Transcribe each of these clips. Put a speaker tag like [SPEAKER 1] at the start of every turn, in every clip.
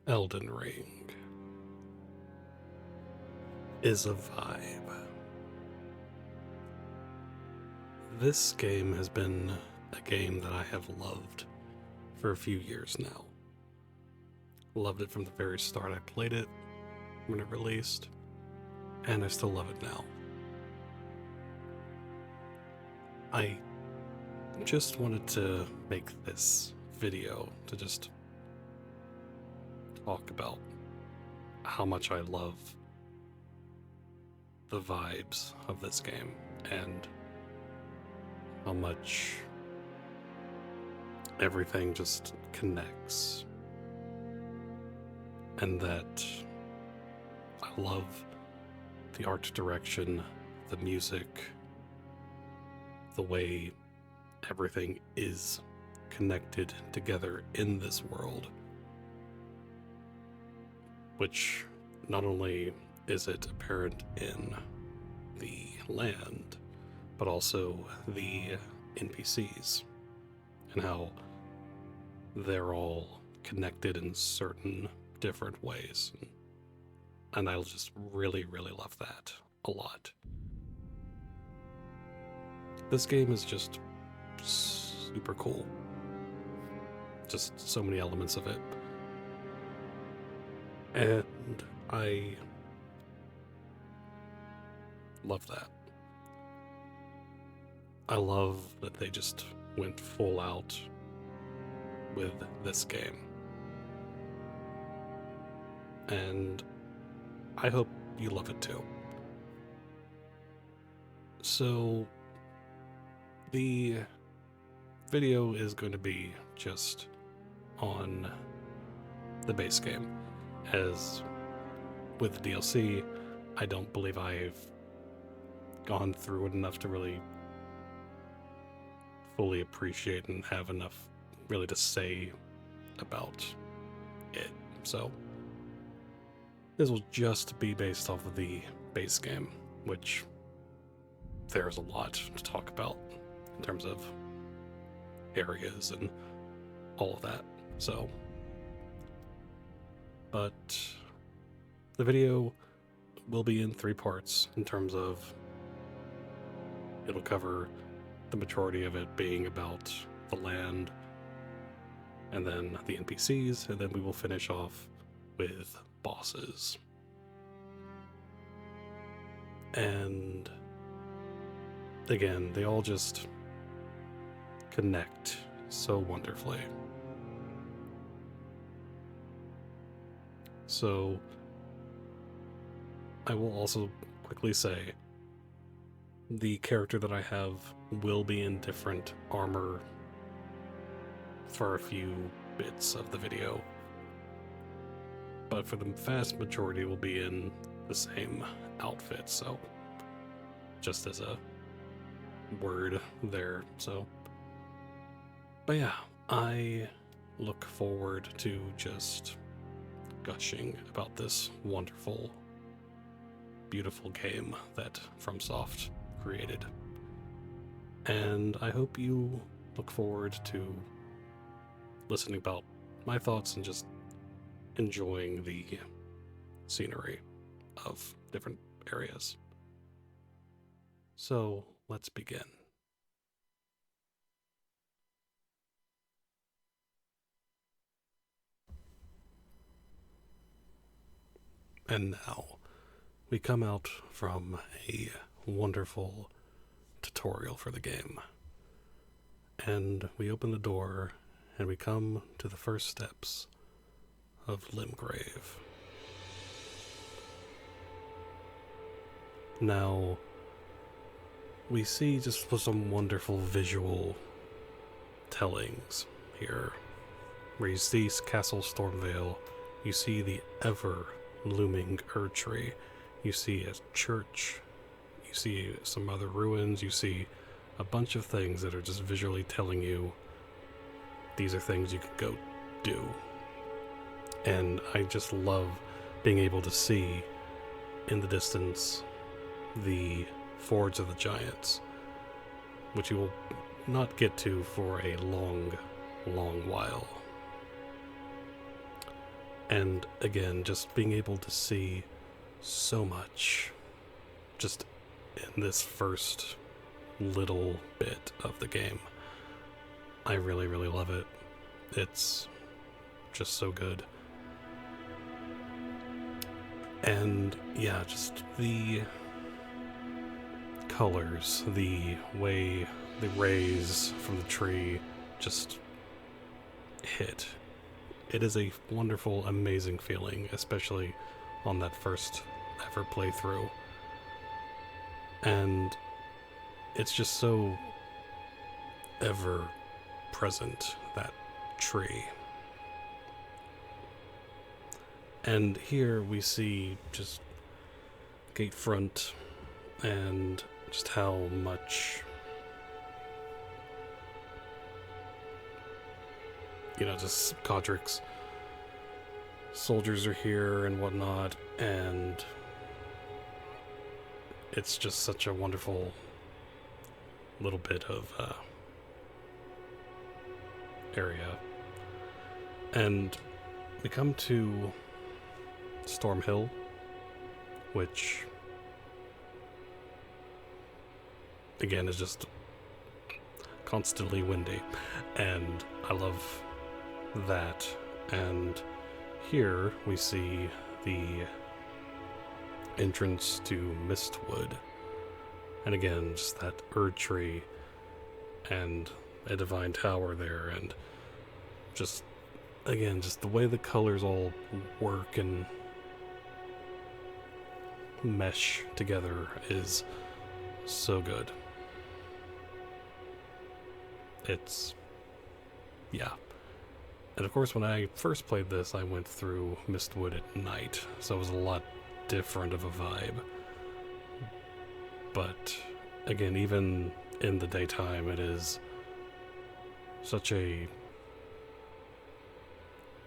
[SPEAKER 1] Elden Ring is a vibe. This game has been a game that I have loved for a few years now. Loved it from the very start. I played it when it released, and I still love it now. I just wanted to make this video to just talk about how much I love the vibes of this game and how much everything just connects, and that I love the art direction, the music, the way everything is connected together in this world, which not only is it apparent in the land, but also the NPCs, and how they're all connected in certain different ways. And I just really, really love that a lot. This game is just super cool. Just so many elements of it. And I love that. I love that they just went full out with this game. And I hope you love it too. So, the video is going to be just on the base game. As with the DLC, I don't believe I've gone through it enough to really fully appreciate and have enough really to say about it. So this will just be based off of the base game, which there's a lot to talk about in terms of areas and all of that. So, but the video will be in 3 parts in terms of it'll cover the majority of it being about the land, and then the NPCs, and then we will finish off with bosses. And again, they all just connect so wonderfully. So I will also quickly say the character that I have will be in different armor for a few bits of the video, but for the vast majority will be in the same outfit, so just as a word there. So, but yeah, I look forward to just gushing about this wonderful, beautiful game that FromSoft created. And I hope you look forward to listening about my thoughts and just enjoying the scenery of different areas. So let's begin. And now we come out from a wonderful tutorial for the game, and we open the door and we come to the first steps of Limgrave. Now we see just some wonderful visual tellings here, where you see Castle Stormveil, you see the ever looming Jrpg, you see a church, you see some other ruins, you see a bunch of things that are just visually telling you these are things you could go do. And I just love being able to see in the distance the Forge of the Giants, which you will not get to for a long while. And again, just being able to see so much just in this first little bit of the game. I really, really love it. It's just so good. And yeah, just the colors, the way the rays from the tree just hit. It is a wonderful, amazing feeling, especially on that first ever playthrough. And it's just so ever present, that tree. And here we see just gatefront and just how much, you know, just Godric's soldiers are here and whatnot, and it's just such a wonderful little bit of area. And we come to Stormhill, which again is just constantly windy, and I love that. And here we see the entrance to Mistwood, and again just that Erdtree and a divine tower there, and just again just the way the colors all work and mesh together is so good. It's, yeah. And of course, when I first played this, I went through Mistwood at night, so it was a lot different of a vibe. But again, even in the daytime, it is such a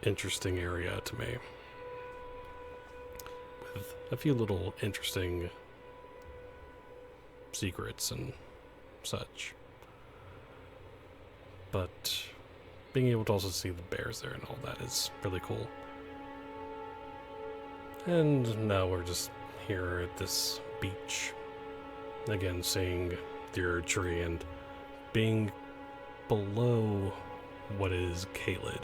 [SPEAKER 1] interesting area to me, with a few little interesting secrets and such. But being able to also see the bears there and all that is really cool. And now we're just here at this beach, again seeing the Erdtree and being below what is Caelid.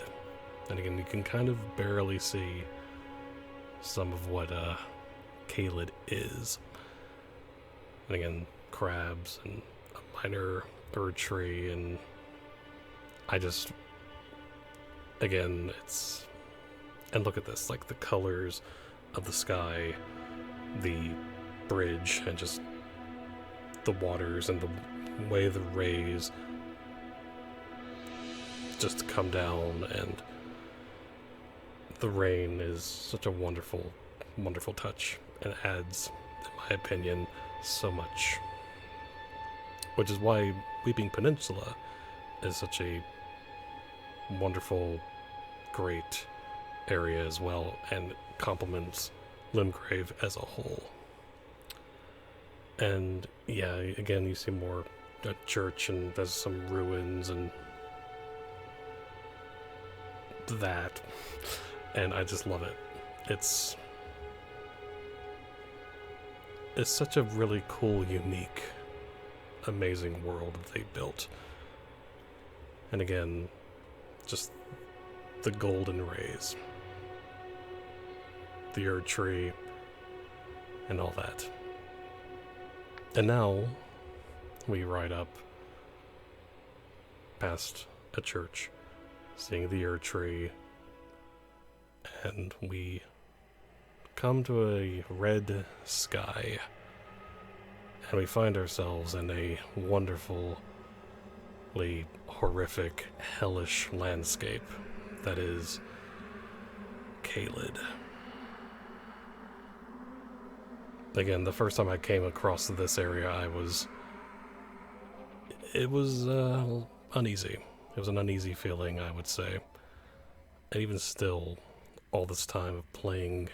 [SPEAKER 1] And again, you can kind of barely see some of what Caelid is. And again, crabs and a minor Erdtree, and I just, again, it's, and look at this, like the colors of the sky, the bridge, and just the waters and the way the rays just come down, and the rain is such a wonderful, wonderful touch, and adds, in my opinion, so much. Which is why Weeping Peninsula is such a wonderful, great area as well, and complements Limgrave as a whole. And yeah, again, you see more a church, and there's some ruins and that, and I just love it. It's such a really cool, unique, amazing world that they built. And again, just the golden rays, the Erdtree, and all that. And now we ride up past a church, seeing the Erdtree, and we come to a red sky, and we find ourselves in a wonderfully horrific, hellish landscape that is Caelid. Again, the first time I came across this area, it was uneasy. It was an uneasy feeling, I would say. And even still, all this time of playing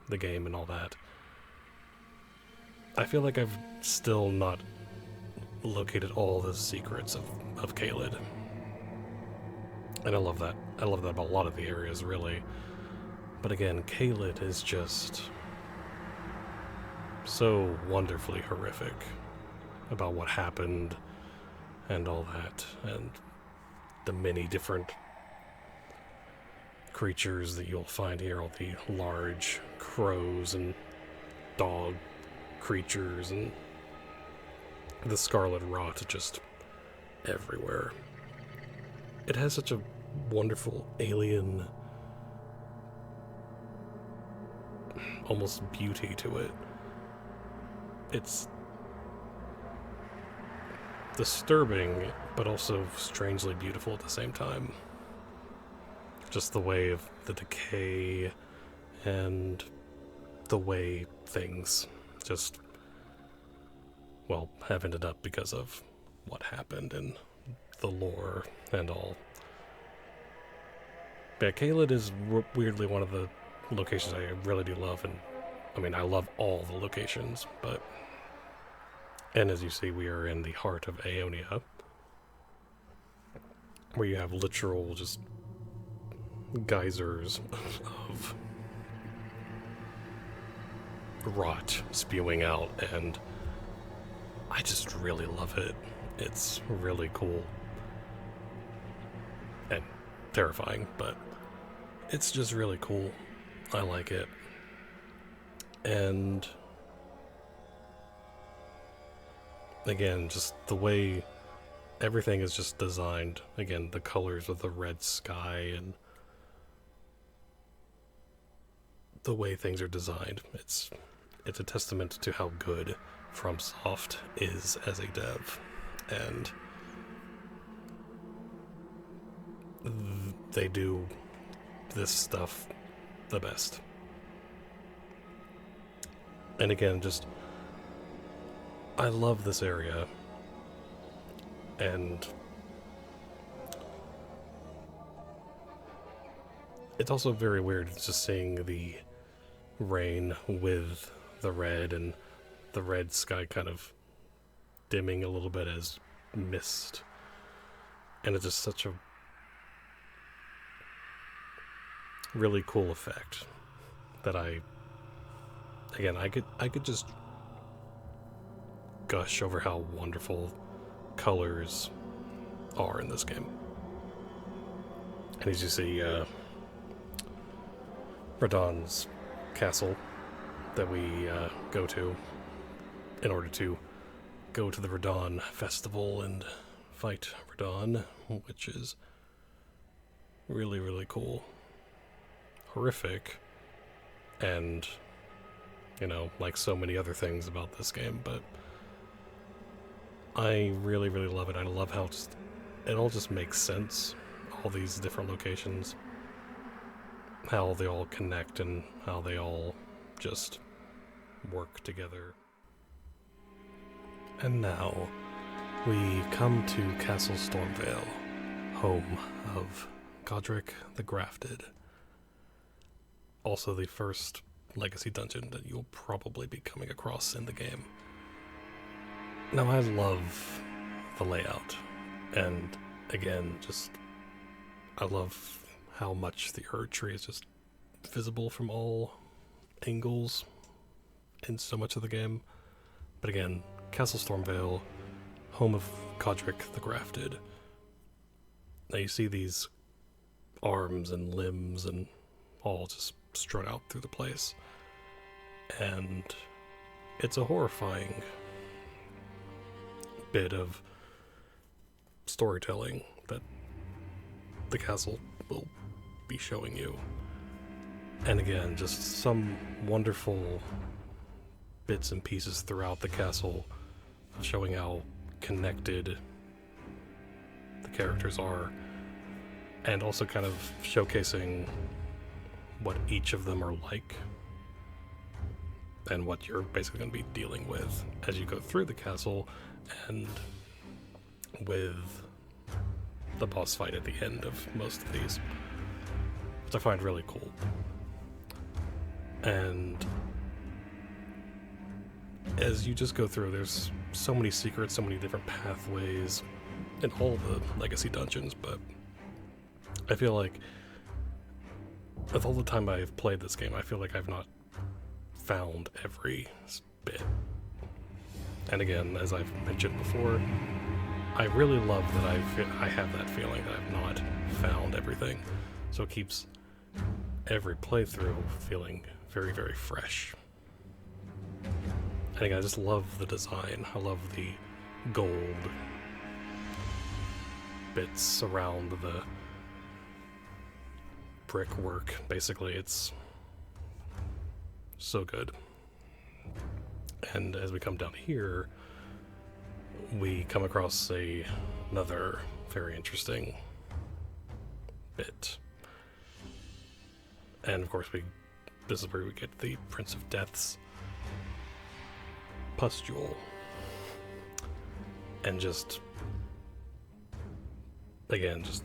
[SPEAKER 1] the game and all that, I feel like I've still not located all the secrets of Caelid. And I love that. I love that about a lot of the areas, really. But again, Caelid is just so wonderfully horrific about what happened and all that, and the many different creatures that you'll find here, all the large crows and dog creatures and the scarlet rot just everywhere. It has such a wonderful alien almost beauty to it. It's disturbing, but also strangely beautiful at the same time. Just the way of the decay and the way things just, well, have ended up because of what happened in the lore and all. Yeah, Caelid is weirdly one of the locations I really do love, and I mean, I love all the locations, but... And as you see, we are in the heart of Aeonia, where you have literal just geysers of rot spewing out, and I just really love it. It's really cool. And terrifying, but it's just really cool. I like it. And again, just the way everything is just designed. Again, the colors of the red sky and the way things are designed. It's a testament to how good FromSoft is as a dev. And they do this stuff the best. And again, just I love this area, and it's also very weird just seeing the rain with the red, and the red sky kind of dimming a little bit as mist, and it's just such a really cool effect that I could just gush over how wonderful colors are in this game. And as you see, Radahn's castle that we go to in order to go to the Radahn festival and fight Radahn, which is really, really cool. Horrific, and, you know, like so many other things about this game, but I really, really love it. I love how it all just makes sense, all these different locations, how they all connect and how they all just work together. And now we come to Castle Stormveil, home of Godric the Grafted. Also the first legacy dungeon that you'll probably be coming across in the game. Now, I love the layout, and again, just I love how much the Jrpg is just visible from all angles in so much of the game. But again, Castle Stormveil, home of Godric the Grafted. Now you see these arms and limbs and all just strewn out through the place, and it's a horrifying bit of storytelling that the castle will be showing you. And again, just some wonderful bits and pieces throughout the castle showing how connected the characters are, and also kind of showcasing what each of them are like and what you're basically going to be dealing with as you go through the castle, and with the boss fight at the end of most of these, which I find really cool. And as you just go through, there's so many secrets, so many different pathways in all the legacy dungeons, but I feel like with all the time I've played this game, I feel like I've not found every bit. And again, as I've mentioned before, I really love that I have that feeling that I've not found everything. So it keeps every playthrough feeling very, very fresh. And again, I just love the design. I love the gold bits around the brickwork. Basically, it's so good. And as we come down here, we come across another very interesting bit. And of course, this is where we get the Prince of Death's pustule. And just, again, just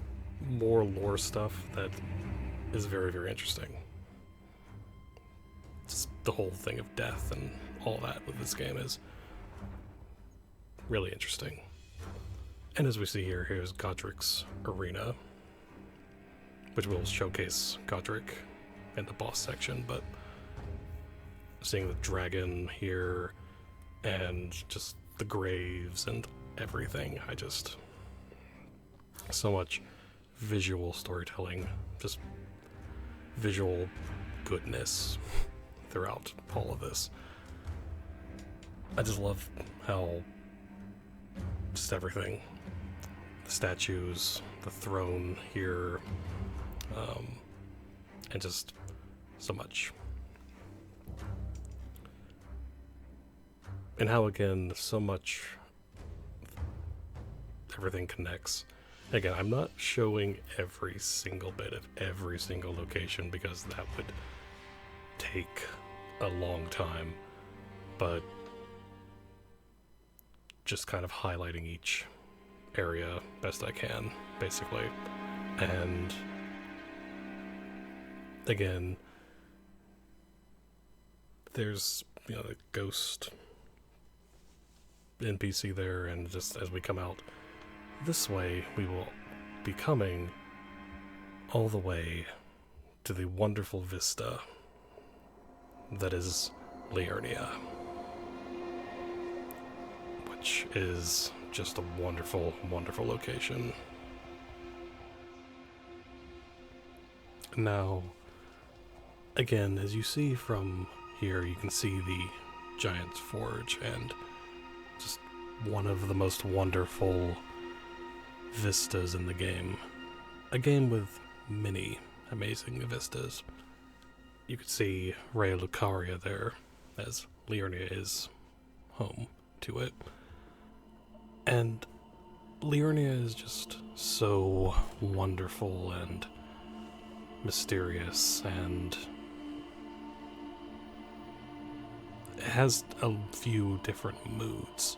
[SPEAKER 1] more lore stuff that is very, very interesting. Just the whole thing of death and all that with this game is really interesting. And as we see here, here's Godric's arena, which will showcase Godric in the boss section, but seeing the dragon here and just the graves and everything, so much visual storytelling, just visual goodness throughout all of this. I just love how just everything, the statues, the throne here, and just so much. And how, again, so much everything connects. Again, I'm not showing every single bit of every single location because that would take a long time, but just kind of highlighting each area best I can, basically. And again, there's, the ghost NPC there, and just as we come out this way, we will be coming all the way to the wonderful vista that is Liurnia, which is just a wonderful, wonderful location. Now, again, as you see from here, you can see the Giant's Forge, and just one of the most wonderful vistas in the game. A game with many amazing vistas. You could see Raya Lucaria there, as Liurnia is home to it. And Liurnia is just so wonderful and mysterious, and it has a few different moods.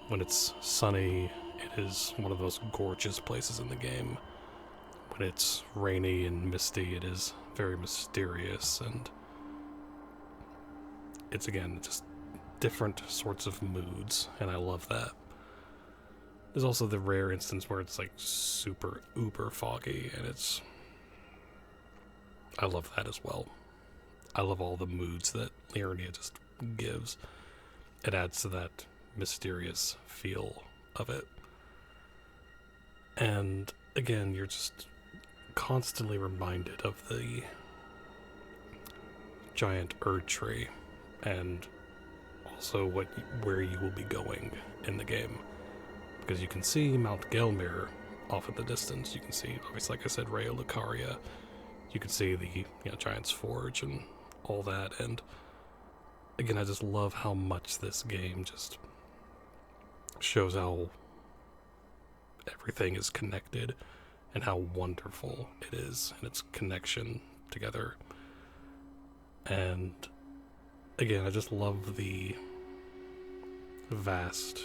[SPEAKER 1] When it's sunny, it is one of the most gorgeous places in the game. When it's rainy and misty, it is very mysterious, and it's, again, just different sorts of moods, and I love that. There's also the rare instance where it's like super uber foggy, and I love that as well. I love all the moods that Liurnia just gives. It adds to that mysterious feel of it. And again, you're just constantly reminded of the giant Jrpg, and also where you will be going in the game. Because you can see Mount Gelmir off in the distance. You can see, obviously, like I said, Raya Lucaria. You can see the Giant's Forge and all that. And again, I just love how much this game just shows how everything is connected and how wonderful it is and its connection together. And again, I just love the vast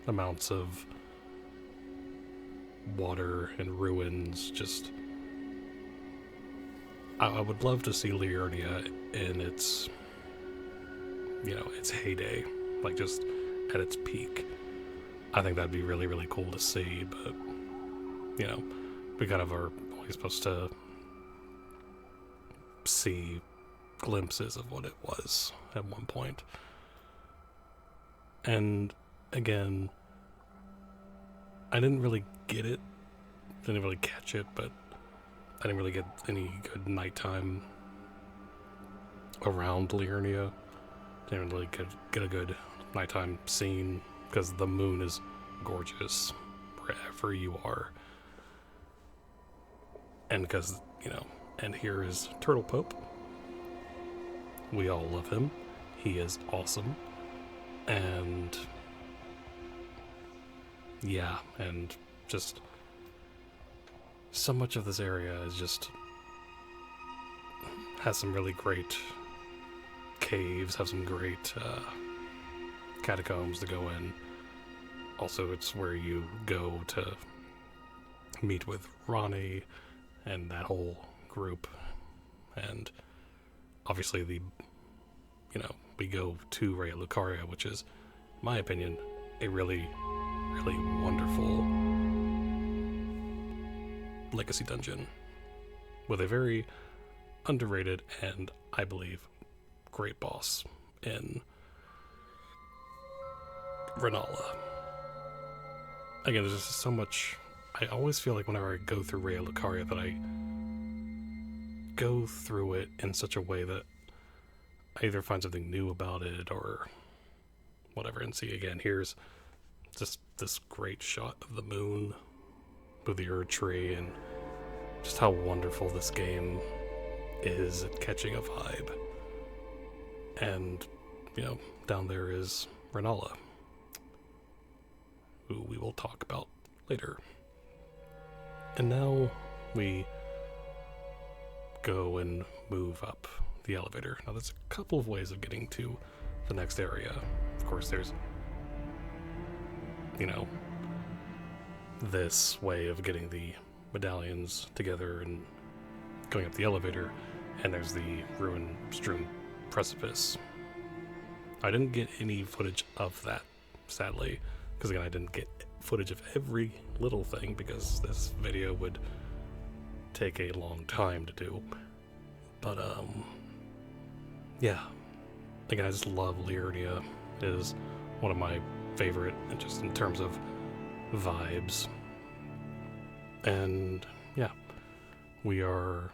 [SPEAKER 1] amounts of water and ruins. Just I would love to see Liurnia in its its heyday, like just at its peak. I think that'd be really, really cool to see, but we kind of are always supposed to see glimpses of what it was at one point. And again, I didn't really get it, didn't really catch it, but I didn't really get any good nighttime around Liurnia. Didn't really get a good nighttime scene because the moon is gorgeous wherever you are. And because, and here is Turtle Pope. We all love him. He is awesome. And yeah, and just so much of this area is just has some really great caves, have some great catacombs to go in. Also, it's where you go to meet with Ronnie and that whole group. And obviously we go to Raya Lucaria, which is, in my opinion, a really, really wonderful legacy dungeon with a very underrated and, I believe, great boss in Rennala. Again, there's just so much. I always feel like whenever I go through Raya Lucaria that I go through it in such a way that I either find something new about it or whatever. And see, again, here's just this great shot of the moon with the Jrpg and just how wonderful this game is at catching a vibe. And, down there is Rennala, who we will talk about later. And now we go and move up the elevator. Now there's a couple of ways of getting to the next area. Of course, there's, this way of getting the medallions together and going up the elevator, and there's the ruin-strewn precipice. I didn't get any footage of that, sadly, because again, I didn't get footage of every little thing because this video would take a long time to do. But yeah, again, I just love Liurnia. It is one of my favorite, just in terms of vibes. And yeah, we are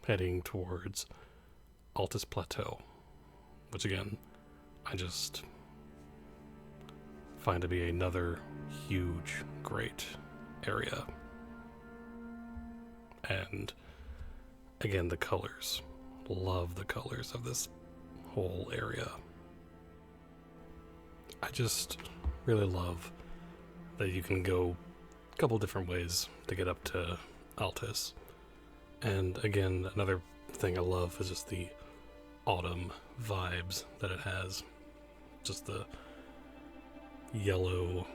[SPEAKER 1] heading towards Altus Plateau, which again, I just find to be another huge, great area. And again, the colors. Love the colors of this whole area. I just really love that you can go a couple different ways to get up to Altus. And again, another thing I love is just the autumn vibes that it has. Just the yellow,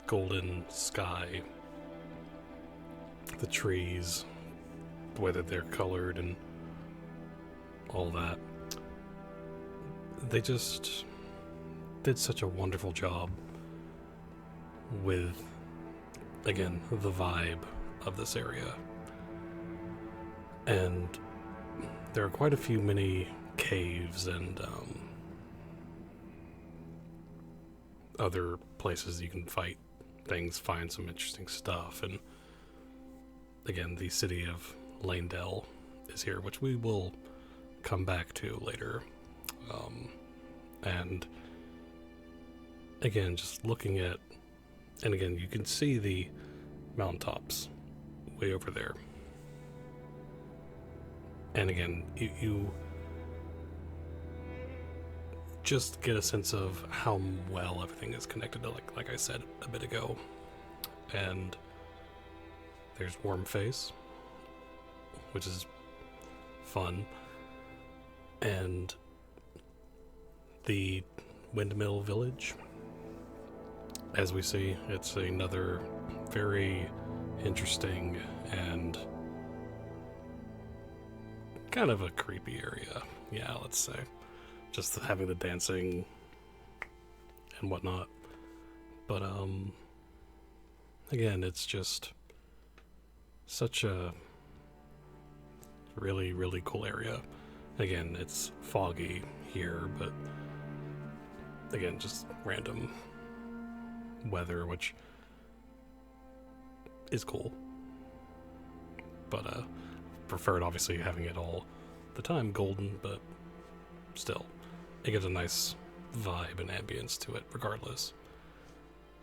[SPEAKER 1] golden sky, the trees, the way that they're colored and all that. They just did such a wonderful job with, again, the vibe of this area. And there are quite a few mini caves and other places you can fight things, find some interesting stuff. And again, the city of Leyndell is here, which we will come back to later. And again, just looking at, and again, you can see the mountaintops way over there. And again, you just get a sense of how well everything is connected, like I said a bit ago. And there's Wormface, which is fun. And the Windmill Village, as we see, it's another very interesting and kind of a creepy area, yeah, let's say. Just having the dancing and whatnot. But again, it's just such a Really, really cool area. Again, it's foggy here, but again, just random weather, which is cool. But preferred, obviously, having it all the time golden, but still, it gives a nice vibe and ambience to it, regardless.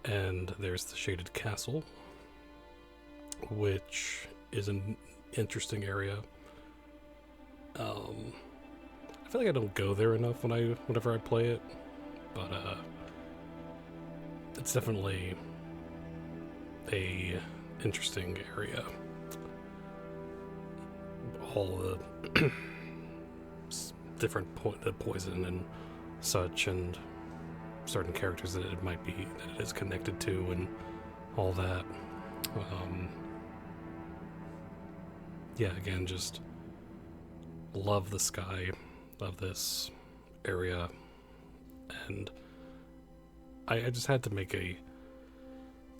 [SPEAKER 1] And there's the Shaded Castle, which is an interesting area. I feel like I don't go there enough whenever I play it, but it's definitely a interesting area. All the different the poison and such, and certain characters that it might be that it is connected to, and all that. Yeah, again, just love the sky, love this area, and I just had to make a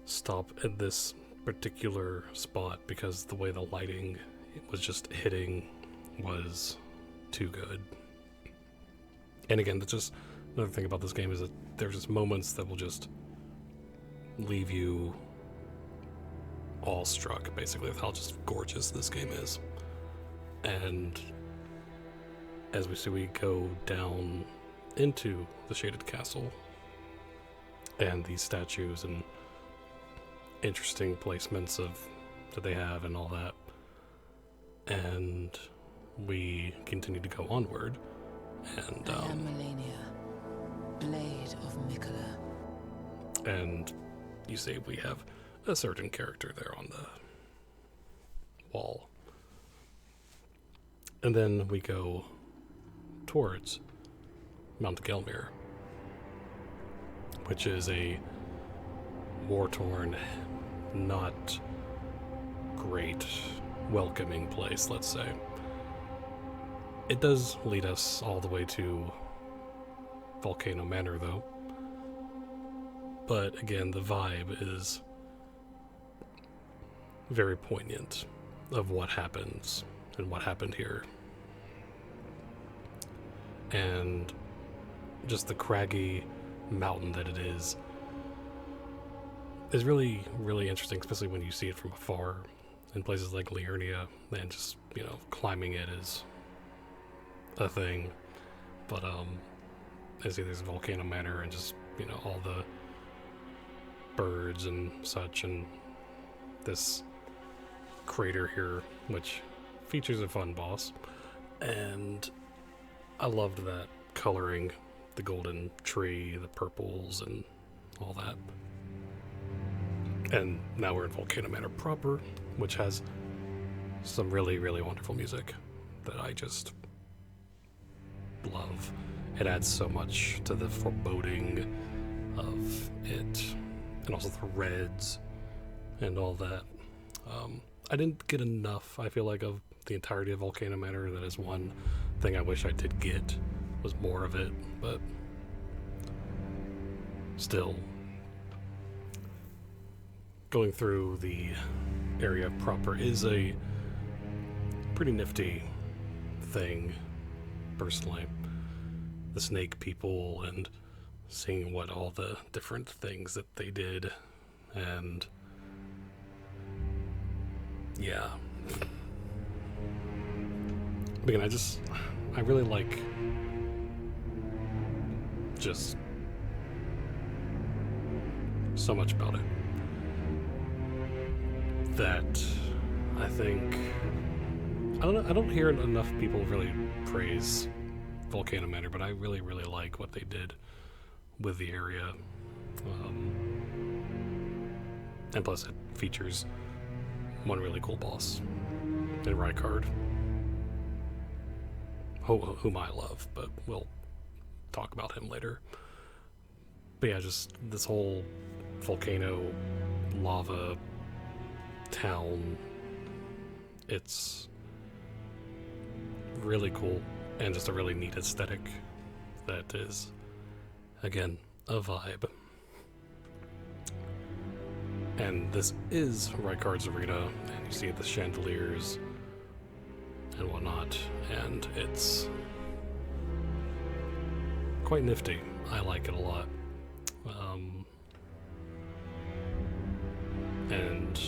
[SPEAKER 1] stop at this particular spot because the way the lighting was just hitting was too good. And again, that's just another thing about this game, is that there's just moments that will just leave you awestruck, basically, with how just gorgeous this game is. And as we see, we go down into the Shaded Castle, and these statues and interesting placements that they have and all that. And we continue to go onward, and
[SPEAKER 2] I am Melania, Blade of Mikola.
[SPEAKER 1] And you see we have a certain character there on the wall. And then we go towards Mount Gelmir, which is a war-torn, not great welcoming place, let's say. It does lead us all the way to Volcano Manor, though. But again, the vibe is very poignant of what happens and what happened here. And just the craggy mountain that it is really, really interesting, especially when you see it from afar in places like Liurnia, and just, climbing it is a thing. But I see there's Volcano Manor and just, all the birds and such, and this crater here, which features a fun boss. And I loved that coloring, the golden tree, the purples, and all that. And now we're in Volcano Manor proper, which has some really, really wonderful music that I just love. It adds so much to the foreboding of it, and also the reds and all that. I didn't get enough, I feel like, of the entirety of Volcano Manor. That is one thing I wish I did get, was more of it, but still, going through the area proper is a pretty nifty thing, personally. The snake people, and seeing what all the different things that they did, and yeah. Again, I really like just so much about it that I think I don't hear enough people really praise Volcano Manor, but I really, really like what they did with the area. And plus it features one really cool boss in Rykard, whom I love, but we'll talk about him later. But yeah, just this whole volcano lava town, it's really cool, and just a really neat aesthetic that is, again, a vibe. And this is Rykard's arena, and you see the chandeliers and whatnot, and it's quite nifty. I like it a lot. And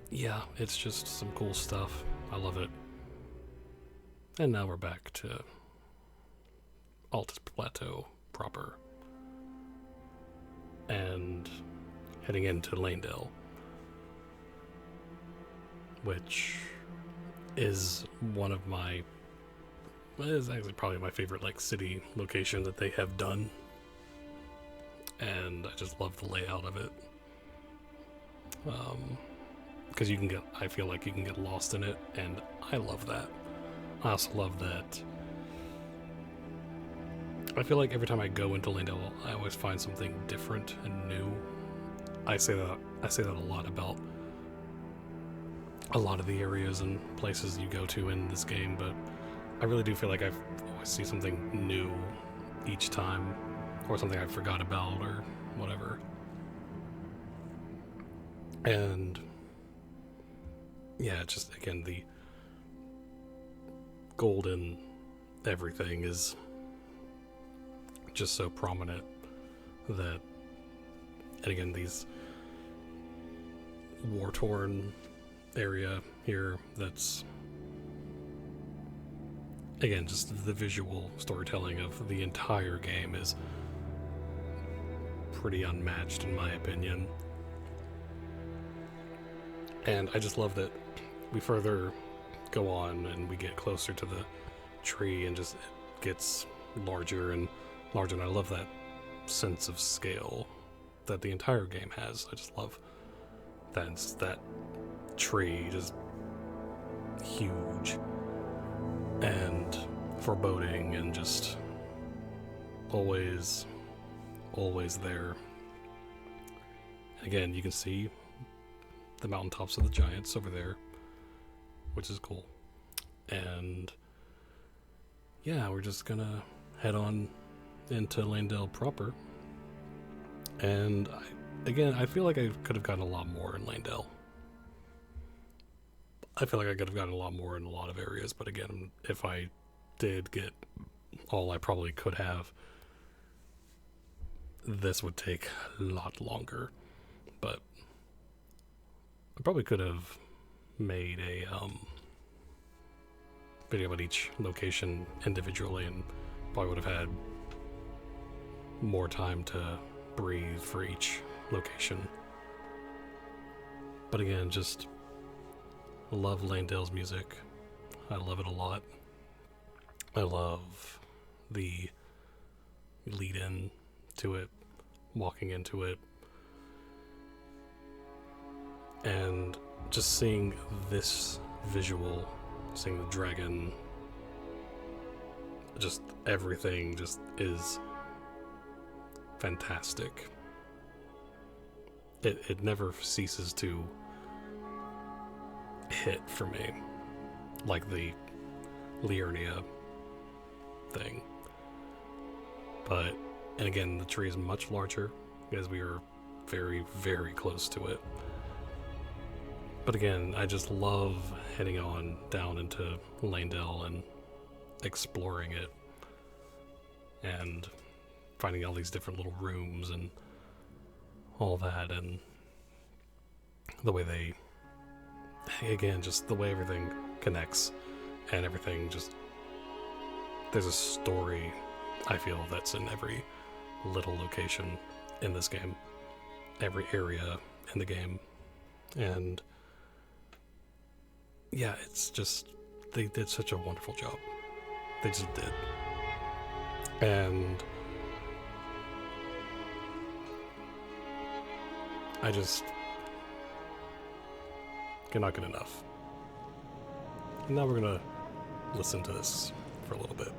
[SPEAKER 1] yeah, it's just some cool stuff. I love it. And now we're back to Altus Plateau proper. And heading into Leyndell, which is one of my, is actually probably my favorite like city location that they have done. And I just love the layout of it. Because you can get, I feel like you can get lost in it, and I love that. I also love that I feel like every time I go into Leyndell, I always find something different and new. I say that a lot about a lot of the areas and places you go to in this game, but I really do feel like I always see something new each time, or something I forgot about, or whatever. And yeah, just again, the golden everything is just so prominent that, and again, these war-torn area here, that's again just the visual storytelling of the entire game is pretty unmatched in my opinion. And I just love that we further go on and we get closer to the tree, and just it gets larger and larger, and I love that sense of scale that the entire game has. I just love that tree, just huge and foreboding and just always there. And again, you can see the mountaintops of the giants over there, which is cool. And yeah, we're just gonna head on into Leyndell proper. And I feel like I could have gotten a lot more in Leyndell. I feel like I could have gotten a lot more in a lot of areas, but again, if I did get all I probably could have, this would take a lot longer. But I probably could have made a video about each location individually, and probably would have had more time to breathe for each location. But again, just love Leyndell's music. I love it a lot. I love the lead in to it, walking into it, and just seeing this visual, seeing the dragon, just everything just is fantastic. It never ceases to hit for me, like the Liurnia thing. But, and again, the tree is much larger as we are very, very close to it. But again, I just love heading on down into Leyndell and exploring it and finding all these different little rooms and all that, and the way they, again, just the way everything connects and everything just, there's a story, I feel, that's in every little location in this game, every area in the game. And yeah, it's just, they did such a wonderful job. They just did. And I just cannot get enough. And now we're gonna listen to this for a little bit.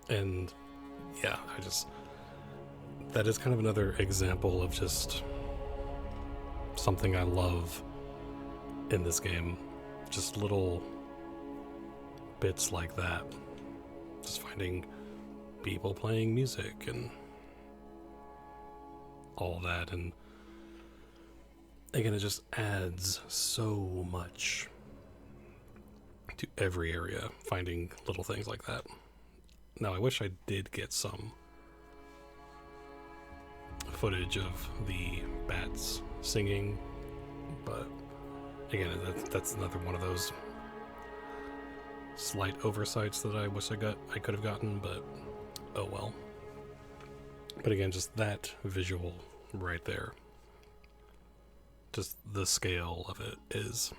[SPEAKER 1] And yeah, that is kind of another example of just something I love in this game. Just little bits like that. Just finding people playing music and all that, and again, it just adds so much to every area, finding little things like that. Now, I wish I did get some footage of the bats singing, but again, that's another one of those slight oversights that I wish I could have gotten, but oh well. But again, just that visual right there, just the scale of it is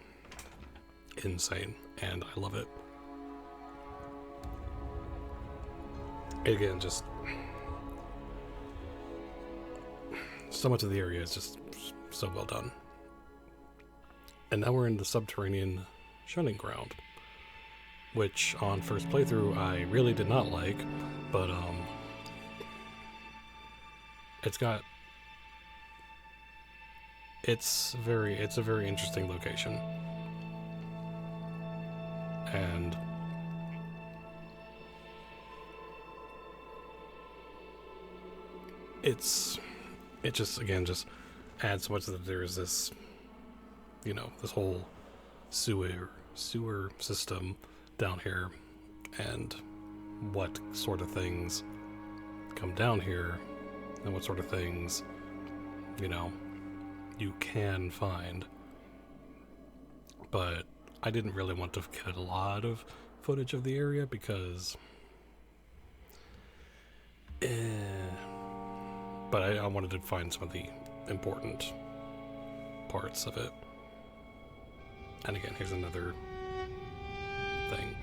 [SPEAKER 1] insane, and I love it. Again, just so much of the area is just so well done. And now we're in the subterranean shunning ground, which on first playthrough I really did not like, but it's a very interesting location. And it just adds so much that there's this, this whole sewer system down here, and what sort of things come down here, and what sort of things, you can find. But I didn't really want to get a lot of footage of the area because but I wanted to find some of the important parts of it. And again, here's another thing.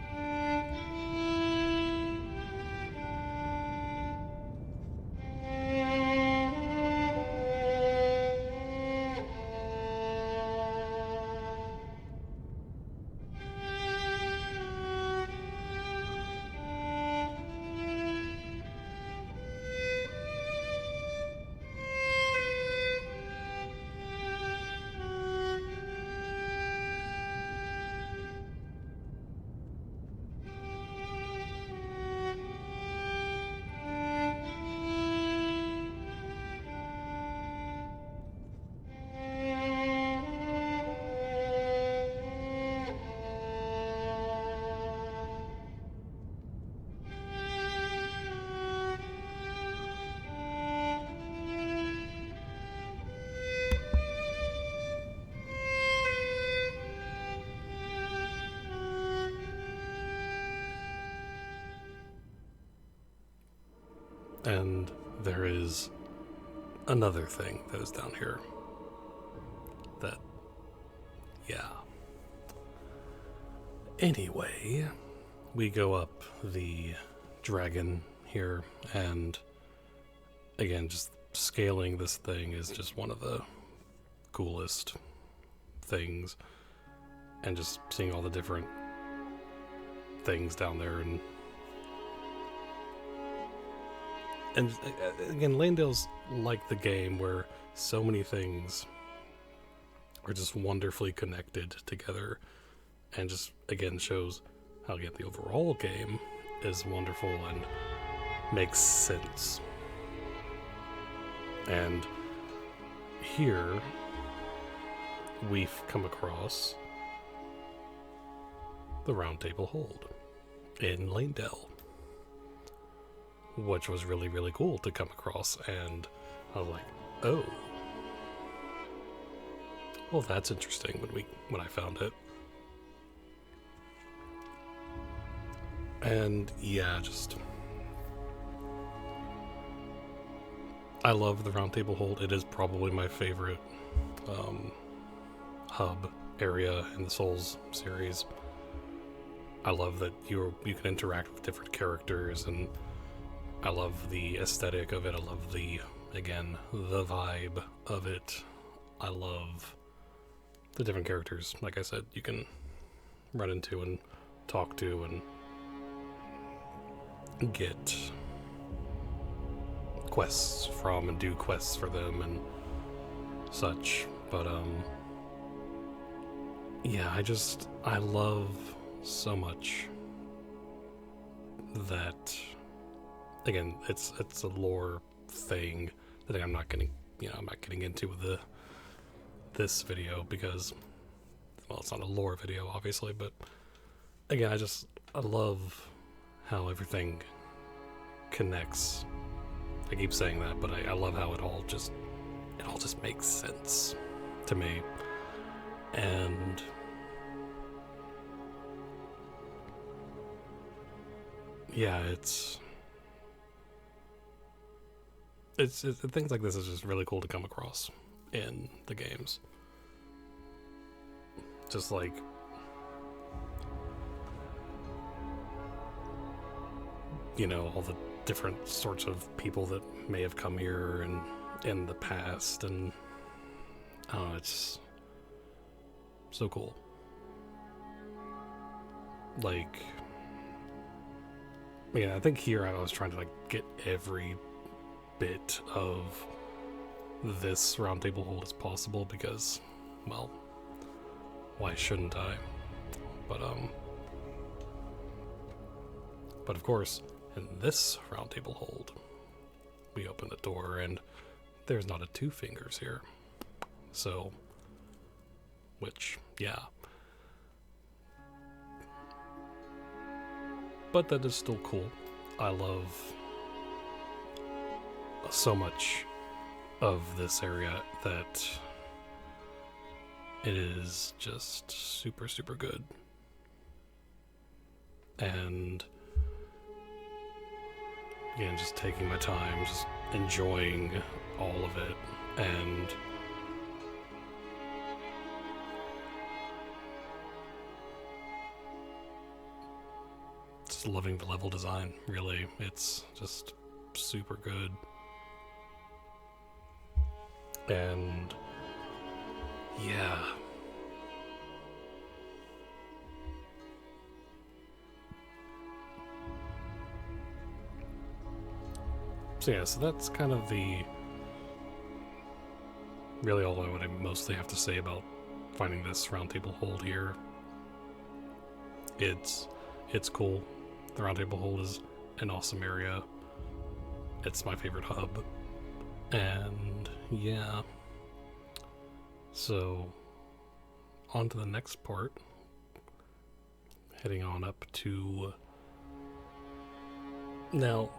[SPEAKER 1] And there is another thing that is down here that, yeah. Anyway, we go up the dragon here, and again, just scaling this thing is just one of the coolest things, and just seeing all the different things down there, and again, Leyndell's like the game where so many things are just wonderfully connected together, and just again shows how, again, the overall game is wonderful and makes sense. And here we've come across the Round Table Hold in Leyndell, which was really, really cool to come across. And I was like, oh, well, that's interesting when I found it. And yeah, I love the Round Table Hold. It is probably my favorite hub area in the Souls series. I love that you can interact with different characters, and I love the aesthetic of it. I love the vibe of it. I love the different characters, like I said, you can run into and talk to, and get quests from and do quests for them and such. But yeah, I love so much that, again, it's a lore thing that I'm not getting into with this video because, well, it's not a lore video obviously, but again, I love how everything connects. I keep saying that, but I love how it all just makes sense to me. And yeah, it's things like this is just really cool to come across in the games. Just like, you know, all the different sorts of people that may have come here and in the past, and oh, it's so cool. Like, yeah, I think here I was trying to like get every bit of this roundtable hold as possible because, well, why shouldn't I? But of course, in this roundtable hold, we open the door and there's not a two fingers here. So, which, yeah. But that is still cool. I love so much of this area that it is just super, super good. And again, just taking my time, just enjoying all of it, and just loving the level design, really. It's just super good. And yeah. So yeah, so that's kind of really all what I mostly have to say about finding this roundtable hold here. It's cool. The roundtable hold is an awesome area. It's my favorite hub. And yeah. So on to the next part. Heading on up to... Now,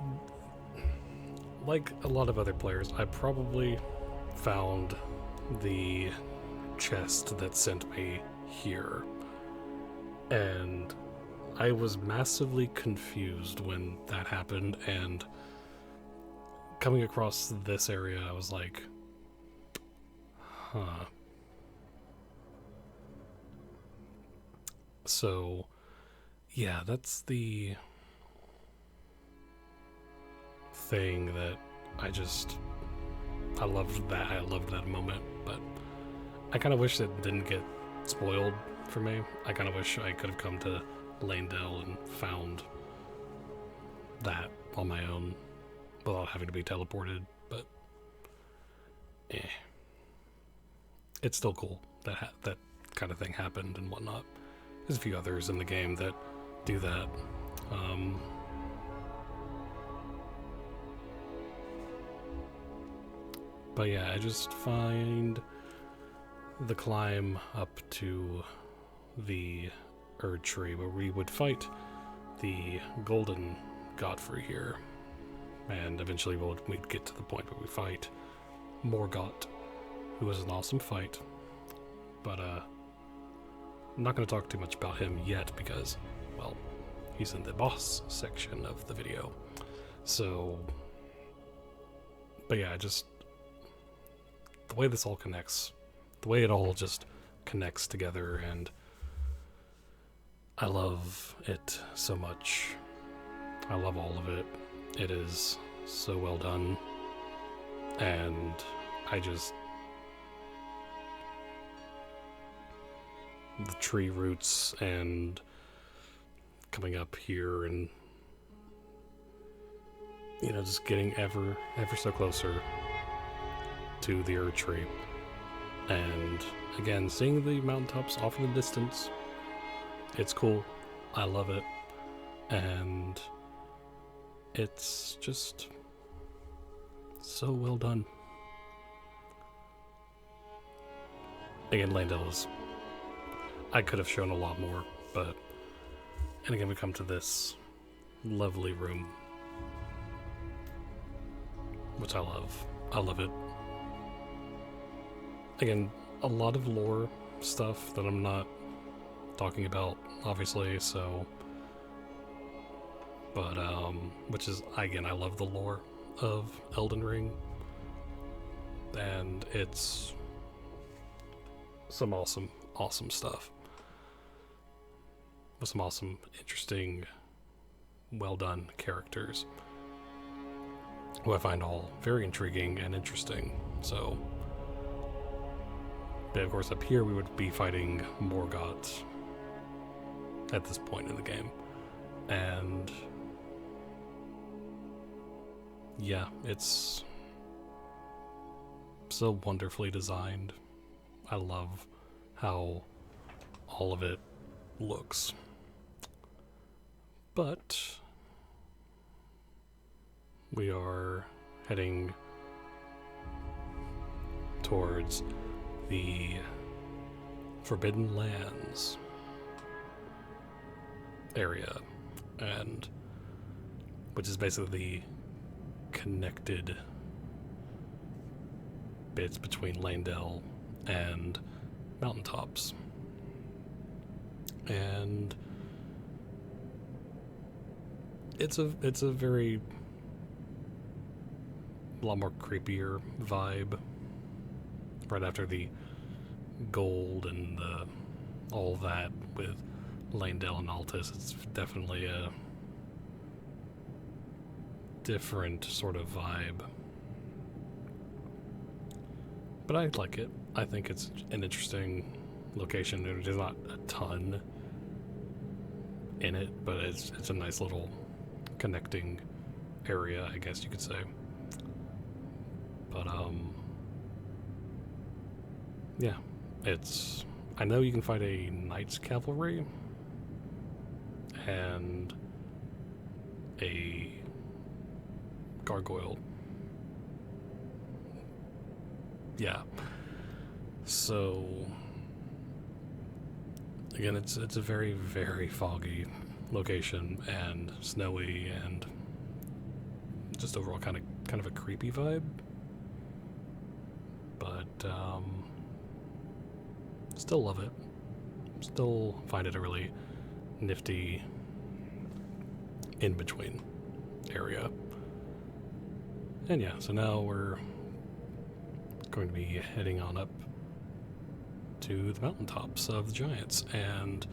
[SPEAKER 1] like a lot of other players, I probably found the chest that sent me here. And I was massively confused when that happened, and coming across this area, I was like, huh. So, yeah, that's the thing that I loved that. I loved that moment, but I kind of wish it didn't get spoiled for me. I kind of wish I could have come to Leyndell and found that on my own without having to be teleported, but it's still cool that that kind of thing happened and whatnot. There's a few others in the game that do that. But yeah, I just find the climb up to the Erdtree where we would fight the Golden Godfrey here, and eventually we'd get to the point where we fight Morgott, who was an awesome fight, but I'm not going to talk too much about him yet because, well, he's in the boss section of the video. So, but yeah, just the way this all connects, the way it all just connects together, and I love it so much. I love all of it. It is so well done, and the tree roots and coming up here and you know, just getting ever so closer to the Jrpg. And again, seeing the mountaintops off in the distance, it's cool. I love it. And it's just so well done. Again, Leyndell is... I could have shown a lot more, but... And again, we come to this lovely room, which I love. I love it. Again, a lot of lore stuff that I'm not talking about, obviously, so... But, which is, again, I love the lore of Elden Ring. And it's some awesome, awesome stuff. With some awesome, interesting, well-done characters, who I find all very intriguing and interesting. So, but of course up here we would be fighting Morgott at this point in the game. And yeah, it's so wonderfully designed. I love how all of it looks. But we are heading towards the Forbidden Lands area, and which is basically the connected bits between Leyndell and Mountaintops. And it's a very a lot more creepier vibe right after the gold and all that with Leyndell and Altus. It's definitely a different sort of vibe, but I like it. I think it's an interesting location. There's not a ton in it, but it's a nice little connecting area, I guess you could say. But yeah, it's... I know you can fight a Knight's Cavalry and a Gargoyle. Yeah. So again, it's a very, very foggy location and snowy and just overall kind of a creepy vibe. But still love it. Still find it a really nifty in-between area. And yeah, so now we're going to be heading on up to the Mountaintops of the Giants, and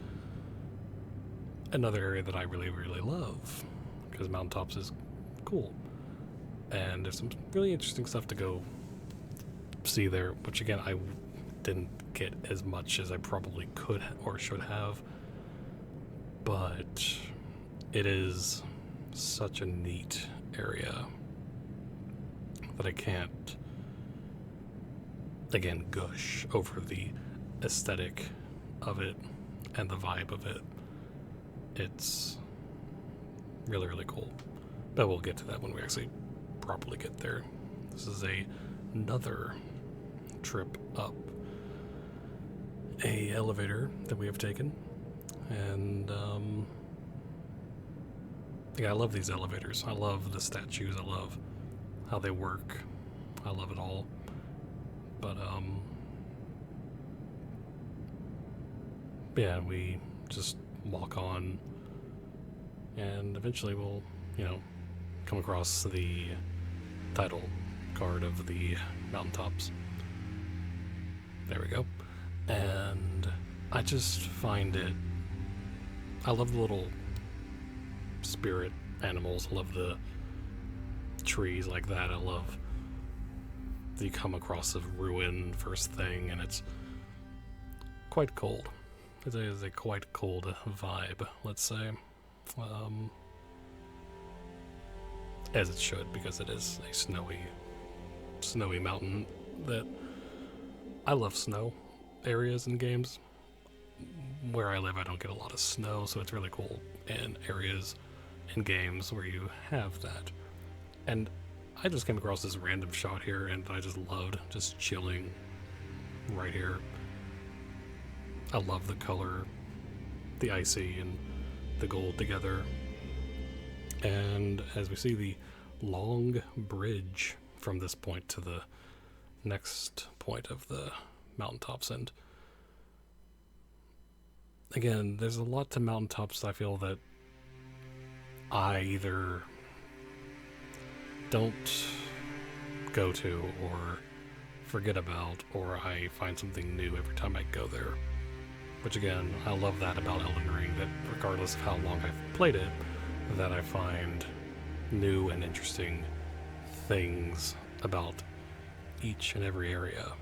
[SPEAKER 1] another area that I really, really love, because Mountaintops is cool. And there's some really interesting stuff to go see there, which again, I didn't get as much as I probably could or should have, but it is such a neat area that I can't, again, gush over the aesthetic of it and the vibe of it. It's really, really cool. But we'll get to that when we actually properly get there. This is another trip up a elevator that we have taken, and yeah, I love these elevators. I love the statues. I love how they work. I love it all. But yeah, we just walk on, and eventually we'll, come across the title card of the Mountaintops. There we go. And I just find it... I love the little spirit animals. I love the trees like that. I love that you come across a ruin first thing, and it's quite cold. It is a quite cold vibe, let's say. as it should, because it is a snowy mountain. That I love snow areas in games. Where I live, I don't get a lot of snow, so it's really cool in areas in games where you have that. And I just came across this random shot here, and I just loved just chilling right here. I love the color, the icy and the gold together. And as we see, the long bridge from this point to the next point of the mountaintops. And again, there's a lot to mountaintops I feel that I either don't go to or forget about, or I find something new every time I go there. Which again, I love that about Elden Ring, that regardless of how long I've played it, that I find new and interesting things about each and every area.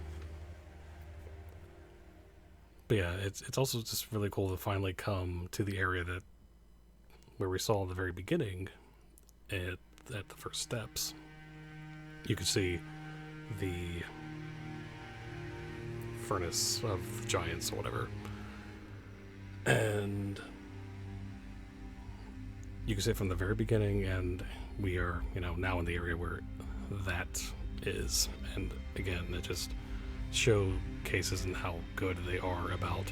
[SPEAKER 1] But yeah, it's also just really cool to finally come to the area that where we saw in the very beginning at the first steps. You could see the furnace of the giants or whatever. And you can see it from the very beginning, and we are, now in the area where that is. And again, it just showcases and how good they are about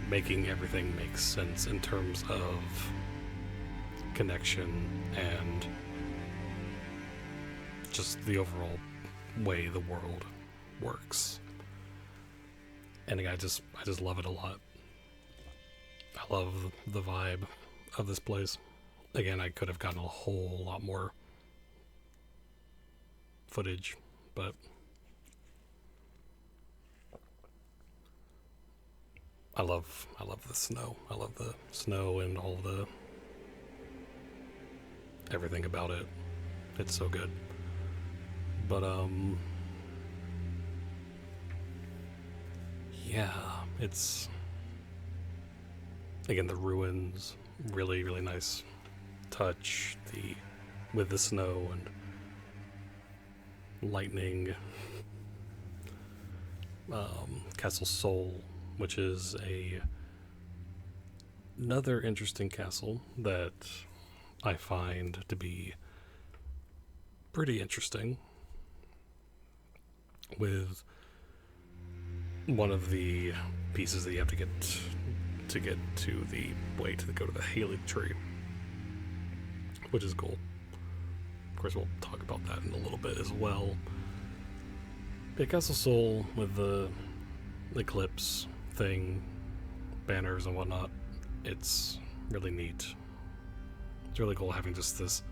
[SPEAKER 1] making everything make sense in terms of connection and just the overall way the world works. And again, I just love it a lot. I love the vibe of this place. Again, I could have gotten a whole lot more footage, but I love the snow. I love the snow and all the everything about it. It's so good. But yeah, it's again the ruins, really nice touch, with the snow and lightning. Castle Sol, which is another interesting castle that I find to be pretty interesting, with one of the pieces that you have to get to the way to go to the Haligtree, which is cool. Of course, we'll talk about that in a little bit as well. But Castle Sol with the eclipse thing, banners and whatnot, it's really neat. It's really cool having just this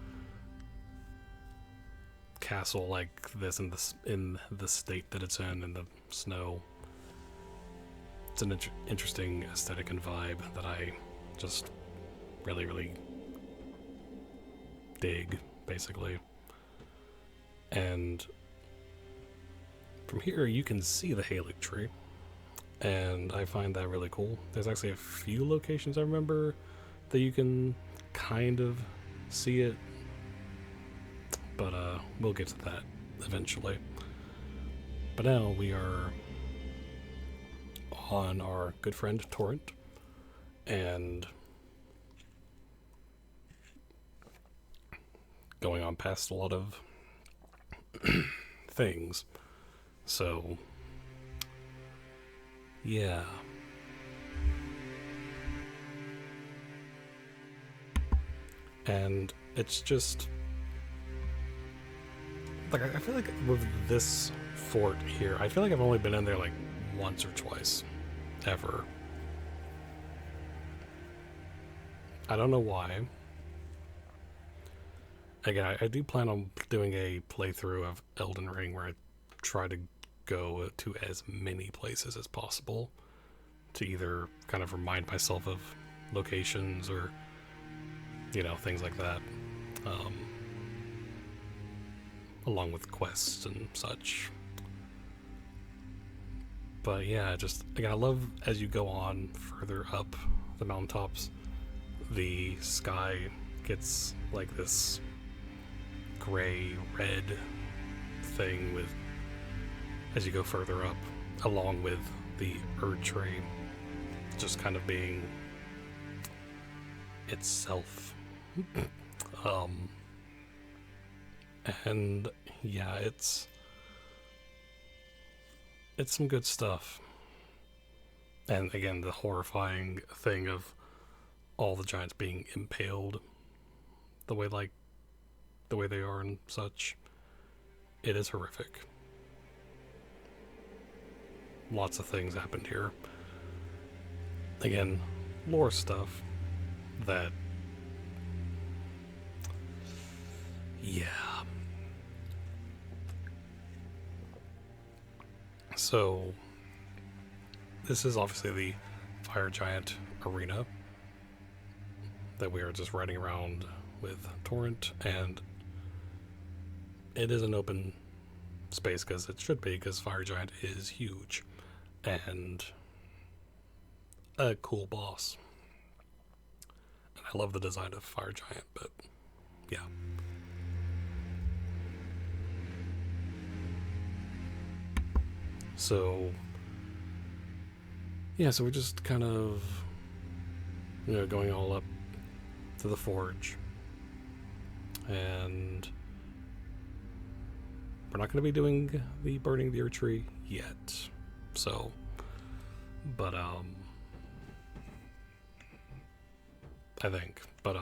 [SPEAKER 1] castle like this in the state that it's in the snow. It's an interesting aesthetic and vibe that I just really dig, basically. And from here you can see the Haligtree, and I find that really cool. There's actually a few locations I remember that you can kind of see it, but we'll get to that eventually. But now we are on our good friend Torrent, and going on past a lot of things. So yeah. And it's just like, I feel like with this fort here, I feel like I've only been in there like once or twice ever. I don't know why. Again, I do plan on doing a playthrough of Elden Ring where I try to go to as many places as possible to either kind of remind myself of locations or, things like that. Along with quests and such. But yeah, again, I love as you go on further up the mountaintops, the sky gets like this gray red thing with as you go further up, along with the Erdtree just kind of being itself. And yeah, it's some good stuff. And again, the horrifying thing of all the giants being impaled the way they are and such, it is horrific. Lots of things happened here. Again, lore stuff that, yeah. So, this is obviously the Fire Giant arena that we are just riding around with Torrent, and it is an open space because it should be, because Fire Giant is huge and a cool boss. And I love the design of Fire Giant, but yeah. So yeah, so we're just kind of, going all up to the forge, and we're not going to be doing the burning the Jrpg yet. So, but I think, but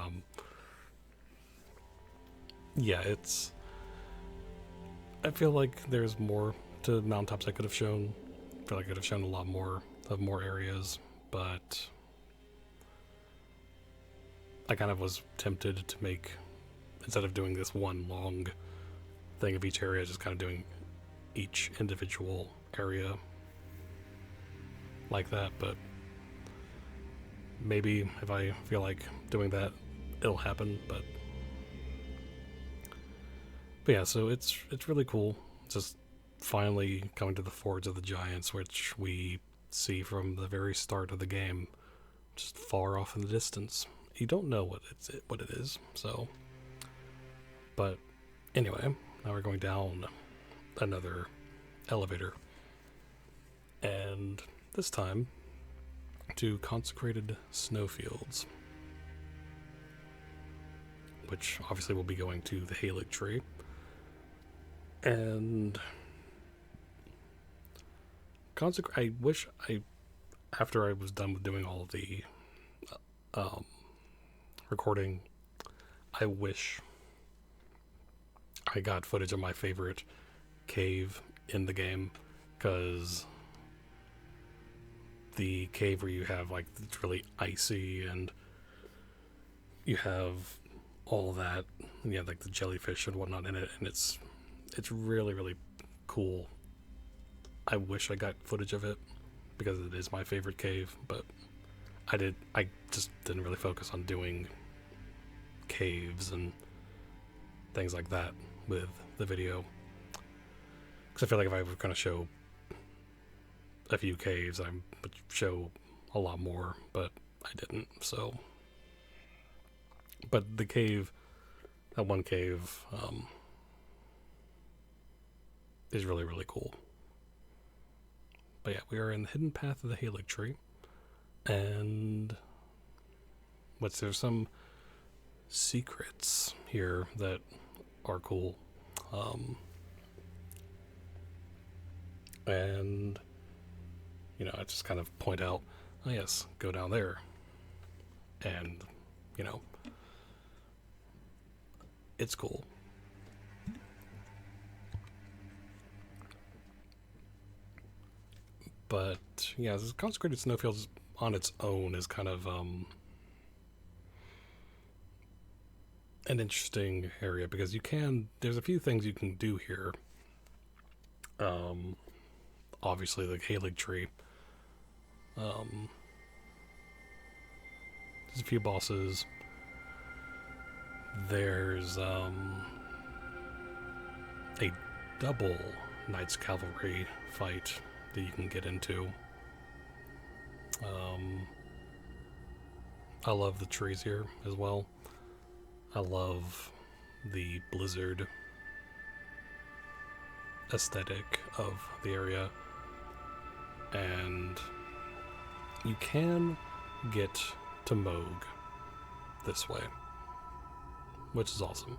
[SPEAKER 1] yeah, I feel like there's more to Mountaintops I could have shown. I feel like I could have shown a lot more of more areas, but I kind of was tempted to make, instead of doing this one long thing of each area, just kind of doing each individual area like that. But maybe if I feel like doing that, it'll happen. But yeah, so it's really cool. Just finally coming to the Forge of the Giants, which we see from the very start of the game, just far off in the distance. You don't know what it is. So, but anyway, now we're going down another elevator, and this time to Consecrated Snowfields, which obviously will be going to the Haligtree. And I wish after I was done with doing all the recording, I wish I got footage of my favorite cave in the game, because the cave where you have, like, it's really icy and you have all that, and you have, like, the jellyfish and whatnot in it, and it's really, really cool. I wish I got footage of it, because it is my favorite cave, but I just didn't really focus on doing caves and things like that with the video, because I feel like if I were going to show a few caves, I would show a lot more, but I didn't. So, but the cave, that one cave, is really, really cool. But yeah, we are in the hidden path of the Haligtree, and there's some secrets here that are cool, and I just kind of point out, oh yes, go down there, and it's cool. But yeah, this Consecrated Snowfields on its own is kind of an interesting area, because there's a few things you can do here. Obviously the Haligtree. There's a few bosses. There's a double Knights Cavalry fight that you can get into. I love the trees here as well. I love the blizzard aesthetic of the area, and you can get to Moog this way, which is awesome.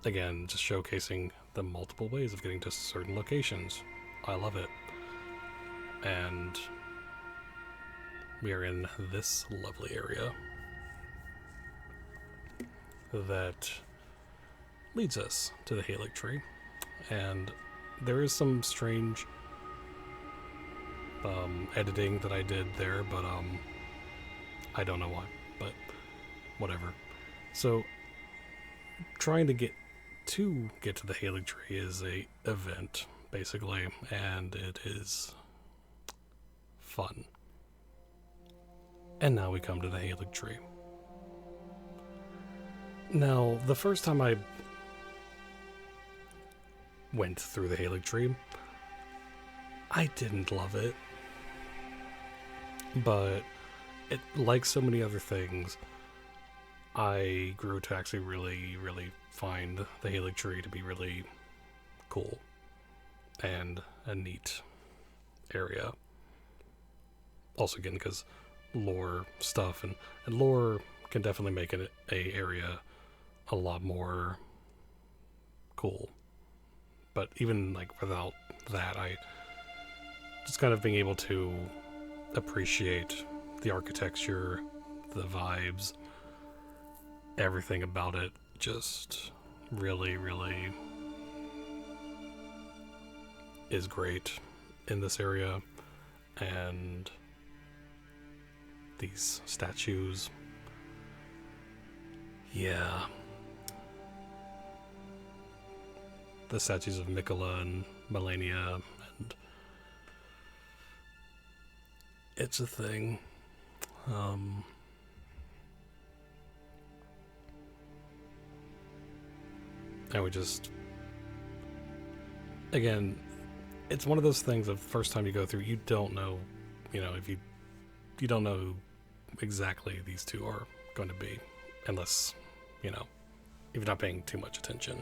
[SPEAKER 1] Again, just showcasing the multiple ways of getting to certain locations. I love it. And we are in this lovely area that leads us to the Haligtree. And there is some strange editing that I did there, but I don't know why, but whatever. So trying to get to the Haligtree is a event, basically, and it is fun. And now we come to the Haligtree. Now, the first time I went through the Haligtree, I didn't love it. But it, like so many other things, I grew to actually really, really find the Haligtree to be really cool and a neat area. Also, again, because lore stuff and lore can definitely make an area a lot more cool. But even like without that, I just kind of being able to appreciate the architecture, the vibes, everything about it just really, really is great in this area. And these statues, yeah, the statues of Miquella and Malenia, and it's a thing. And we just, again, it's one of those things of the first time you go through, you don't know, if you don't know who exactly these two are going to be, unless, if you're not paying too much attention.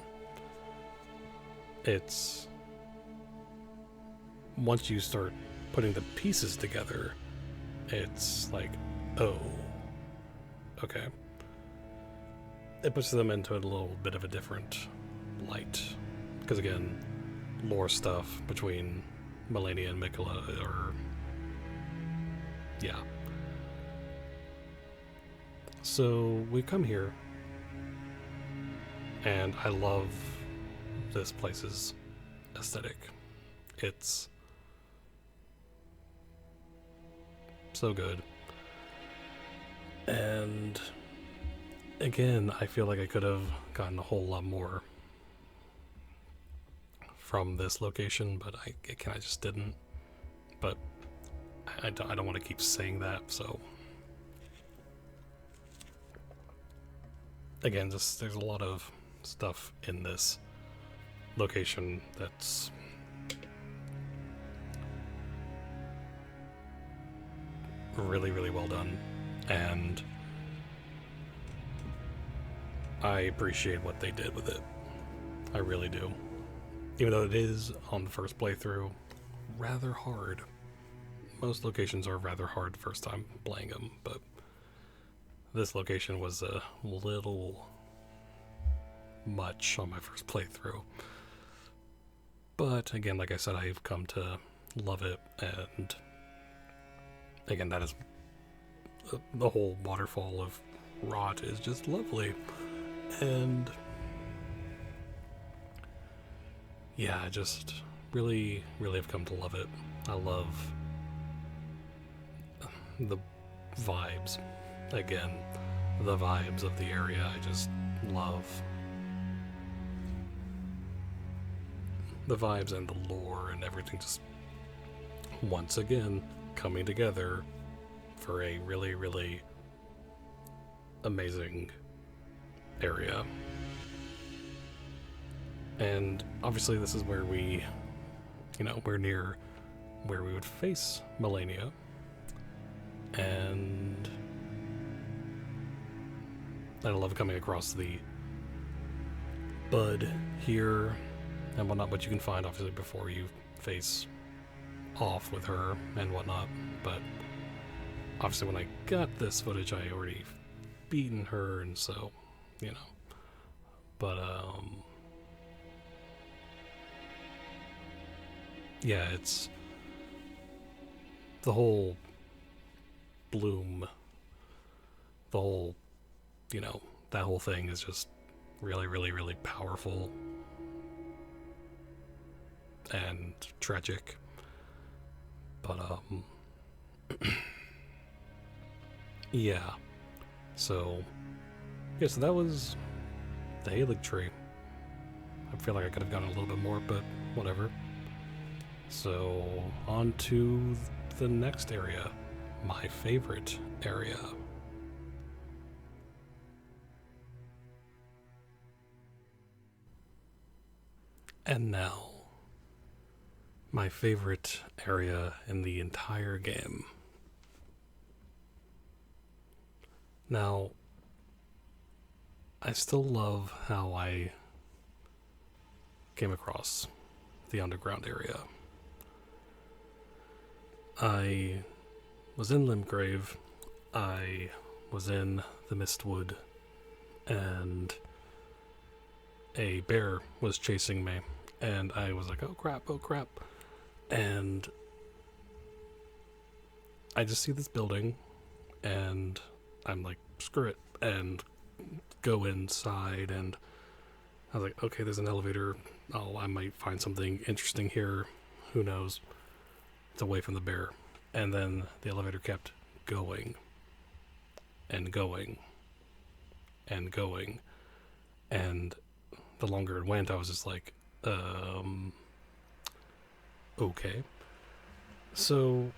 [SPEAKER 1] It's, once you start putting the pieces together, it's like, oh, okay. It puts them into a little bit of a different light. Because again, lore stuff between Malenia and Miquella are, yeah. So we come here, and I love this place's aesthetic. It's so good. And again, I feel like I could have gotten a whole lot more from this location, but I just didn't. But I don't want to keep saying that, so again, just there's a lot of stuff in this location that's really, really well done, and I appreciate what they did with it. I really do. Even though it is, on the first playthrough, rather hard. Most locations are rather hard first time playing them, but this location was a little much on my first playthrough. But again, like I said, I've come to love it, and again, that is the whole waterfall of rot is just lovely. And yeah, I just really, really have come to love it. I love the vibes. Again, the vibes of the area, I just love the vibes and the lore and everything just once again coming together for a really, really amazing area. And obviously this is where we, we're near where we would face Malenia. And I love coming across the bud here and whatnot, but you can find obviously before you face off with her and whatnot. But obviously when I got this footage, I already beaten her, and so, you know. But yeah, it's the whole bloom, the whole, you know, that whole thing is just really, really, really powerful and tragic. But yeah. So yeah, so that was the Haligtree. I feel like I could have gotten a little bit more, but whatever. So on to the next area, my favorite area. And now, my favorite area in the entire game. Now, I still love how I came across the underground area. I was in Limgrave, I was in the Mistwood, and a bear was chasing me, and I was like, oh crap, and I just see this building, and I'm like, screw it, and go inside, and I was like, okay, there's an elevator, I might find something interesting here, who knows. It's away from the bear. And then the elevator kept going and going and going, and the longer it went, I was just like, okay. So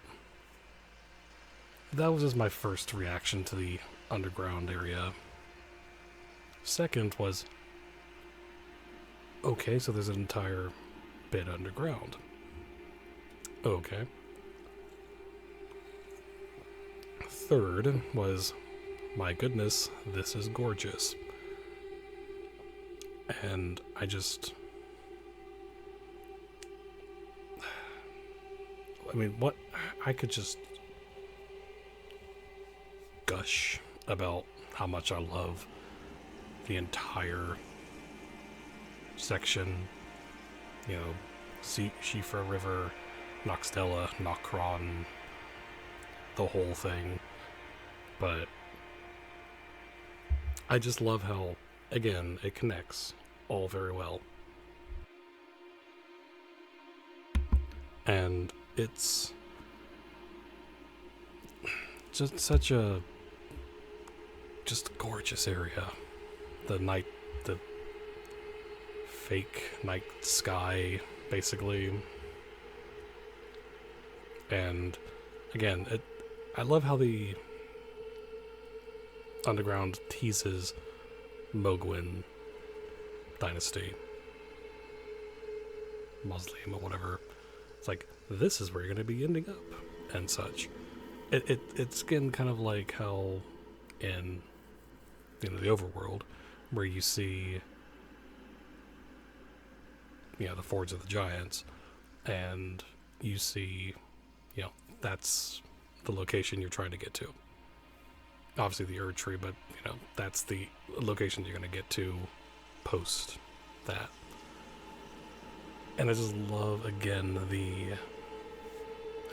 [SPEAKER 1] that was just my first reaction to the underground area. Second was, okay, so there's an entire bit underground. Okay. Third was, my goodness, this is gorgeous. And I just... I mean, what... I could just gush about how much I love the entire section. You know, Shifa River, Noxtella, Nokron, the whole thing. But I just love how, again, it connects all very well. And it's just such a gorgeous area. The fake night sky, basically. And again, I love how the underground teases Mogwin Dynasty, Mausoleum, or whatever. It's like, this is where you're going to be ending up, and such. It's again kind of like how in, you know, the overworld, where you see, you know, the Forge of the Giants, and you see, you know, that's the location you're trying to get to. Obviously the Jrpg, but, you know, that's the location you're going to get to post that. And I just love, again,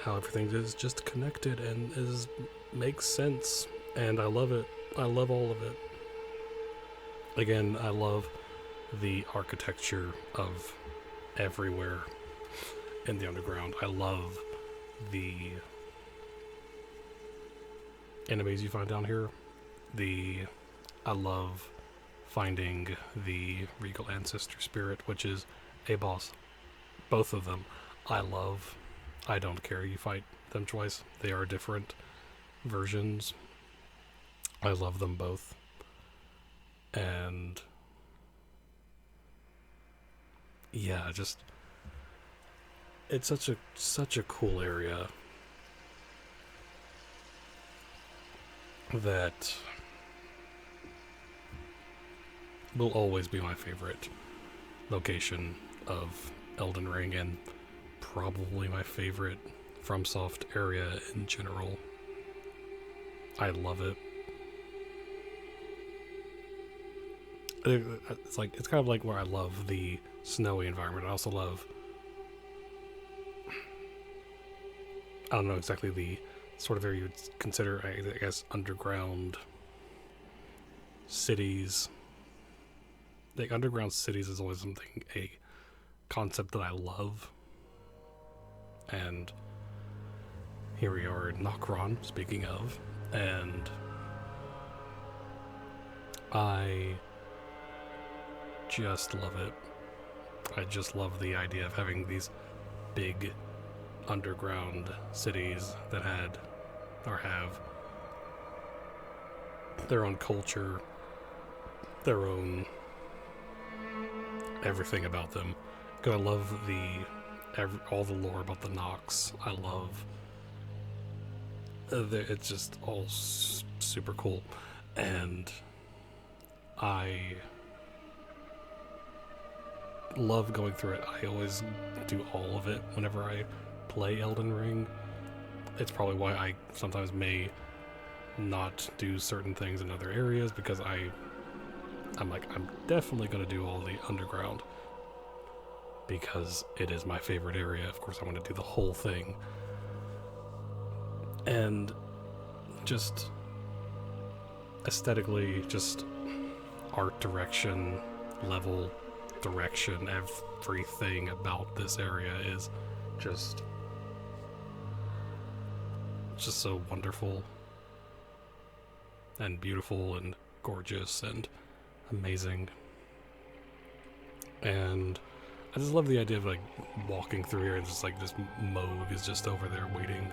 [SPEAKER 1] how everything is just connected and makes sense, and I love it. I love all of it. Again, I love the architecture of everywhere in the underground. I love the enemies you find down here. I love finding the Regal Ancestor Spirit, which is a boss. Both of them I love. I don't care you fight them twice. They are different versions. I love them both. And yeah, just it's such a cool area that will always be my favorite. location of Elden Ring, and probably my favorite FromSoft area in general. I love it. It's kind of like where I love the snowy environment. I also love, I don't know exactly the sort of area you would consider, I guess, underground cities. Like, underground cities is always a concept that I love. And here we are in Nokron, speaking of, and I just love it. I just love the idea of having these big underground cities that had or have their own culture, their own everything about them. Because I love all the lore about the Nox. I love it's just all super cool, and I love going through it. I always do all of it whenever I play Elden Ring. It's probably why I sometimes may not do certain things in other areas, because I'm like, I'm definitely going to do all the underground because it is my favorite area. Of course, I want to do the whole thing. And just aesthetically, just art direction, level direction, everything about this area is just so wonderful and beautiful and gorgeous and amazing. And I just love the idea of like walking through here and just like this Moog is just over there waiting,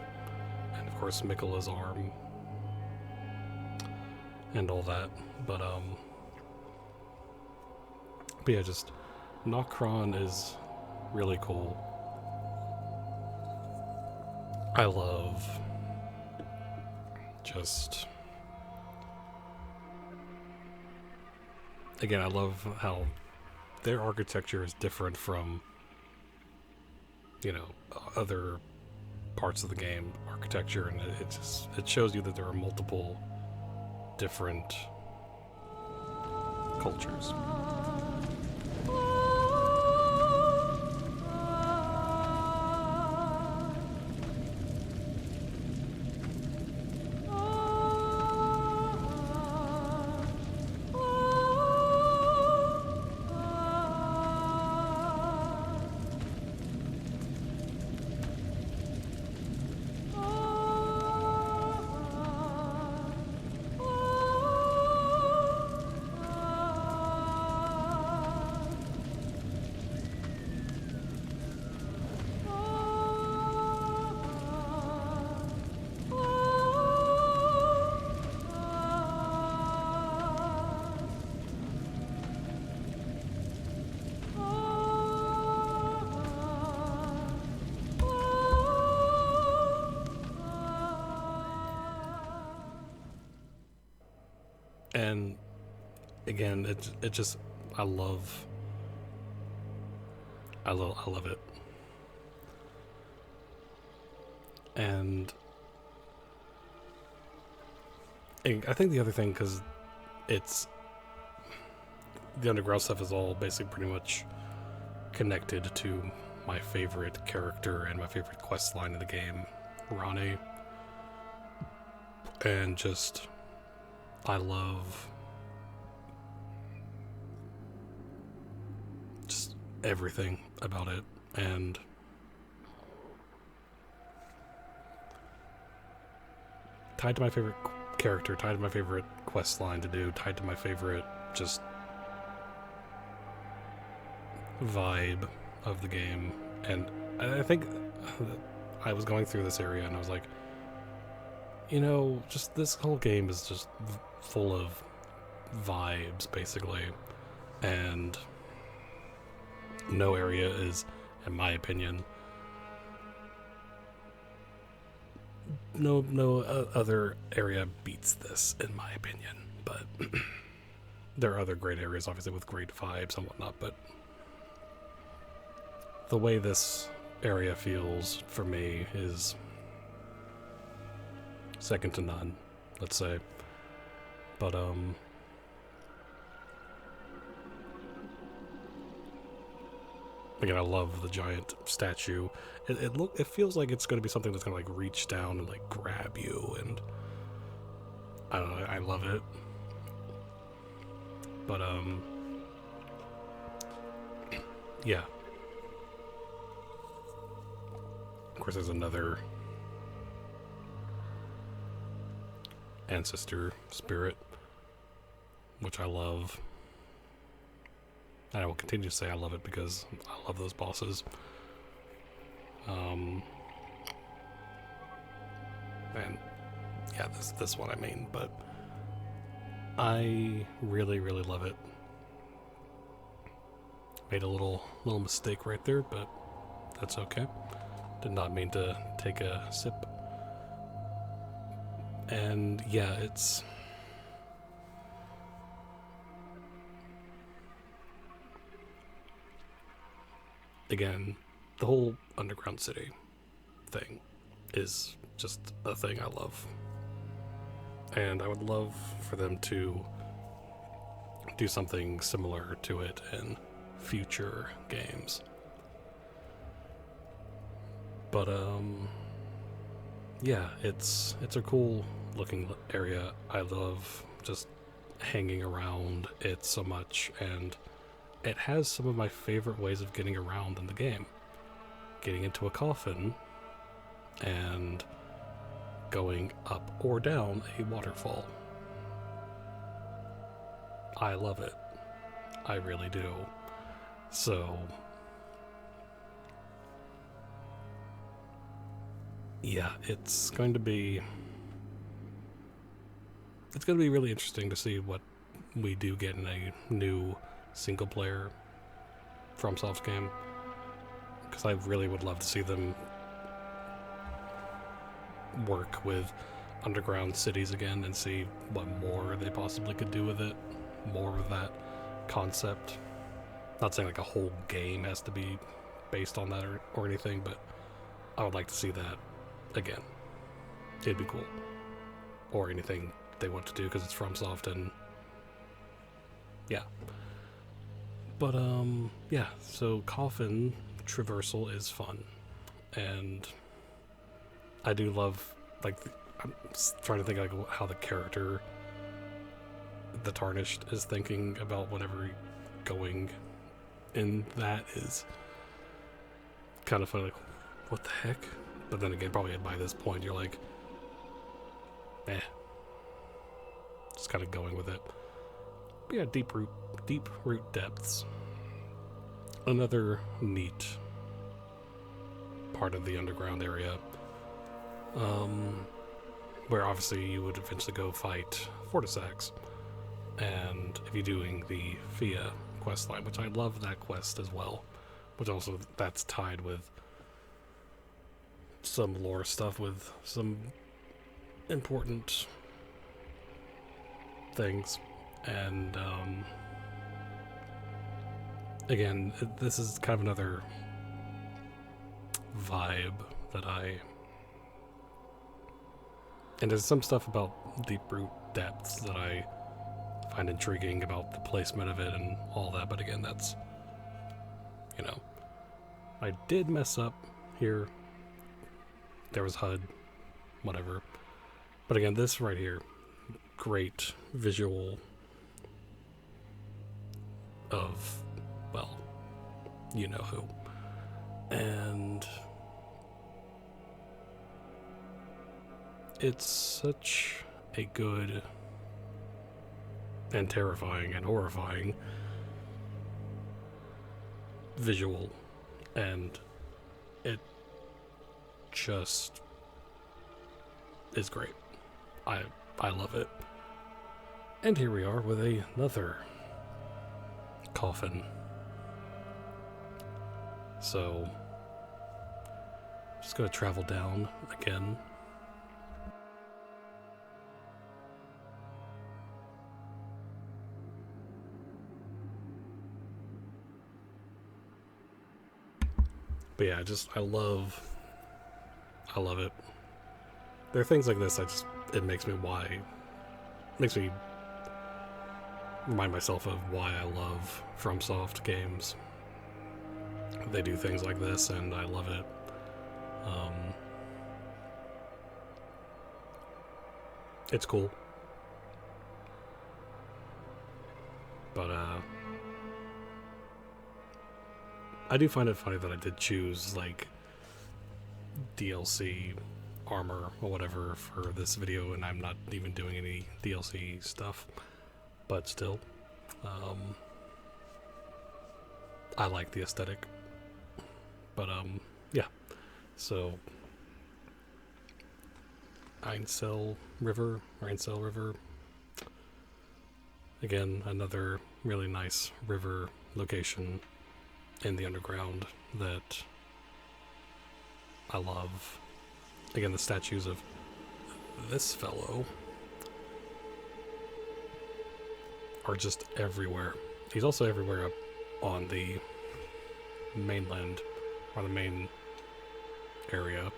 [SPEAKER 1] and of course Miquella's arm and all that. But yeah, just Nokron is really cool. I love just, again, I love how their architecture is different from, you know, other parts of the game architecture, and it shows you that there are multiple different cultures. And again, it just, I love it. And I think the other thing, because it's, the underground stuff is all basically pretty much connected to my favorite character and my favorite quest line in the game, Rane. And just, I love just everything about it, and tied to my favorite character, tied to my favorite quest line to do, tied to my favorite just vibe of the game. And I think I was going through this area and I was like, you know, just this whole game is just full of vibes, basically. And no area is, in my opinion, no other area beats this, in my opinion. But there are other great areas, obviously, with great vibes and whatnot. But the way this area feels for me is second to none, let's say. But again, I love the giant statue. It feels like it's going to be something that's going to like reach down and like grab you, and I don't know, I love it. But yeah. Of course, there's another ancestor spirit, which I love. And I will continue to say I love it because I love those bosses. And yeah, this one I mean, but I really, really love it. Made a little mistake right there, but that's okay. Did not mean to take a sip. And yeah, it's again, the whole underground city thing is just a thing I love. And I would love for them to do something similar to it in future games. But yeah, it's a cool looking area. I love just hanging around it so much, and it has some of my favorite ways of getting around in the game. Getting into a coffin and going up or down a waterfall. I love it. I really do. So yeah, it's going to be really interesting to see what we do get in a new single player FromSoft game, because I really would love to see them work with underground cities again and see what more they possibly could do with it. More of that concept. Not saying like a whole game has to be based on that or anything, but I would like to see that again. It'd be cool. Or anything they want to do, because it's FromSoft, and yeah. But yeah, so coffin traversal is fun, and I do love, like, I'm trying to think like how the character, the Tarnished, is thinking about whatever going in that is kind of funny, like, what the heck? But then again, probably by this point you're like, just kind of going with it. But yeah, deep root depths. Another neat part of the underground area, where obviously you would eventually go fight Fortisax, and if you're doing the Fia questline, which I love that quest as well, which also that's tied with some lore stuff with some important things. And again, this is kind of another vibe that and there's some stuff about deep root depths that I find intriguing about the placement of it and all that, but again, that's, you know, I did mess up here. There was HUD, whatever. But again, this right here, great visual of, well, you know who. And it's such a good and terrifying and horrifying visual, and it just is great. I love it. And here we are with another coffin. So just gonna travel down again. But yeah, I love it. There are things like this it makes me remind myself of why I love FromSoft games. They do things like this, and I love it. It's cool. But, I do find it funny that I did choose, like, DLC armor or whatever for this video, and I'm not even doing any DLC stuff. But still, I like the aesthetic. But, yeah. So, Ainsel River. Again, another really nice river location in the underground that I love. Again, the statues of this fellow are just everywhere. He's also everywhere up on the mainland, or the main area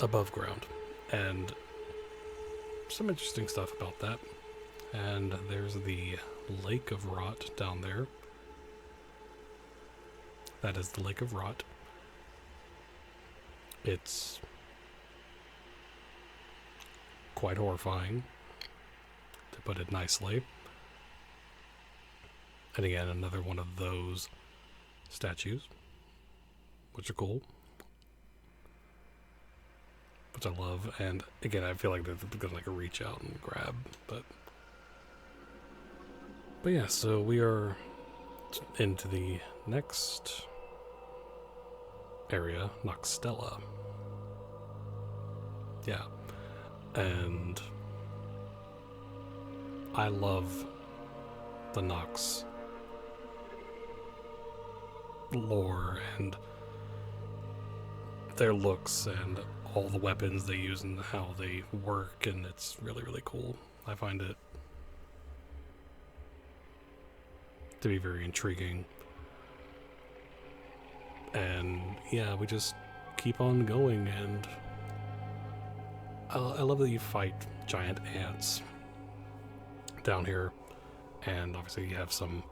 [SPEAKER 1] above ground, and some interesting stuff about that. And there's the Lake of Rot down there. That is the Lake of Rot. It's quite horrifying, to put it nicely. And again, another one of those statues, which are cool, which I love. And again, I feel like they're gonna like reach out and grab, but yeah. So we are into the next area, Noxtella. Yeah, and I love the Nox lore and their looks and all the weapons they use and how they work, and it's really, really cool. I find it to be very intriguing. And yeah, we just keep on going, and I love that you fight giant ants down here, and obviously you have some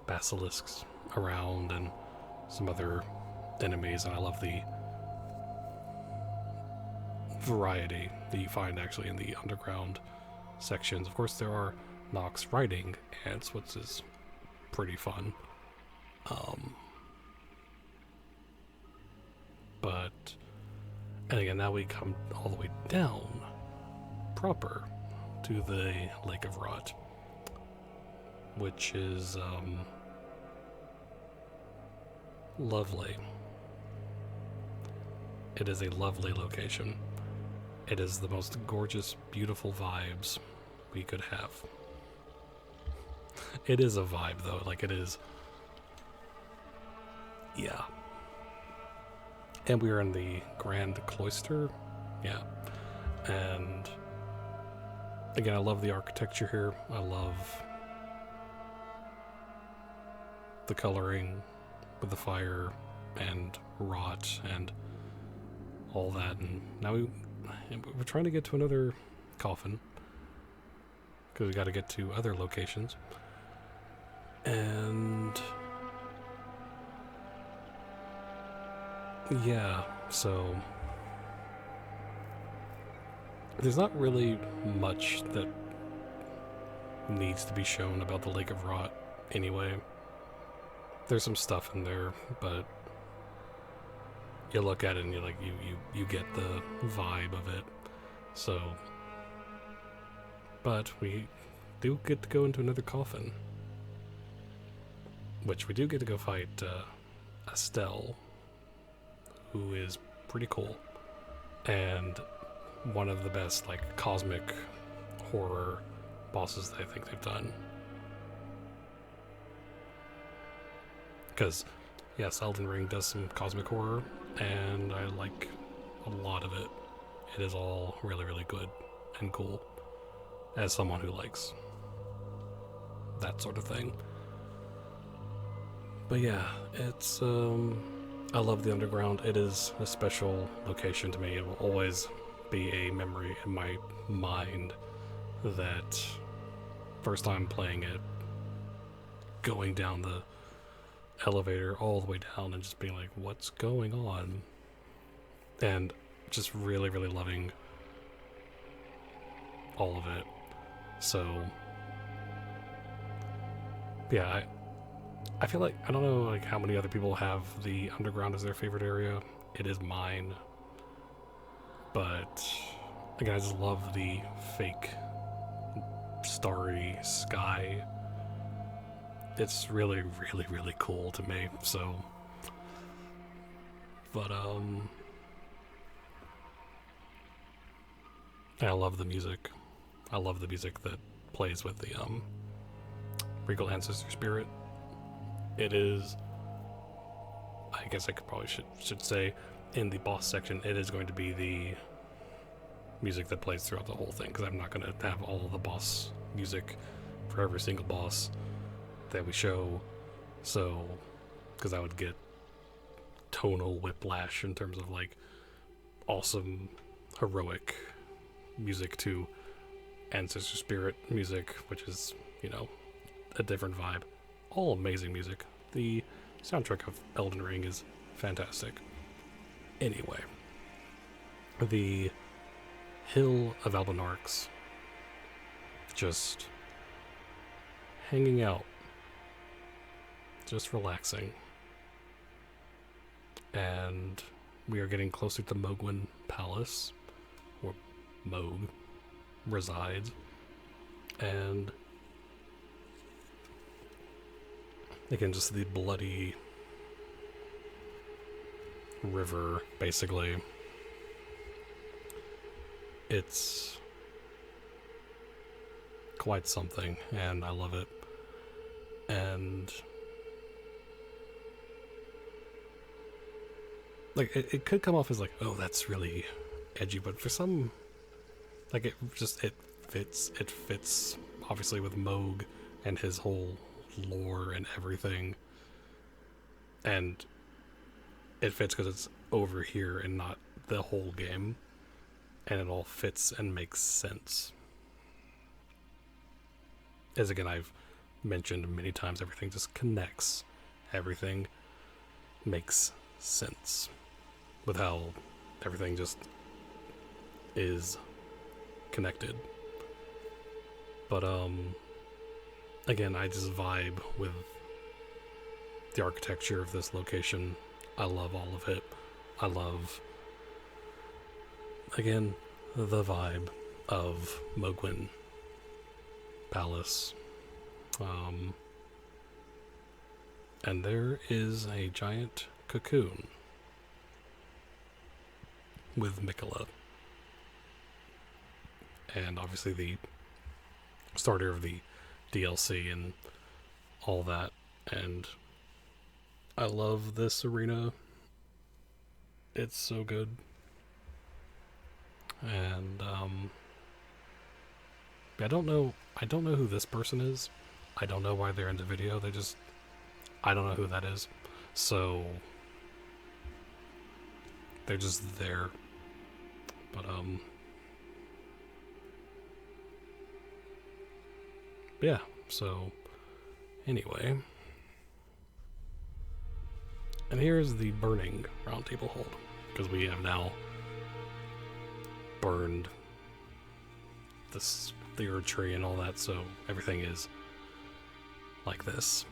[SPEAKER 1] basilisks around and some other enemies, and I love the variety that you find actually in the underground sections. Of course, there are Nox riding ants, which is pretty fun. And again, now we come all the way down proper to the Lake of Rot, which is lovely. It is a lovely location. It is the most gorgeous, beautiful vibes we could have. It is a vibe, though. Like, it is... yeah. And we are in the Grand Cloister. Yeah. And again, I love the architecture here. I love the coloring with the fire and rot and all that. And now we're trying to get to another coffin, because we got to get to other locations. And yeah, so there's not really much that needs to be shown about the Lake of Rot anyway. There's some stuff in there, but you look at it and you're like, you get the vibe of it. So, but we do get to go into another coffin, which we do get to go fight Estelle, who is pretty cool, and one of the best, like, cosmic horror bosses that I think they've done. Because, yes, Elden Ring does some cosmic horror, and I like a lot of it. It is all really, really good and cool, as someone who likes that sort of thing. But yeah, it's I love the underground. It is a special location to me. It will always be a memory in my mind that first time playing it, going down the elevator all the way down and just being like, what's going on? And just really, really loving all of it. So, yeah, I feel like, I don't know like how many other people have the underground as their favorite area. It is mine. But, again, I just love the fake starry sky. It's really, really, really cool to me, so... But, I love the music. I love the music that plays with the, Regal Ancestor Spirit. It is... I guess I should say, in the boss section, it is going to be the music that plays throughout the whole thing, because I'm not going to have all of the boss music for every single boss that we show, so, because I would get tonal whiplash in terms of like awesome heroic music to Ancestor Spirit music, which is, you know, a different vibe. All amazing music. The soundtrack of Elden Ring is fantastic. Anyway, the Hill of Albinarchs, just hanging out, just relaxing, and we are getting closer to Mohgwyn Palace, where Mohg resides, and again, just the bloody river, basically. It's quite something, and I love it. And like it could come off as like, oh, that's really edgy, but for some, like, it fits obviously with Mohg and his whole lore and everything, and it fits because it's over here and not the whole game, and it all fits and makes sense. As again, I've mentioned many times, everything just connects. Everything makes sense with how everything just is connected. But again, I just vibe with the architecture of this location. I love all of it. I love, again, the vibe of Mohgwyn Palace. And there is a giant cocoon with Miquella. And obviously the starter of the DLC and all that. And I love this arena. It's so good. And I don't know who this person is. I don't know why they're in the video. I don't know who that is. So they're just there. But yeah, so anyway. And here's the burning roundtable hold, because we have now burned the Liurnia and all that, so everything is like this.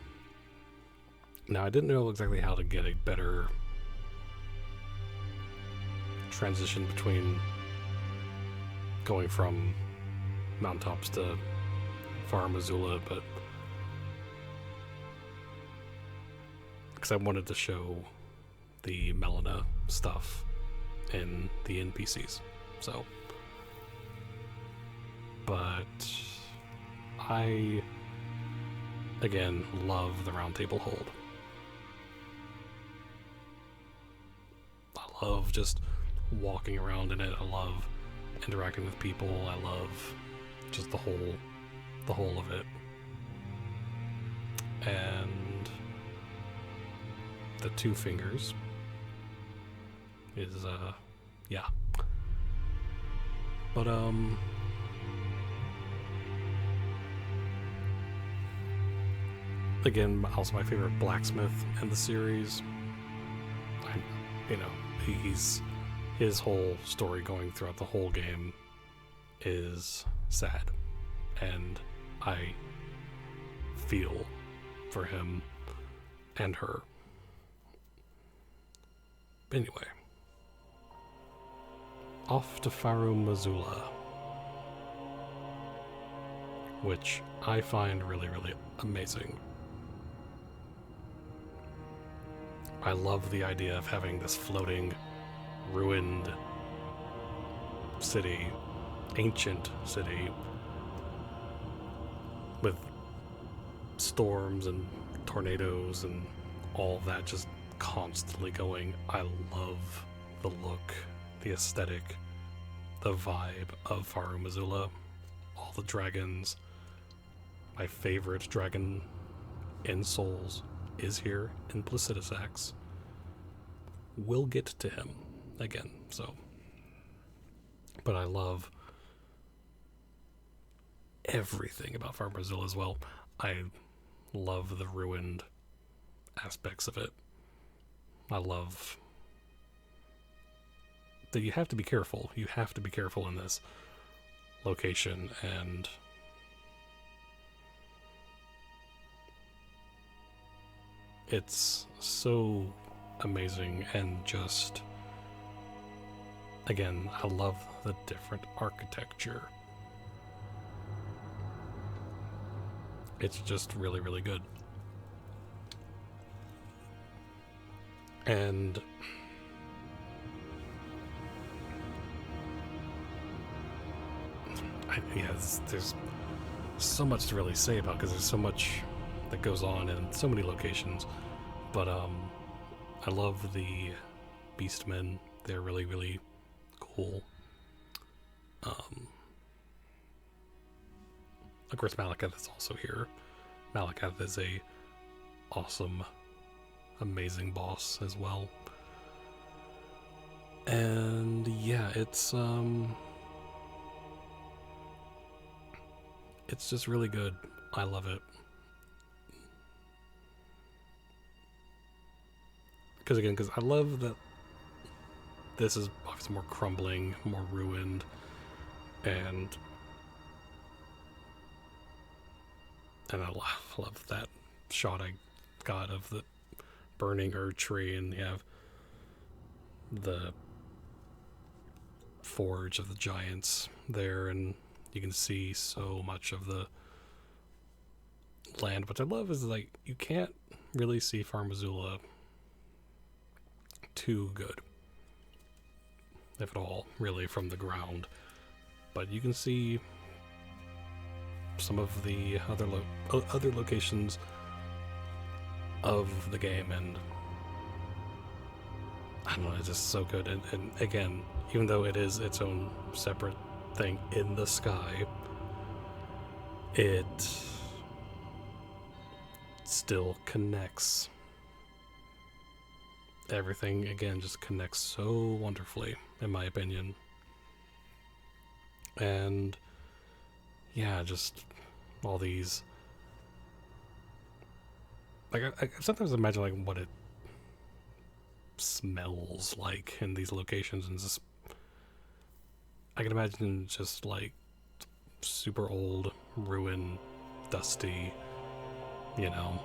[SPEAKER 1] Now, I didn't know exactly how to get a better transition between going from Mountaintops to Farum Azula, but because I wanted to show the Melina stuff in the NPCs, so. But I, again, love the roundtable hold. I love just walking around in it. I love interacting with people. I love just the whole of it. And the two fingers is, yeah. But, again, also my favorite blacksmith in the series. His whole story going throughout the whole game is sad, and I feel for him and her. Anyway, off to Farum Azula, which I find really, really amazing. I love the idea of having this floating, ruined city, ancient city, with storms and tornadoes and all that just constantly going. I love the look, the aesthetic, the vibe of Farum Azula, all the dragons. My favorite dragon in Souls is here in Placidusax. We'll get to him again, so. But I love everything about Farum Azula as well. I love the ruined aspects of it. I love that you have to be careful. You have to be careful in this location, and it's so amazing. And just, again, I love the different architecture. It's just really, really good. And there's so much to really say about, because there's so much that goes on in so many locations. But I love the beastmen. They're really, really cool. Of course, Malakath is also here. Malakath is a awesome, amazing boss as well. And yeah, it's just really good. I love it. Because I love that this is obviously more crumbling, more ruined, and I love that shot I got of the burning Jrpg, and you have the forge of the giants there, and you can see so much of the land. What I love is, like, you can't really see Farum Azula too good, if at all, really, from the ground, but you can see some of the other locations of the game, and I don't know, it's just so good. And again, even though it is its own separate thing in the sky, it still connects. Everything, again, just connects so wonderfully, in my opinion. And yeah, just all these, like, I sometimes imagine, like, what it smells like in these locations, and just, I can imagine just, like, super old, ruined, dusty, you know.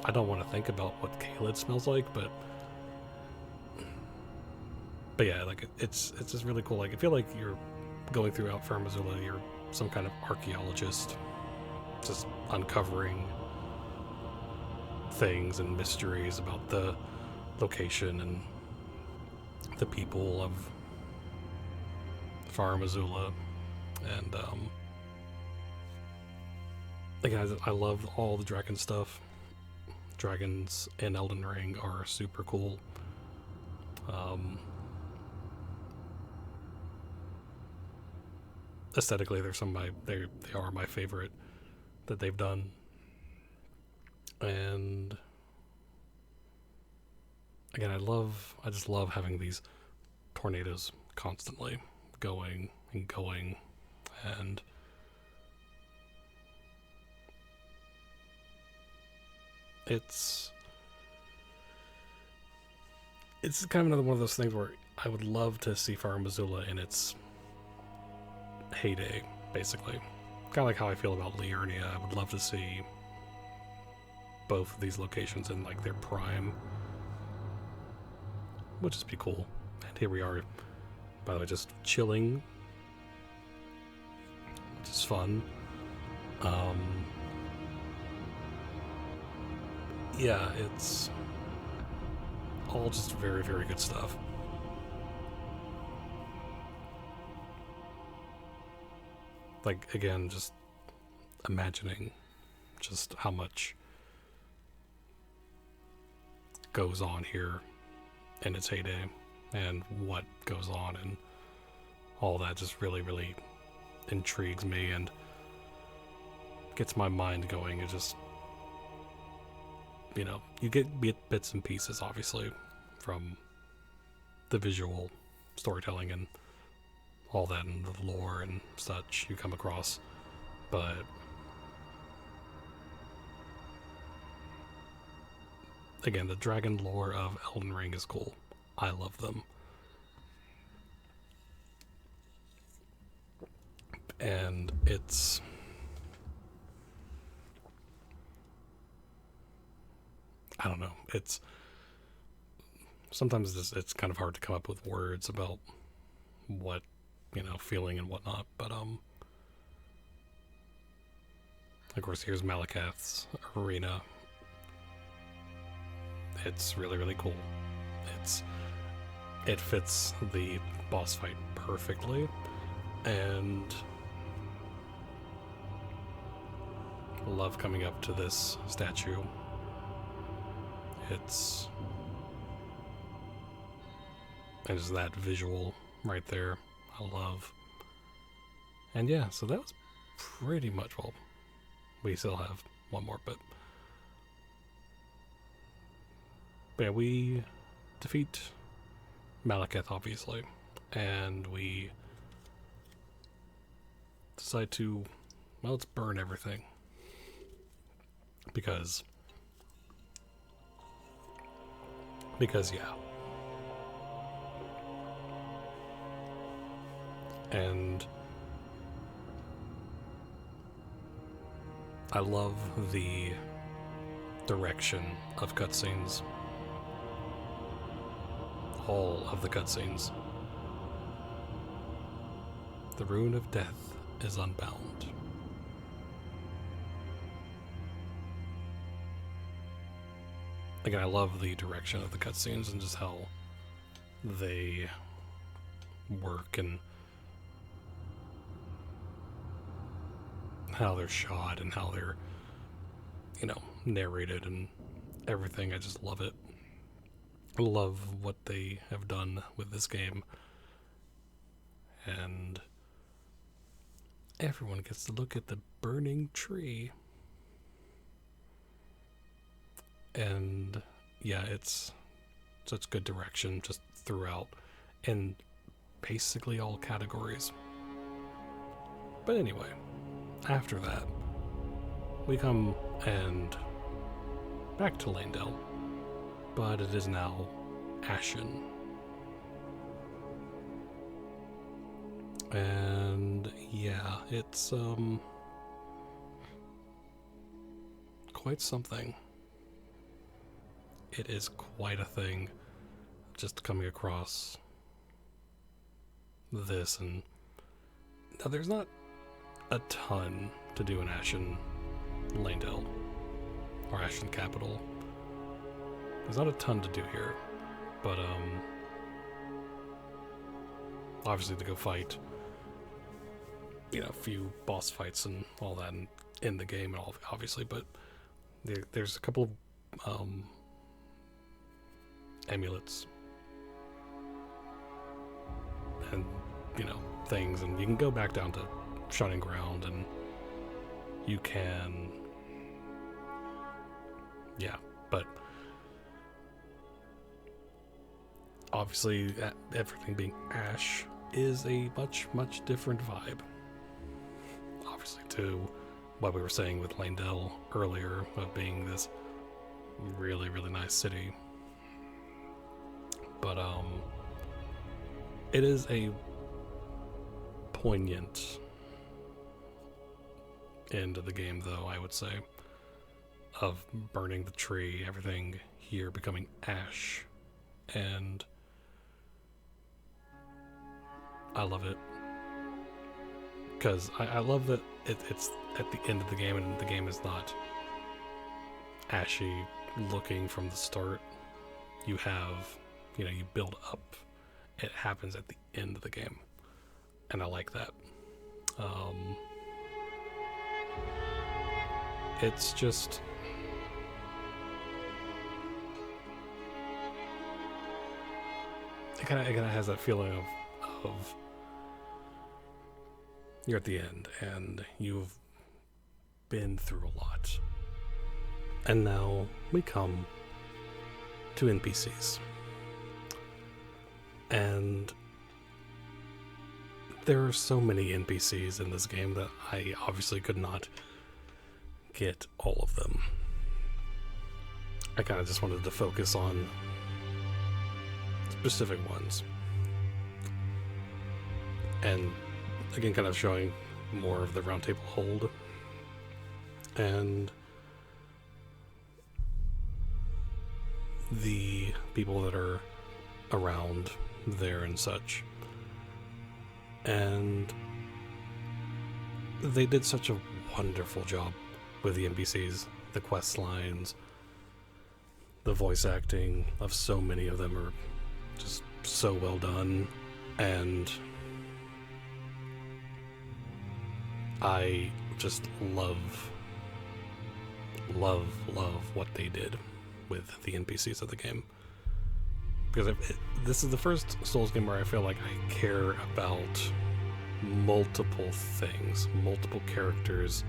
[SPEAKER 1] I don't want to think about what Caelid smells like, but yeah, like, it's just really cool. Like, I feel like you're going throughout Farum Azula, you're some kind of archaeologist, just uncovering things and mysteries about the location and the people of Farum Azula. And again, I love all the dragon stuff. Dragons in Elden Ring are super cool. Aesthetically, they're they are my favorite that they've done. And again, I just love having these tornadoes constantly going and going, and it's kind of another one of those things where I would love to see Farum Azula in its heyday, basically. Kind of like how I feel about Liurnia. I would love to see both of these locations in like their prime, would just be cool. And here we are, by the way, just chilling, which is fun. Yeah, it's all just very, very good stuff. Like, again, just imagining just how much goes on here in its heyday and what goes on and all that just really, really intrigues me and gets my mind going. It just, you know, you get bits and pieces, obviously, from the visual storytelling and all that and the lore and such you come across, but again, the dragon lore of Elden Ring is cool. I love them. And it's I don't know. It's sometimes it's kind of hard to come up with words about what, you know, feeling and whatnot. But of course, here's Malakath's arena. It's really, really cool. It fits the boss fight perfectly, and love coming up to this statue. It's just that visual right there. I love. And yeah, so that was pretty much, well, we still have one more, but yeah, we defeat Malakath, obviously, and we decide to, well, let's burn everything, because yeah. And I love the direction of cutscenes. All of the cutscenes. The rune of death is unbound. Again, I love the direction of the cutscenes and just how they work and how they're shot and how they're, you know, narrated and everything. I just love it. I love what they have done with this game. And everyone gets to look at the burning tree. And yeah, it's such good direction just throughout in basically all categories. But anyway, after that, we come and back to Leyndell, but it is now Ashen. And yeah, it's quite something. It is quite a thing just coming across this, and now there's not a ton to do in Ashen Leyndell or Ashen Capital. There's not a ton to do here, but obviously to go fight, you know, a few boss fights and all that in the game, and all, obviously, but there's a couple of amulets and, you know, things, and you can go back down to Shunning Ground, and you can, yeah, but obviously, everything being ash is a much different vibe. Obviously, to what we were saying with Leyndell earlier, of being this really nice city. But it is a poignant end of the game, though, I would say, of burning the tree, everything here becoming ash, and I love it. Because I love that it's at the end of the game, and the game is not ashy looking from the start. You have, you build up. It happens at the end of the game, and I like that. It's just, it kind of has that feeling of you're at the end and you've been through a lot, and now we come to NPCs, and there are so many NPCs in this game that I obviously could not get all of them. I kind of just wanted to focus on specific ones, and again, kind of showing more of the round table hold and the people that are around there and such. And they did such a wonderful job with the NPCs, the quest lines, the voice acting of so many of them are just so well done, and I just love what they did with the NPCs of the game. Because this is the first Souls game where I feel like I care about multiple things, multiple characters,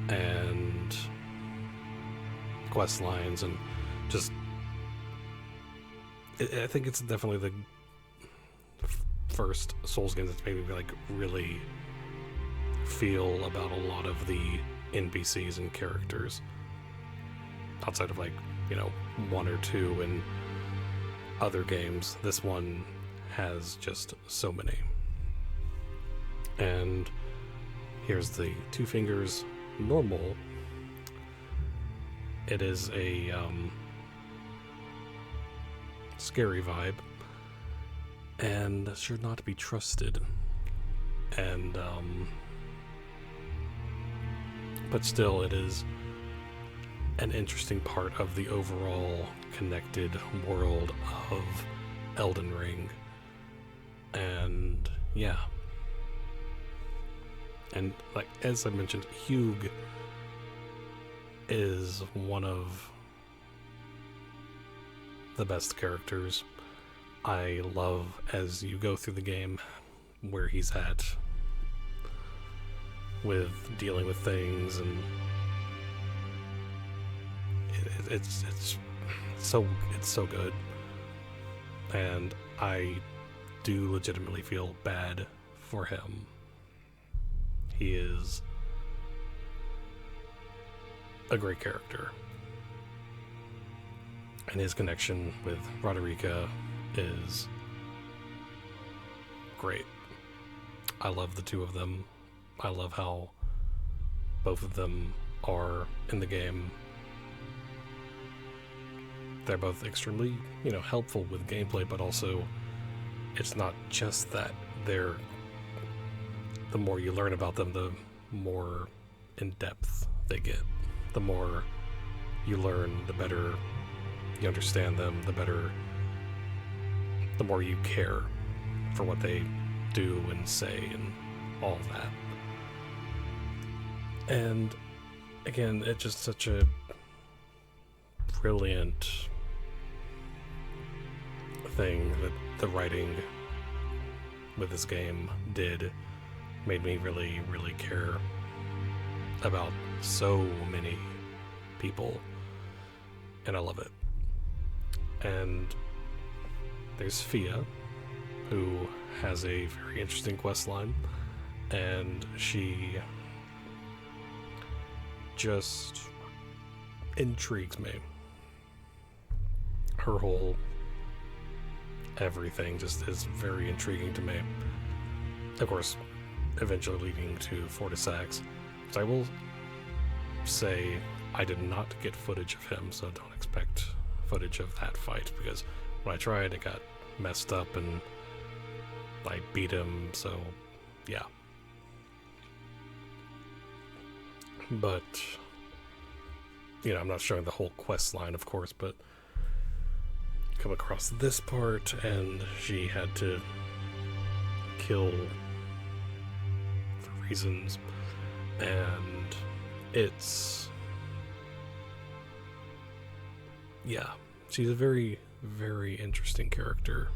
[SPEAKER 1] and quest lines, and just I think it's definitely the first Souls game that's made me like really feel about a lot of the NPCs and characters, outside of like, one or two in other games. This one has just so many. And here's the Two Fingers normal. It is a scary vibe and should not be trusted, and but still it is an interesting part of the overall connected world of Elden Ring. And yeah, and like as I mentioned, Hugh is one of the best characters. I love, as you go through the game, where he's at with dealing with things, and it's so good, and I do legitimately feel bad for him. He is a great character, and his connection with Roderica is great. I love the two of them. I love how both of them are in the game. They're both extremely, helpful with gameplay, but also it's not just that. The more you learn about them, the more in depth they get. The more you learn, the better you understand them, the more you care for what they do and say and all of that. And again, it's just such a brilliant thing that the writing with this game made me really care about so many people, and I love it. And there's Fia, who has a very interesting quest line, and she just intrigues me. Her whole everything just is very intriguing to me. Of course, eventually leading to Fortisax. So I will say I did not get footage of him, so don't expect footage of that fight, because when I tried, it got messed up and I beat him, so yeah. But, you know, I'm not showing the whole quest line, of course, but come across this part, and she had to kill for reasons, and it's, yeah, she's a very, very interesting character.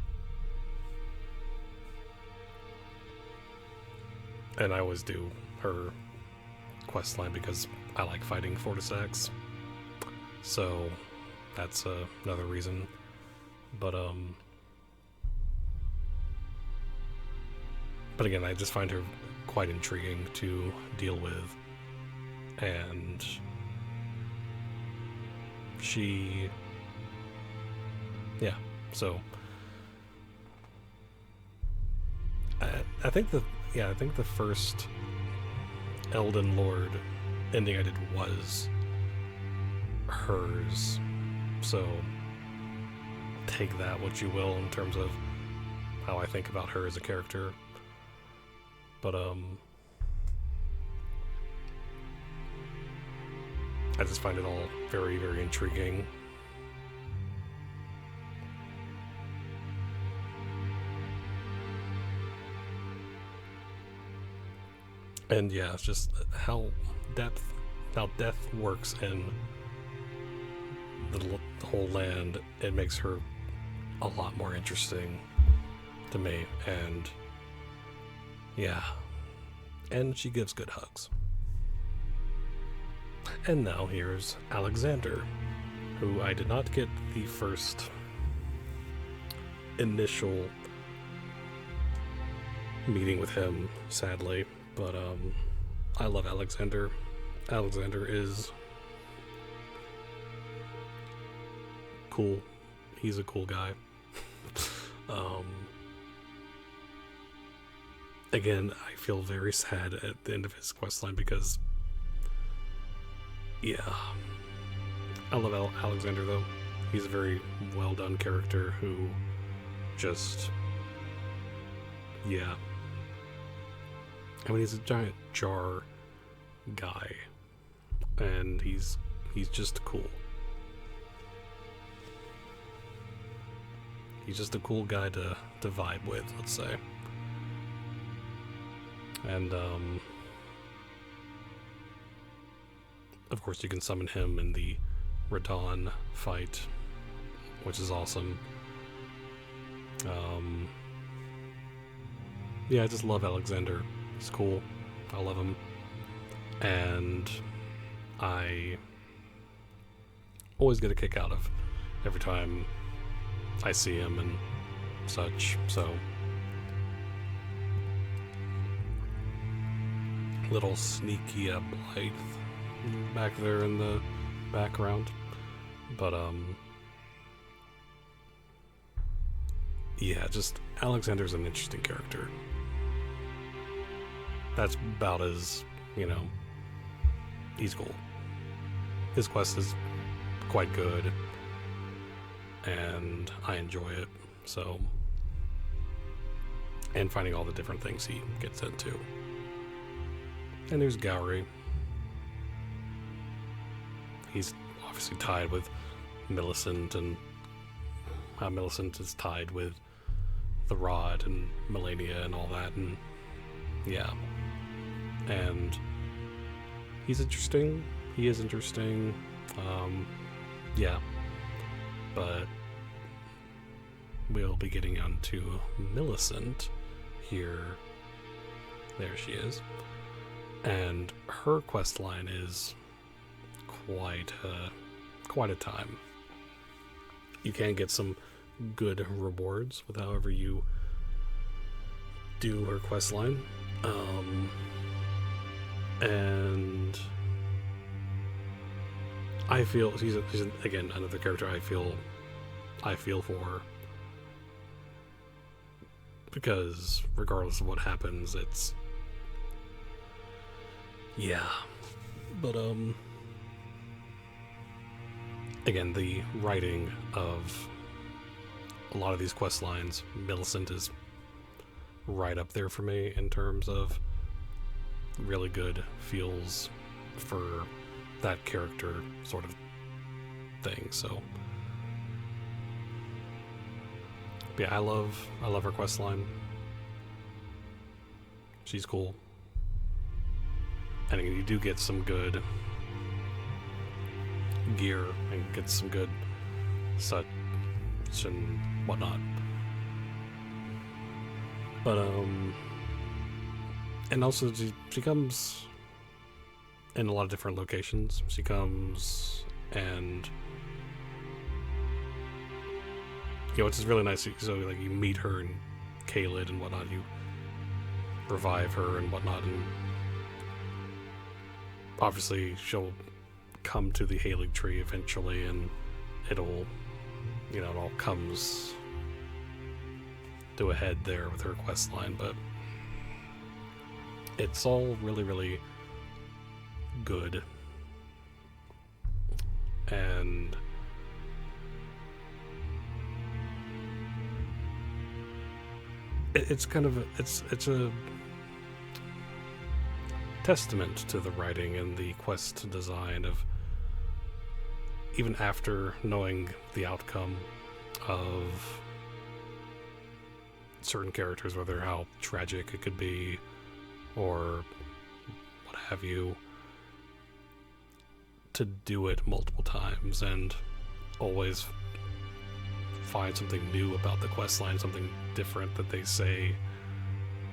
[SPEAKER 1] And I always do her questline because I like fighting Fortisax. So that's another reason. But again, I just find her quite intriguing to deal with. And she, yeah, so I think the first Elden Lord ending I did was hers, so take that what you will in terms of how I think about her as a character. But I just find it all very, very intriguing. And yeah, it's just how death works in the whole land. It makes her a lot more interesting to me, and yeah, and she gives good hugs. And now here's Alexander, who I did not get the first initial meeting with him, sadly, but I love Alexander. Alexander is cool. He's a cool guy. Again, I feel very sad at the end of his questline because, yeah, I love Alexander though. He's a very well done character who just, yeah. I mean, he's a giant jar guy, and he's just cool. He's just a cool guy to vibe with, let's say. And of course you can summon him in the Radon fight, which is awesome. Yeah, I just love Alexander. He's cool. I love him. And I always get a kick out of every time I see him and such, so little sneaky Blythe back there in the background. But yeah, just Alexander's an interesting character. That's about as, you know, he's cool. His quest is quite good, and I enjoy it, so, and finding all the different things he gets into. And there's Gowry. He's obviously tied with Millicent, and how Millicent is tied with the Rod and Melania and all that, and yeah. And he's interesting. He is interesting. Yeah. But we'll be getting onto Millicent here. There she is. And her quest line is quite a time. You can get some good rewards with however you do her quest line. And I feel she's again another character I feel for, because regardless of what happens, it's but again, the writing of a lot of these quest lines, Millicent is right up there for me in terms of really good feels for that character sort of thing. So yeah, I love her quest line. She's cool. And you do get some good gear and get some good such and whatnot. But and also she comes in a lot of different locations. She comes and which is really nice. So like you meet her in Caelid and whatnot, you revive her and whatnot, and obviously she'll come to the Haligtree eventually, and it'll, it all comes to a head there with her quest line. But it's all really, really good, and it's kind of it's a testament to the writing and the quest design of, even after knowing the outcome of certain characters, whether how tragic it could be or what have you, to do it multiple times and always find something new about the quest line, something different that they say,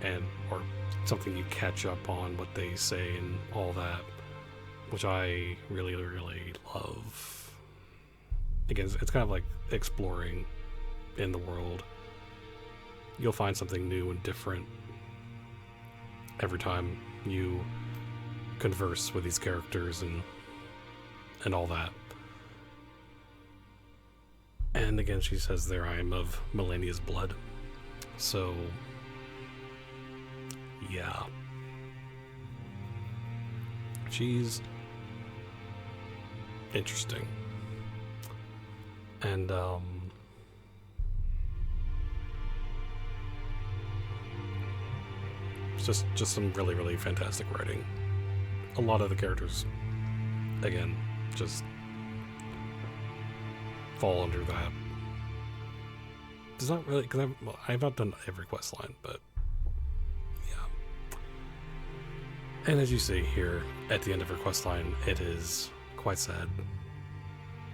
[SPEAKER 1] and or something you catch up on what they say and all that, which I really, really love. Again, it's kind of like exploring in the world. You'll find something new and different every time you converse with these characters and all that. And again, she says there, I am of Millennia's blood. So, yeah. She's interesting. And, just some really, really fantastic writing. A lot of the characters, again, just fall under that. It's not really, because I've not done every quest line, but yeah. And as you see here at the end of her quest line, it is quite sad.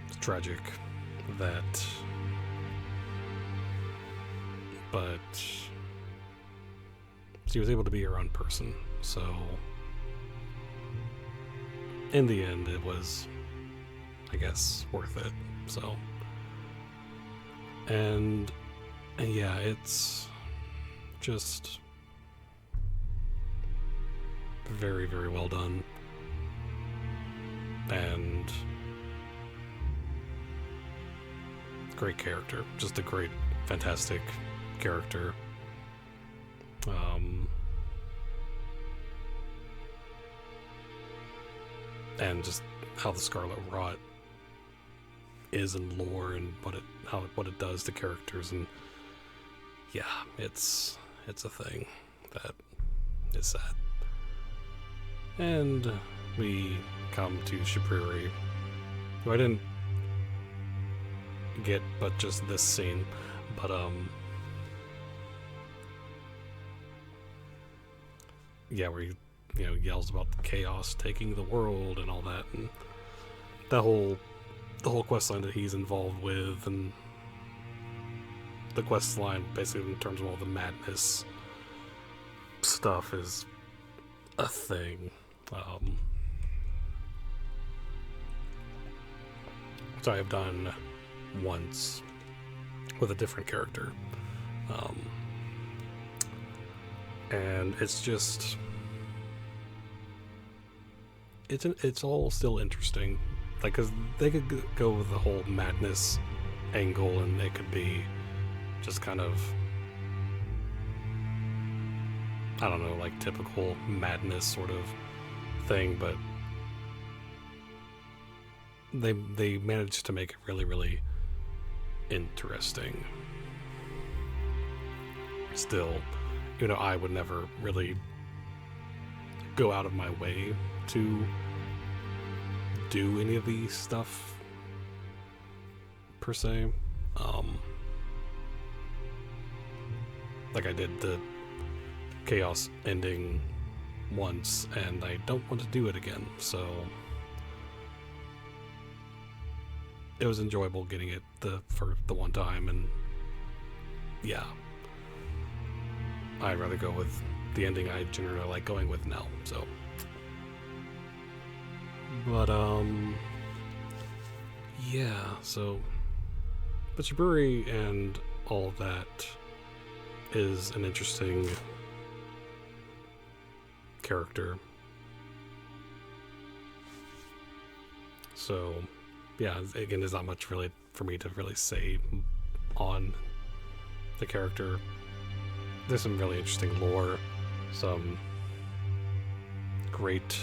[SPEAKER 1] It's tragic that, but she was able to be her own person. So in the end, it was, I guess, worth it. So, and yeah, it's just very, very well done, and great character, just a great, fantastic character. And just how the Scarlet Rot is in lore and what it does to characters, and yeah, it's a thing that is sad. And we come to Jrpg, who I didn't get but just this scene, but yeah, where he yells about the chaos taking the world and all that, and the whole quest line that he's involved with, and the quest line basically in terms of all the madness stuff is a thing. So I have done once with a different character. And it's just, it's all still interesting. Like, cause they could go with the whole madness angle, and it could be just kind of, I don't know, like typical madness sort of thing, but they managed to make it really, really interesting. Still, you know, I would never really go out of my way to do any of the stuff per se. Like I did the chaos ending once, and I don't want to do it again, so it was enjoyable getting it for the one time, and yeah, I'd rather go with the ending I generally like going with now, so. But, yeah, so, but Jrpg and all of that is an interesting character. So, yeah, again, there's not much really for me to really say on the character. There's some really interesting lore, some great,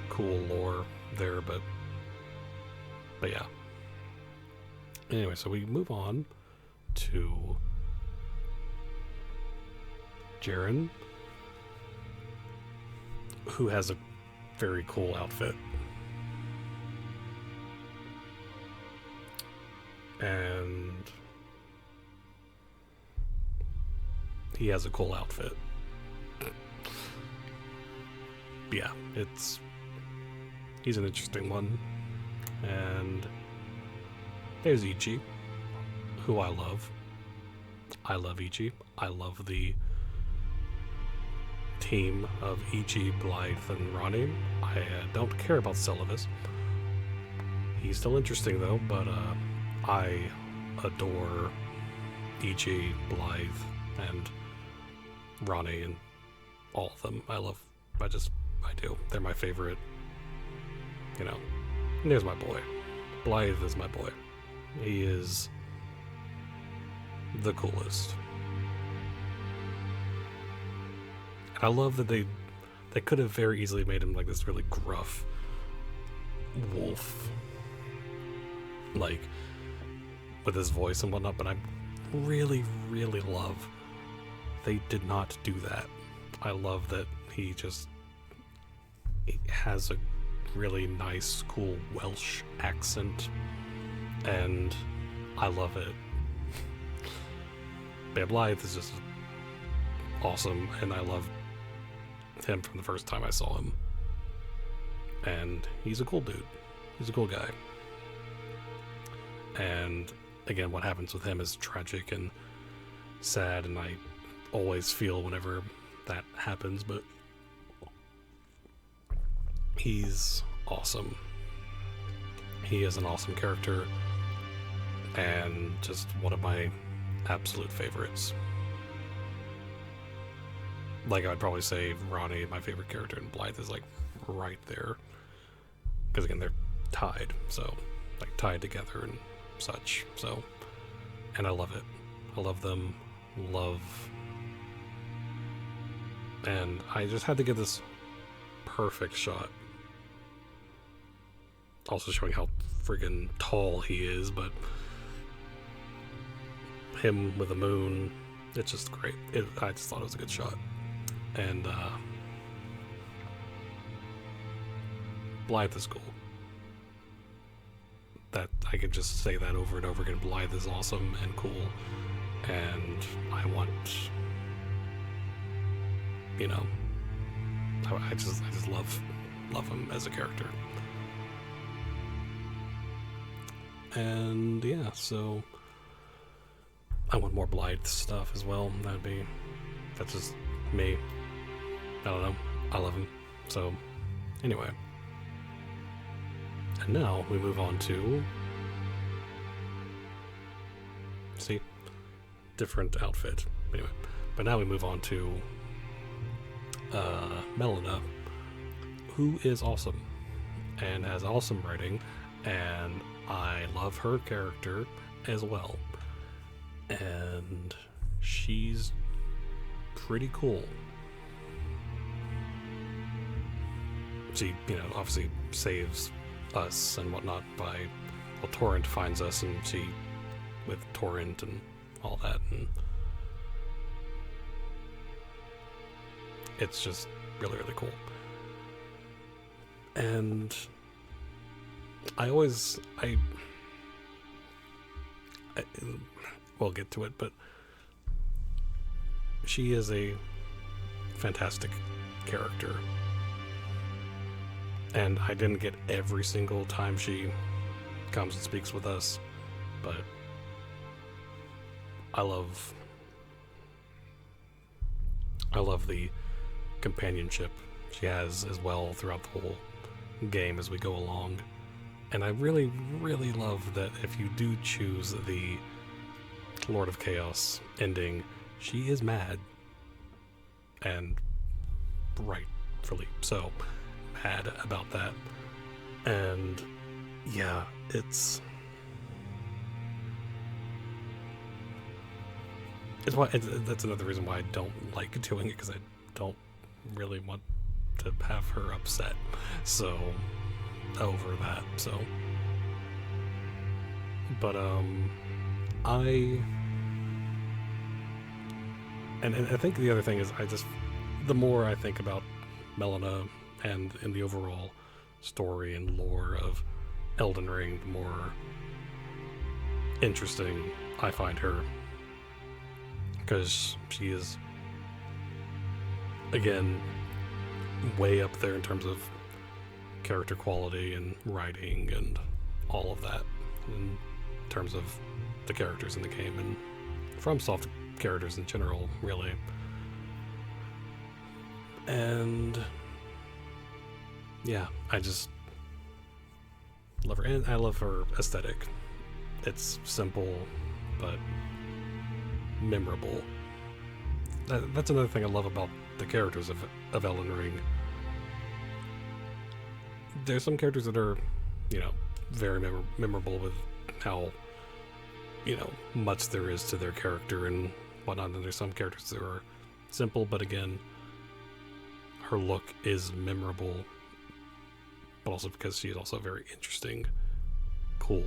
[SPEAKER 1] cool lore there, but yeah. Anyway, so we move on to Jaren, who has a very cool outfit. And he has a cool outfit. Yeah, he's an interesting one. And there's Ichi, who I love. I love Ichi. I love the team of Ichi, Blythe, and Ronnie. I don't care about Celivis. He's still interesting though, but I adore Ichi, Blythe, and Ronnie, and all of them. I do. They're my favorite, you know. And there's my boy. Blythe is my boy. He is the coolest. And I love that they could have very easily made him like this really gruff wolf, like with his voice and whatnot, but I really, really love they did not do that. I love that he has a really nice, cool Welsh accent, and I love it. But Blythe is just awesome, and I love him from the first time I saw him. And he's a cool dude. He's a cool guy. And again, what happens with him is tragic and sad, and I always feel whenever that happens, but he's awesome. He is an awesome character, and just one of my absolute favorites. Like, I'd probably say Ronnie, my favorite character, and Blythe is like right there. Because again, they're tied, so like tied together and such. So, and I love it. I love them. And I just had to get this perfect shot. Also showing how friggin' tall he is, but him with the moon, it's just great. I just thought it was a good shot. And Blythe is cool. That I could just say that over and over again. Blythe is awesome and cool, and I want, you know, I just love him as a character. And yeah, so I want more Blythe stuff as well. That's just me. I don't know. I love him. So anyway. And now we move on to different outfit. Anyway, but now we move on to Melina, who is awesome and has awesome writing, and I love her character as well. And she's pretty cool. She, obviously saves us and whatnot Torrent finds us, and she, with Torrent and all that, and it's just really, really cool. And we'll get to it, but she is a fantastic character. And I didn't get every single time she comes and speaks with us, but I love the companionship she has as well throughout the whole game as we go along. And I really, really love that if you do choose the Lord of Chaos ending, she is mad, and rightfully so mad about that. And yeah, that's another reason why I don't like doing it, because I don't really want to have her upset over that. So, but I think the other thing is, the more I think about Melina and in the overall story and lore of Elden Ring, the more interesting I find her, because she is, again, way up there in terms of character quality and writing and all of that, in terms of the characters in the game and FromSoft characters in general, really. And yeah, I just love her, and I love her aesthetic. It's simple but memorable. That's another thing I love about the characters of Elden Ring. There's some characters that are, very memorable with how, much there is to their character and whatnot. And there's some characters that are simple, but again, her look is memorable, but also because she is also a very interesting, cool,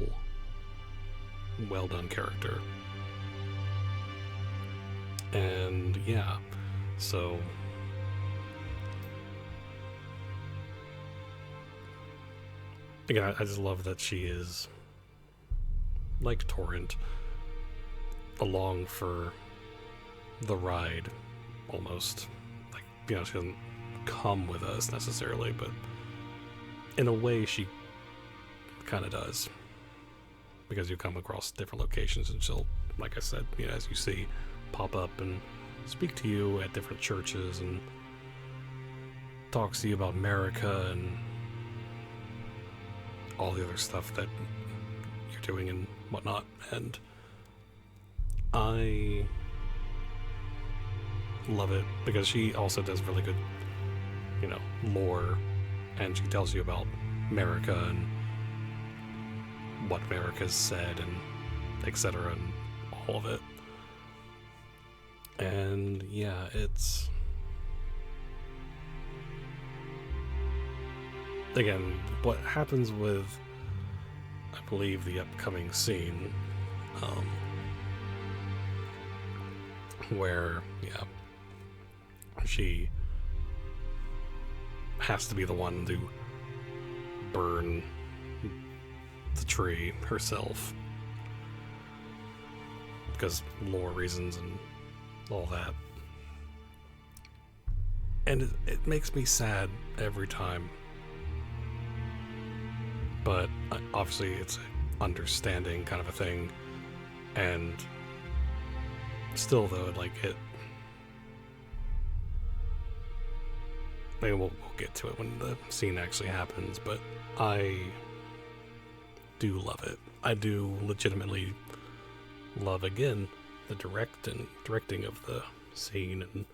[SPEAKER 1] well done character. And yeah, so again, I just love that she is like Torrent, along for the ride, almost. Like, she doesn't come with us necessarily, but in a way she kind of does, because you come across different locations and she'll, like I said, as you see, pop up and speak to you at different churches and talks to you about America and all the other stuff that you're doing and whatnot. And I love it because she also does really good, lore, and she tells you about America and what America's said and etc. and all of it. And yeah, it's, again, what happens with, I believe, the upcoming scene, where, she has to be the one to burn the tree herself, because lore reasons and all that. And it makes me sad every time. But obviously it's an understanding kind of a thing. And still, though, maybe we'll get to it when the scene actually happens, but I do love it. I do legitimately love, again, the directing of the scene and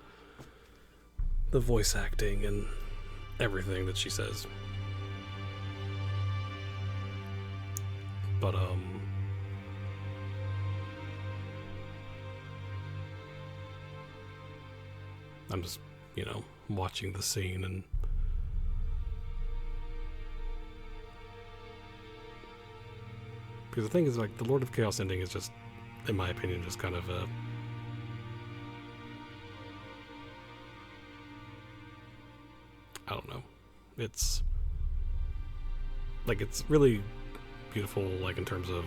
[SPEAKER 1] the voice acting and everything that she says. But I'm just, watching the scene, and because the thing is, like, the Lord of Chaos ending is just, in my opinion, just kind of I don't know. It's like, it's really beautiful, like, in terms of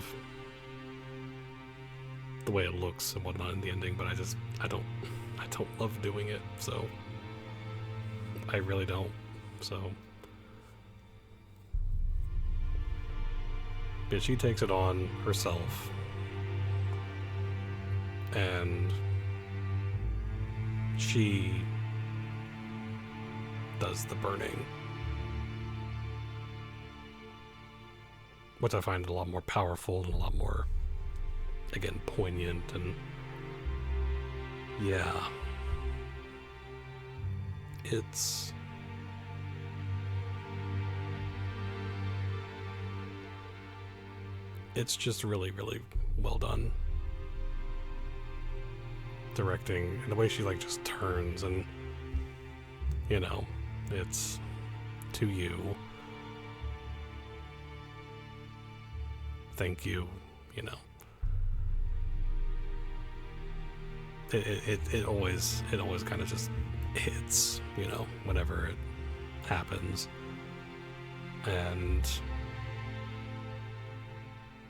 [SPEAKER 1] the way it looks and whatnot in the ending, but I don't love doing it, so I really don't. So yeah, she takes it on herself and she does the burning, which I find a lot more powerful and a lot more, again, poignant. And yeah, it's just really, really well done. Directing, and the way she, like, just turns, and it's to you. Thank you, It always kind of just hits, whenever it happens. And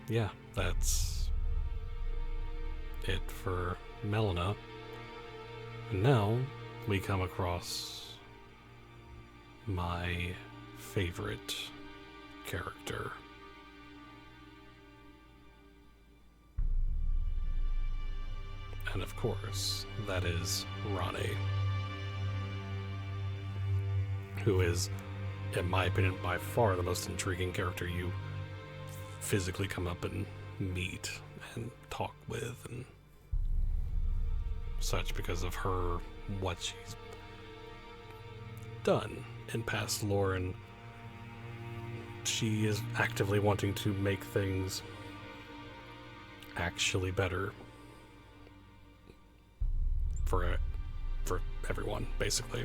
[SPEAKER 1] yeah, that's it for Melina. And now we come across my favorite character. And of course, that is Ranni, who is, in my opinion, by far the most intriguing character you physically come up and meet and talk with and such, because of her, what she's done in past lore, and she is actively wanting to make things actually better for everyone, basically.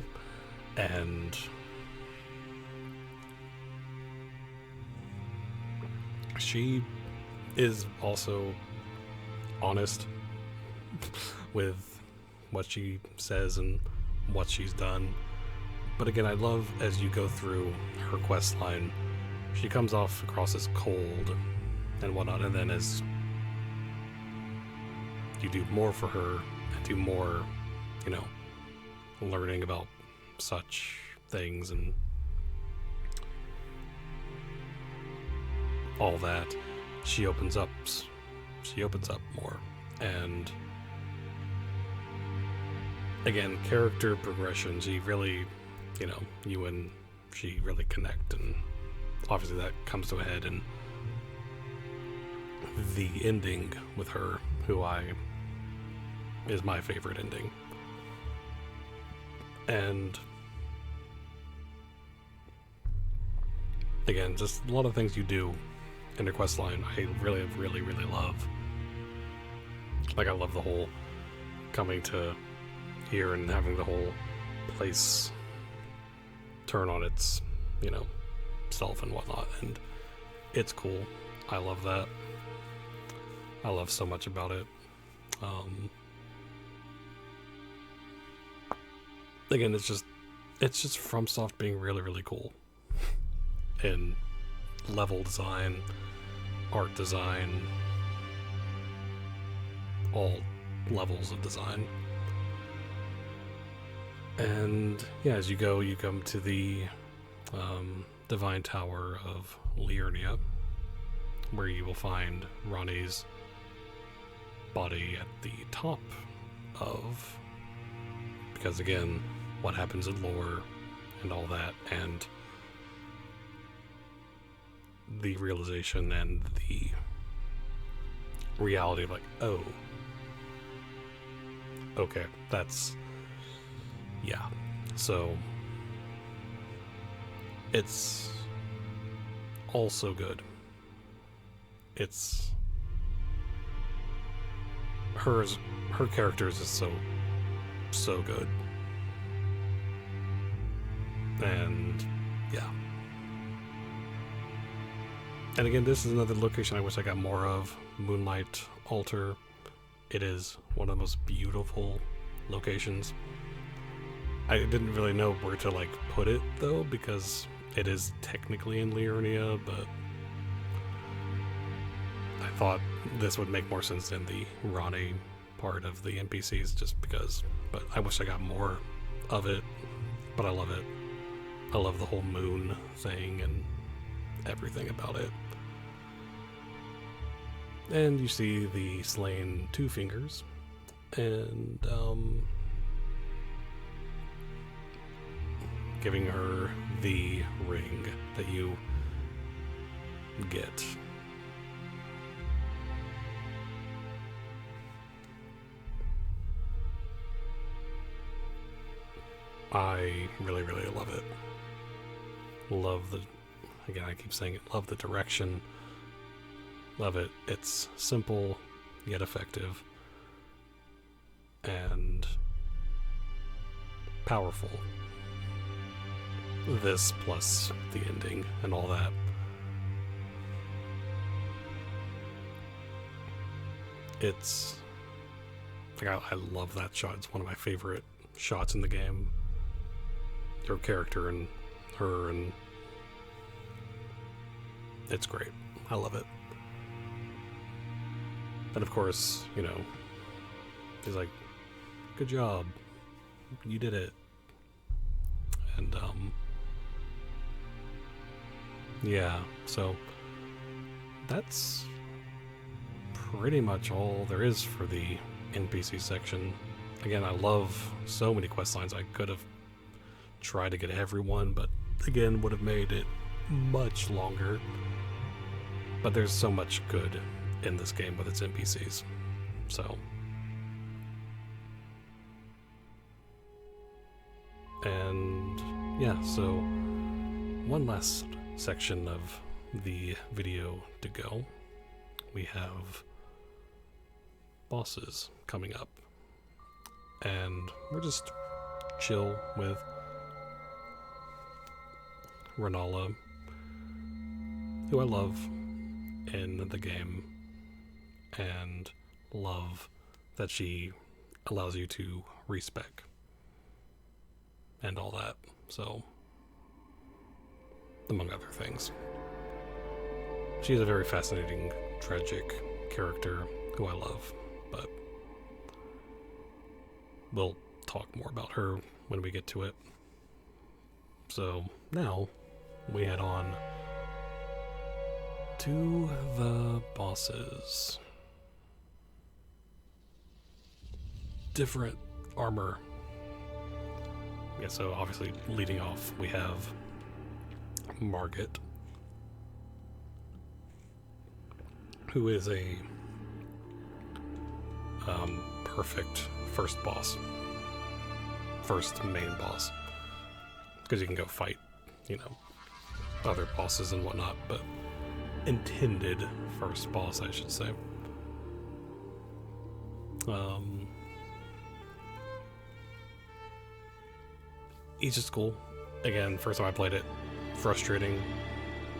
[SPEAKER 1] And she is also honest with what she says and what she's done. But again, I love, as you go through her quest line, she comes off across as cold and whatnot, and then as you do more for her and do more, learning about such things and all that, she opens up more. And again, character progression, she really, you and she really connect, and obviously that comes to a head in the ending with her, who is my favorite ending. And again, just a lot of things you do in the quest line I really, really, really love. Like, I love the whole coming to here and having the whole place turn on its, self and whatnot, and it's cool. I love that. I love so much about it. Again, it's just FromSoft being really, really cool in level design, art design, all levels of design. And yeah, as you go, you come to the Divine Tower of Liurnia, where you will find Ranni's body at the top of, because again, what happens in lore and all that, and the realization and the reality of, like, oh, okay, that's, yeah. So it's also good. It's her characters is so good. And yeah. And again, this is another location I wish I got more of. Moonlight Altar. It is one of the most beautiful locations. I didn't really know where to like put it though, because it is technically in Liurnia, but I thought this would make more sense than the Ronnie part of the NPCs, just because. But I wish I got more of it, but I love it. I love the whole moon thing and everything about it. And you see the slain Two Fingers, and giving her the ring that you get. I really, really love it. Love the, again, I keep saying it, love the direction. Love it. It's simple, yet effective. And powerful. This plus the ending and all that. It's, like, I love that shot. It's one of my favorite shots in the game. Your character and her, and it's great. I love it. And of course, you know, he's like, good job, you did it. And yeah, so that's pretty much all there is for the NPC section. Again, I love so many quest lines. I could have tried to get everyone, but again, would have made it much longer. But there's so much good in this game with its NPCs. So, and yeah, so one last section of the video to go. We have bosses coming up, and we're just chill with Renala, who I love in the game, and love that she allows you to respec and all that. So, among other things, she's a very fascinating, tragic character who I love, but we'll talk more about her when we get to it. So now we head on to the bosses. Different armor. Yeah, so obviously leading off we have Margit, who is a perfect first boss. First main boss. Because you can go fight, you know, other bosses and whatnot, but intended first boss, I should say. He's just cool. Again, first time I played it, frustrating,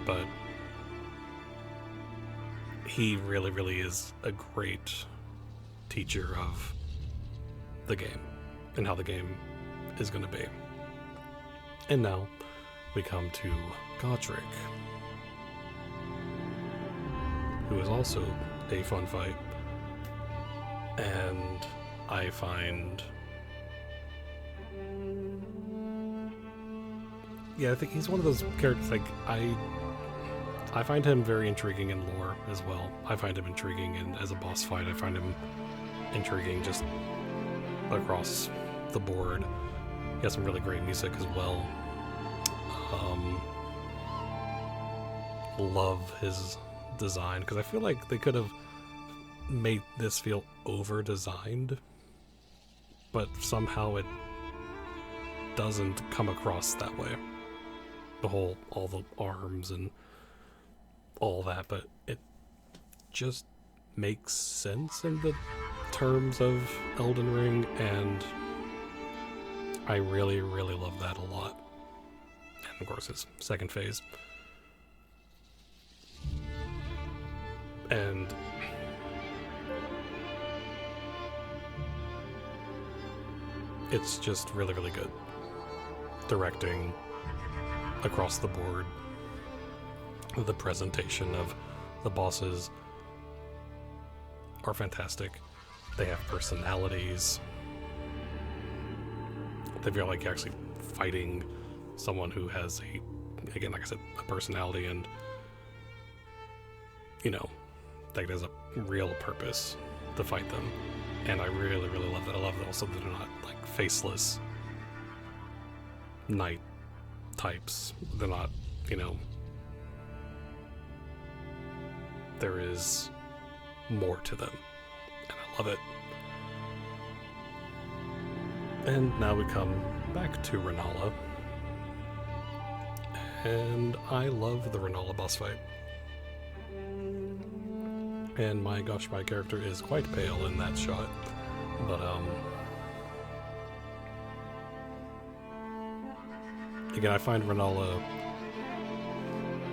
[SPEAKER 1] but he really, really is a great teacher of the game and how the game is going to be. And now we come to Godric, who is also a fun fight, and I find, yeah, I think he's one of those characters, like, I find him very intriguing in lore as well. I find him intriguing as a boss fight. I find him intriguing just across the board. He has some really great music as well. Love his design, because I feel like they could have made this feel over-designed, but somehow it doesn't come across that way. All the arms and all that, but it just makes sense in the terms of Elden Ring, and I really, really love that a lot. And of course, his second phase. And it's just really, really good. Directing across the board. The presentation of the bosses are fantastic. They have personalities. They feel like you're actually fighting someone who has again, like I said, a personality, and like there's a real purpose to fight them. And I really, really love that. I love that also that they're not like faceless knight types. They're not, there is more to them, and I love it. And now we come back to Rennala, and I love the Rennala boss fight. And my gosh, my character is quite pale in that shot, but again, I find Rennala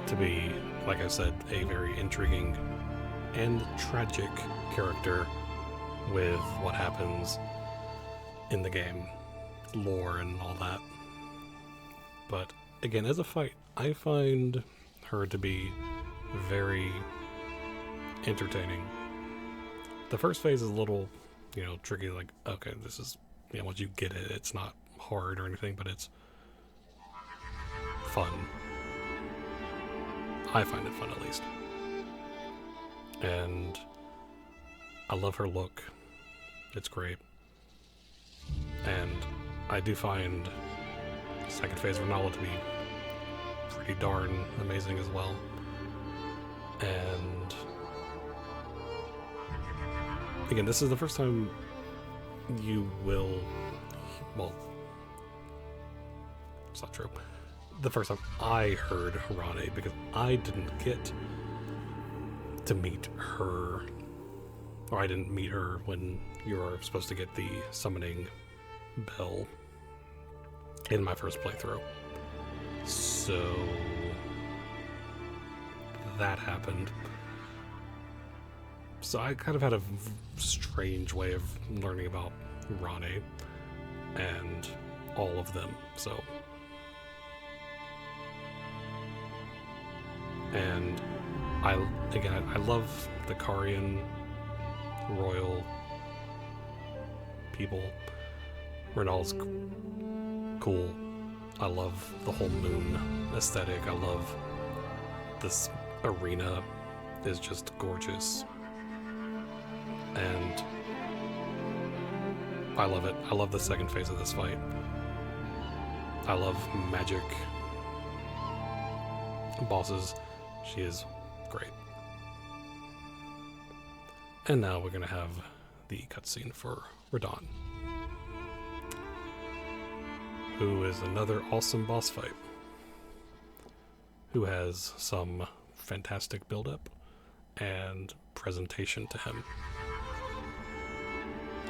[SPEAKER 1] to be, like I said, a very intriguing and tragic character with what happens in the game, lore and all that. But again, as a fight, I find her to be very entertaining. The first phase is a little, tricky, like, okay, this is, once you get it, it's not hard or anything, but it's fun. I find it fun, at least. And I love her look. It's great. And I do find second phase Rennala to be pretty darn amazing as well. And again, this is the first time you will, well, it's not true. The first time I heard Rane, because I didn't get to meet her, or I didn't meet her when you were supposed to get the summoning bell in my first playthrough. So that happened. So I kind of had a strange way of learning about Rane and all of them. So, and I love the Carian royal people. Rennala's cool. I love the whole moon aesthetic. I love this arena is just gorgeous. And I love it. I love the second phase of this fight. I love magic bosses. She is great. And now we're going to have the cutscene for Radahn, who is another awesome boss fight, who has some fantastic build-up and presentation to him.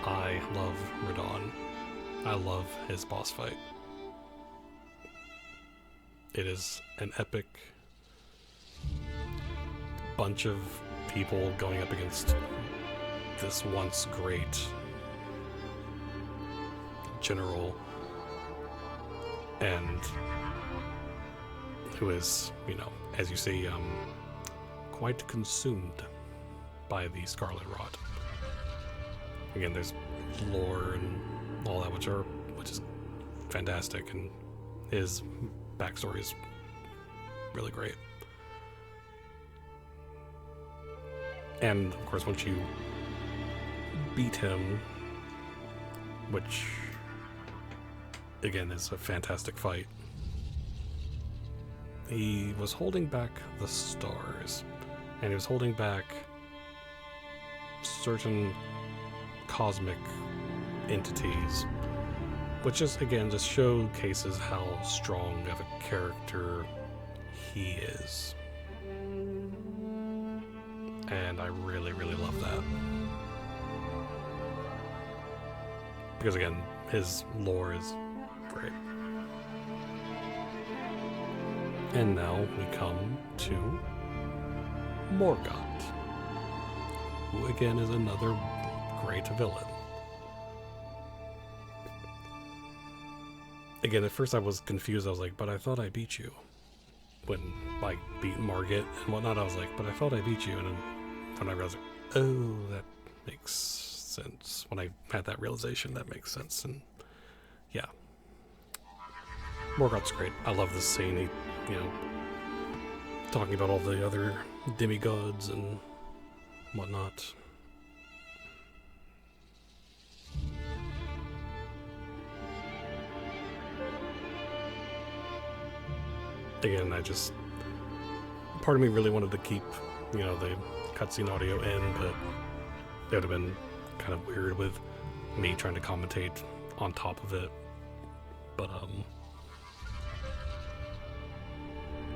[SPEAKER 1] I love Radahn. I love his boss fight. It is an epic bunch of people going up against this once great general, and who is, as you see, quite consumed by the Scarlet Rot. Again, there's lore and all that, which is fantastic, and his backstory is really great. And of course, once you beat him, which again is a fantastic fight, he was holding back the stars, and he was holding back certain cosmic entities, which is, again, just showcases how strong of a character he is. And I really, really love that. Because, again, his lore is great. And now we come to Morgott, who, again, is another great villain. Again, at first I was confused. I was like, but I thought I beat you. When I beat Margit and whatnot, I was like, but I thought I beat you. And then when I realized, oh, that makes sense. When I had that realization, that makes sense. And yeah. Morgott's great. I love this scene. He, you know, talking about all the other demigods and whatnot. Again, part of me really wanted to keep, you know, the cutscene audio in, but it would have been kind of weird with me trying to commentate on top of it. But,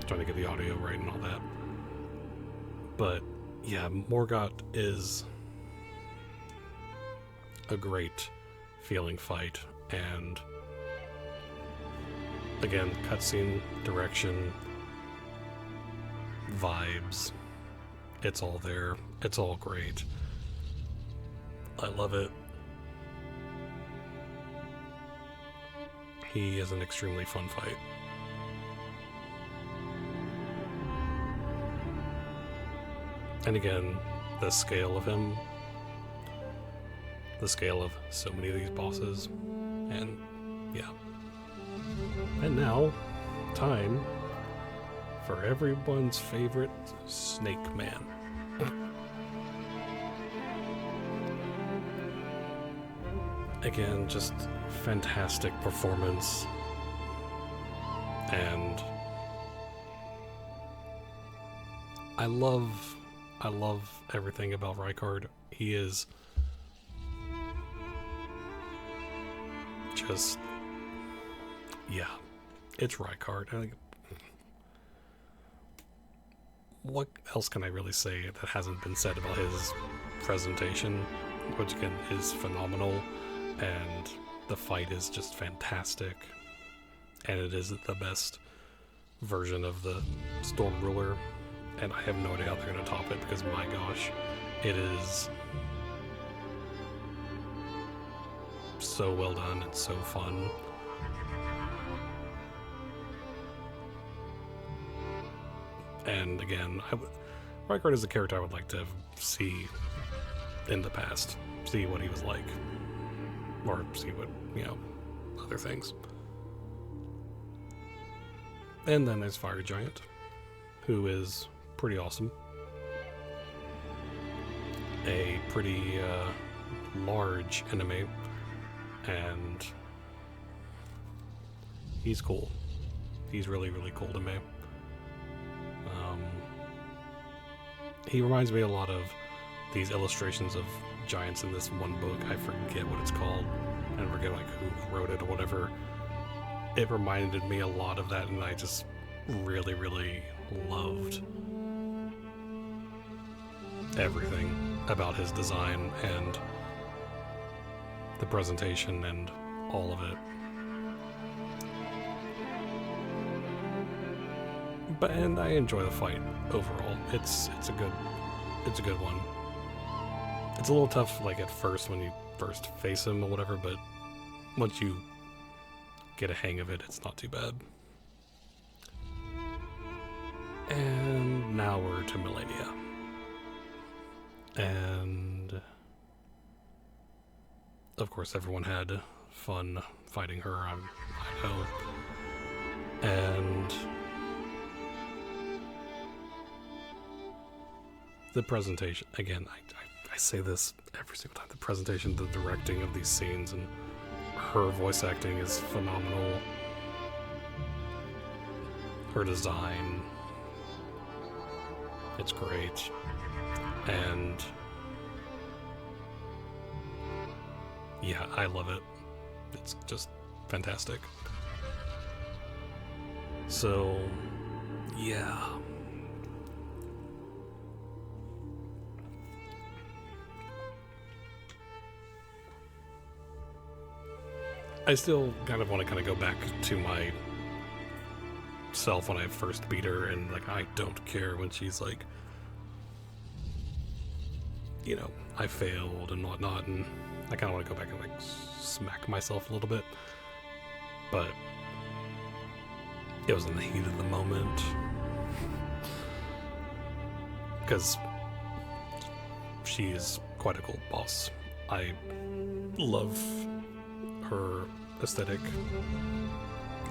[SPEAKER 1] trying to get the audio right and all that. But, yeah, Morgott is a great feeling fight, and again, cutscene, direction, vibes, it's all there. It's all great. I love it. He is an extremely fun fight. And again, the scale of him, the scale of so many of these bosses, and yeah. And now, time for everyone's favorite Snake Man. Again, just fantastic performance. And I love everything about Rykard. He is just, yeah, it's Rykard. I think, what else can I really say that hasn't been said about his presentation, which again is phenomenal, and the fight is just fantastic, and it is the best version of the Storm Ruler, and I have no idea how they're going to top it, because my gosh, it is so well done and so fun. And again, Rykard is a character I would like to see in the past, see what he was like, or see what, you know, other things. And then there's Fire Giant, who is pretty awesome. A pretty large enemy, and he's cool. He's really, really cool to me. He reminds me a lot of these illustrations of giants in this one book. I forget what it's called, and I forget like who wrote it or whatever. It reminded me a lot of that, and I just really, really loved everything about his design and the presentation and all of it. And I enjoy the fight overall. It's a good one. It's a little tough like at first when you first face him or whatever, but once you get a hang of it, it's not too bad. And now we're to Malenia. And of course everyone had fun fighting her, I know. And the presentation, again, I say this every single time, the presentation, the directing of these scenes, and her voice acting is phenomenal. Her design, it's great. And Yeah, I love it. It's just fantastic. So, yeah. I still kind of want to go back to my self when I first beat her, and like, I don't care when she's like, you know, I failed and whatnot, and I kind of want to go back and like smack myself a little bit, but it was in the heat of the moment, because she is quite a cool boss. I love her aesthetic,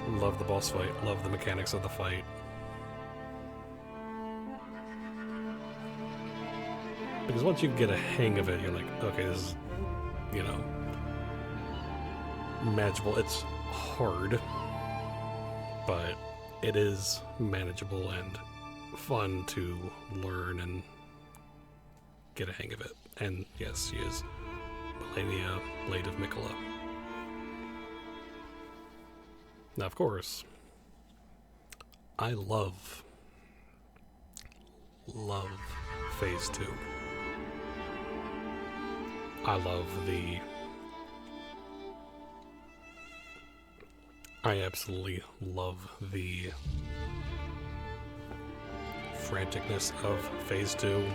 [SPEAKER 1] love the boss fight, love the mechanics of the fight. Because once you get a hang of it, you're like, okay, this is, you know, manageable. It's hard, but it is manageable and fun to learn and get a hang of it. And yes, she is Liurnia, Blade of Miquella. Now, of course, I love Phase 2. I absolutely love the franticness of Phase 2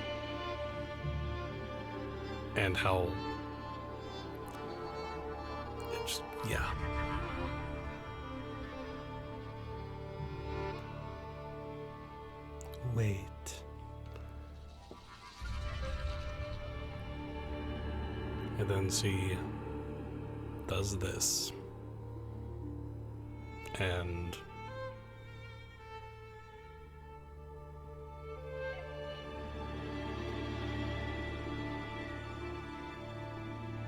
[SPEAKER 1] and how it just, yeah. Wait. And then she does this. And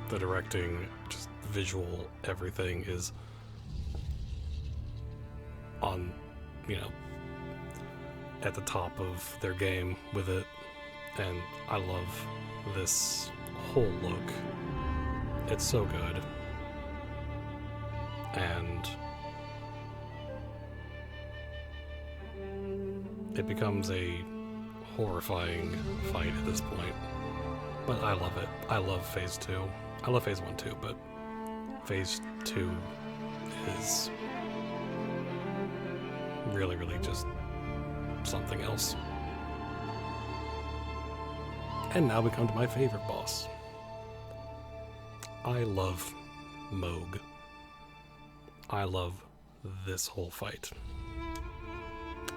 [SPEAKER 1] the directing, just visual, everything is on, you know, at the top of their game with it. And I love this whole look. It's so good. And it becomes a horrifying fight at this point. But I love it. I love Phase 2. I love Phase 1 too, but Phase 2 is really, really just something else. And now we come to my favorite boss. I love Mohg. I love this whole fight.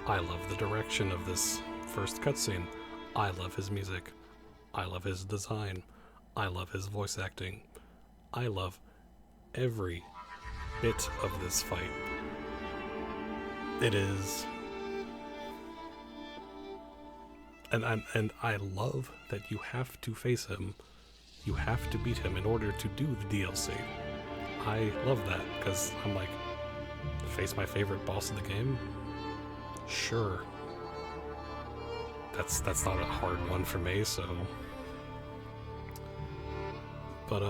[SPEAKER 1] I love the direction of this first cutscene. I love his music. I love his design. I love his voice acting. I love every bit of this fight. It is... And I love that you have to face him. You have to beat him in order to do the DLC. I love that, because I'm like, face my favorite boss of the game? Sure. That's not a hard one for me, so... But,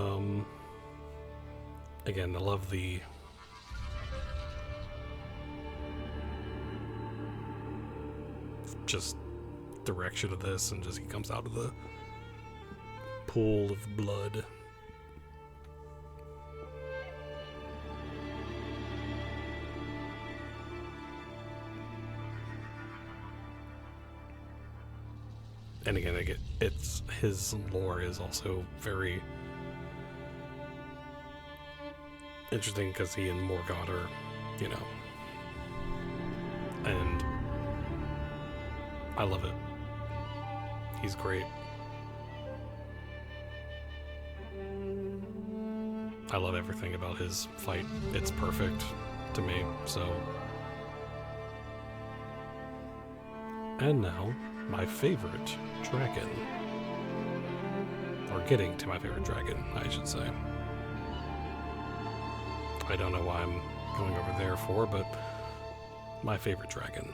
[SPEAKER 1] again, I love the... just direction of this, and just he comes out of the pool of blood. And again, it's his lore is also very interesting because he and Morgott are, you know, and I love it. He's great. I love everything about his fight. It's perfect to me, so. And now, my favorite dragon. Or getting to my favorite dragon, I should say. I don't know why I'm going over there for, but my favorite dragon.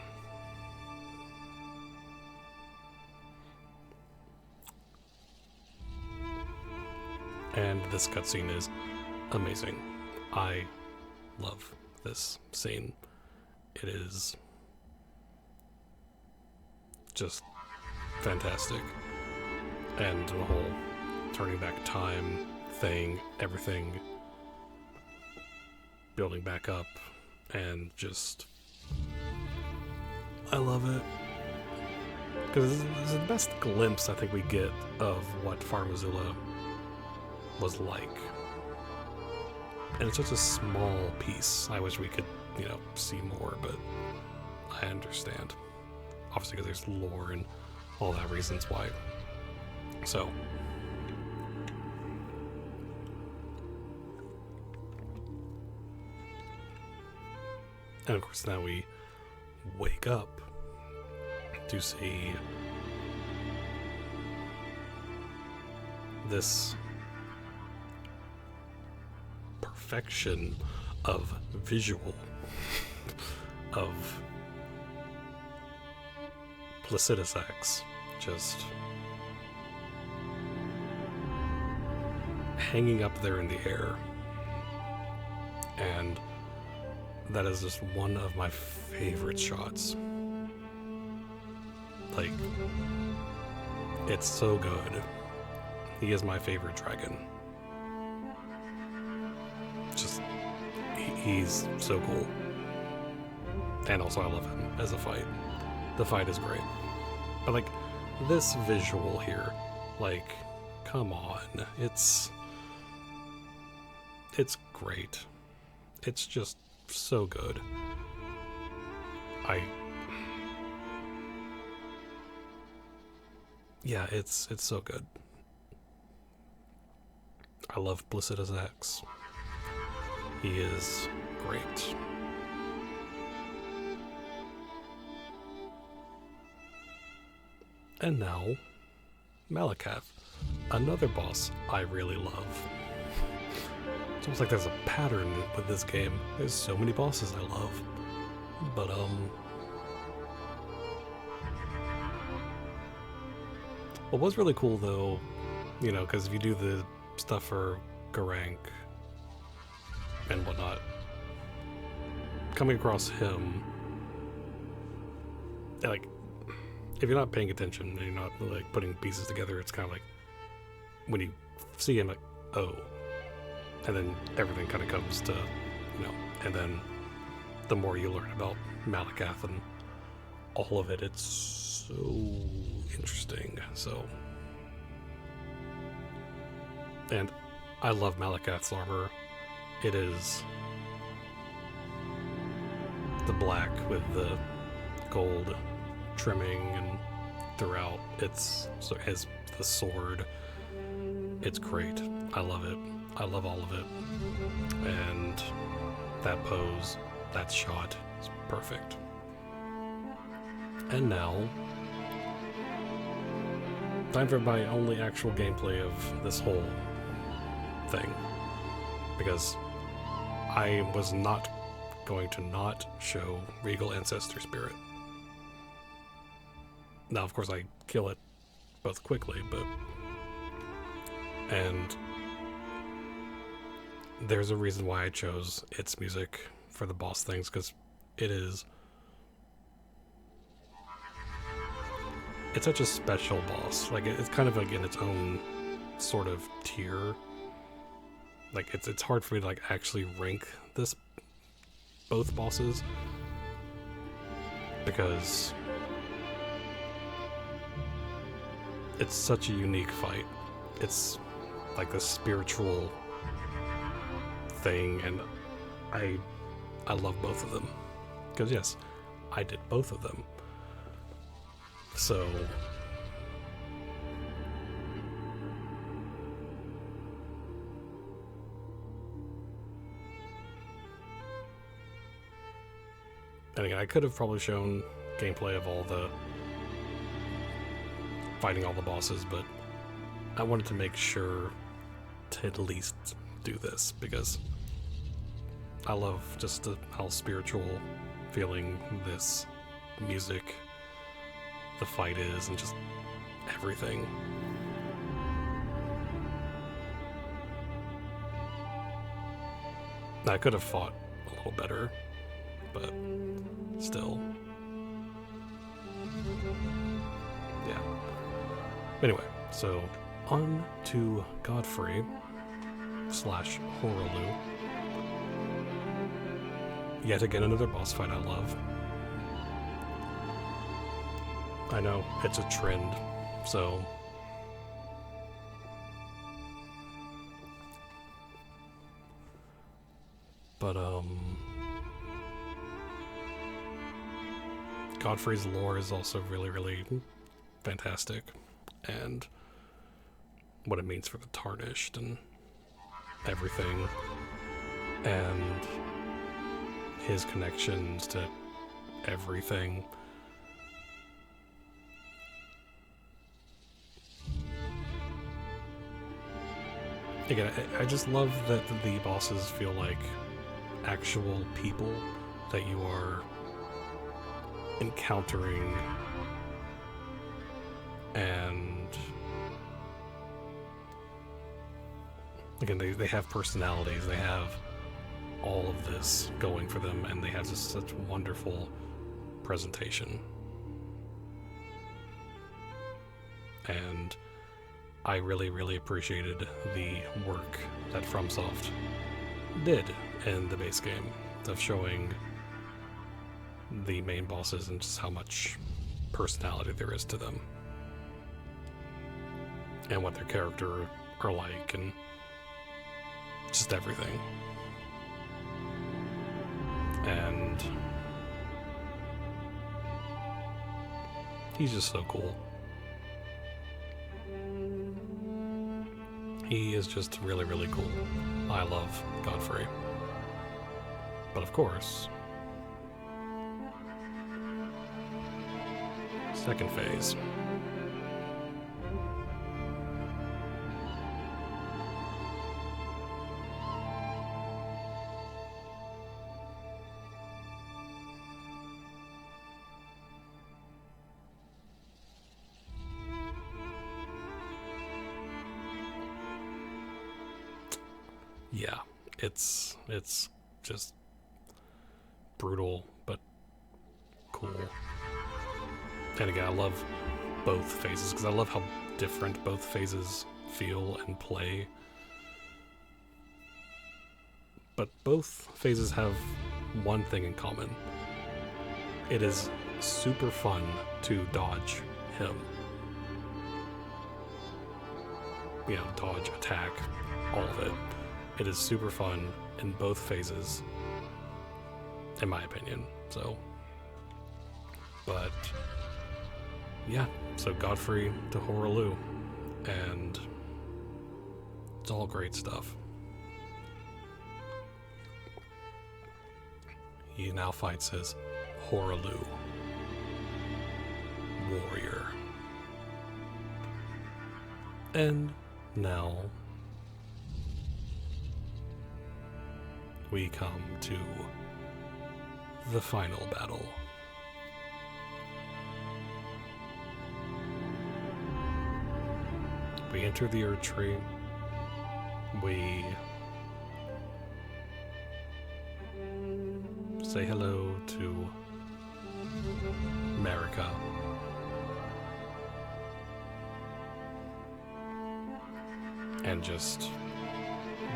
[SPEAKER 1] And this cutscene is amazing. I love this scene. It is just fantastic. And the whole turning back time thing, everything building back up, and just, I love it. Because this is the best glimpse I think we get of what Farum Azula was like. And it's such a small piece. I wish we could, see more, but I understand. Obviously because there's lore and all that reasons why. So, and of course now we wake up to see this perfection of visual of Placidusax just hanging up there in the air. And that is just one of my favorite shots. Like, it's so good. He is my favorite dragon. Just, he's so cool. And also I love him as a fight. The fight is great. But like, this visual here, like, come on. It's great. It's just so good. Yeah, it's so good. I love Placidusax. He is great. And now, Malakath, another boss I really love. It's almost like there's a pattern with this game. There's so many bosses I love. But, what was really cool though, because if you do the stuff for Garank and whatnot, coming across him, like, if you're not paying attention and you're not like putting pieces together, it's kind of like when you see him, like, oh, and then everything kind of comes to, and then the more you learn about Malakath and all of it, it's so interesting. So, and I love Malakath's armor. It is the black with the gold trimming and throughout. It's so has the sword. It's great. I love it. I love all of it. And that pose, that shot is perfect. And now, time for my only actual gameplay of this whole thing. Because I was not going to not show Regal Ancestor Spirit. Now, of course, I kill it both quickly, but... And there's a reason why I chose its music for the boss things, because it is... It's such a special boss. Like, it's kind of like in its own sort of tier. Like, it's hard for me to, like, actually rank both bosses. Because... it's such a unique fight. It's like the spiritual thing, and I love both of them. Because yes, I did both of them. So and again, I could have probably shown gameplay of all the fighting all the bosses, but I wanted to make sure to at least do this, because I love just how spiritual feeling this music, the fight is, and just everything. I could have fought a little better, but still. Yeah. Anyway, so on to Godfrey / Horalu. Yet again, another boss fight I love. I know, it's a trend, so... But, Godfrey's lore is also really, really fantastic, and what it means for the Tarnished and everything, and his connections to everything. Again, I just love that the bosses feel like actual people that you are encountering, and again, they have personalities, they have all of this going for them, and they have just such wonderful presentation. And I really, really appreciated the work that FromSoft did in the base game of showing the main bosses and just how much personality there is to them and what their character are like and just everything. And he's just so cool. He is just really, really cool. I love Godfrey. But of course, second phase. Yeah, it's just brutal, but cool. And again, I love both phases, because I love how different both phases feel and play. But both phases have one thing in common. It is super fun to dodge him. You know, dodge, attack, all of it. It is super fun in both phases, in my opinion, so. But, yeah, so Godfrey to Horalu, and it's all great stuff. He now fights as Horalu, warrior. And now we come to the final battle. We enter the Jrpg. We say hello to America. And just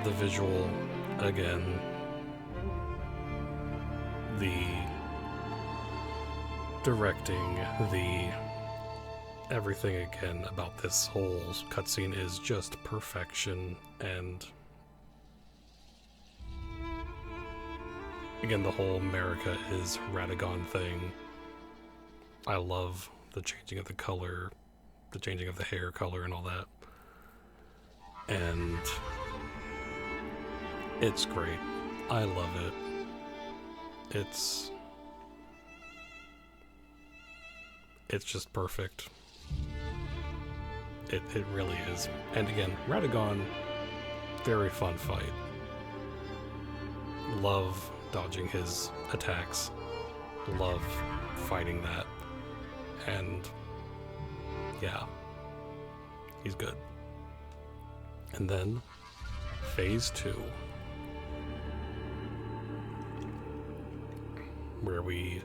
[SPEAKER 1] the visual again. The directing, the everything again about this whole cutscene is just perfection, and again, the whole America is Radagon thing. I love the changing of the color, the changing of the hair color and all that. And it's great. I love it. It's just perfect. It really is. And again, Radagon, very fun fight. Love dodging his attacks. Love fighting that. And yeah, he's good. And then phase 2. where we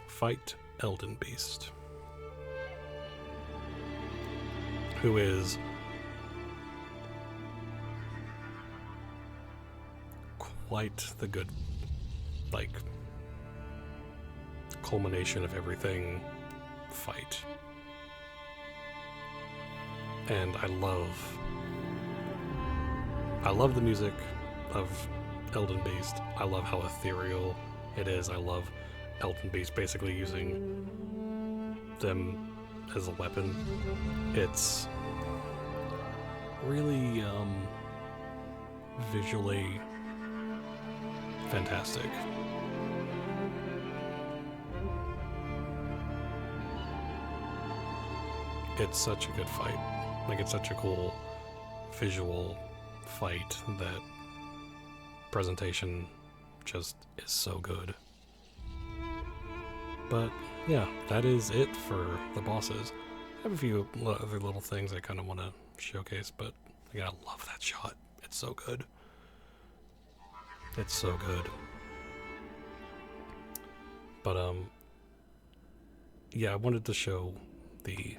[SPEAKER 1] fight Elden Beast, who is quite the good, like, culmination of everything fight. And I love the music of Elden Beast. I love how ethereal it is. I love Elden Beast basically using them as a weapon. It's really visually fantastic. It's such a good fight. Like, it's such a cool visual fight that presentation just is so good. But yeah, that is it for the bosses. I have a few other little things I kind of want to showcase, but again, I love that shot. It's so good. It's so good. But yeah, I wanted to show the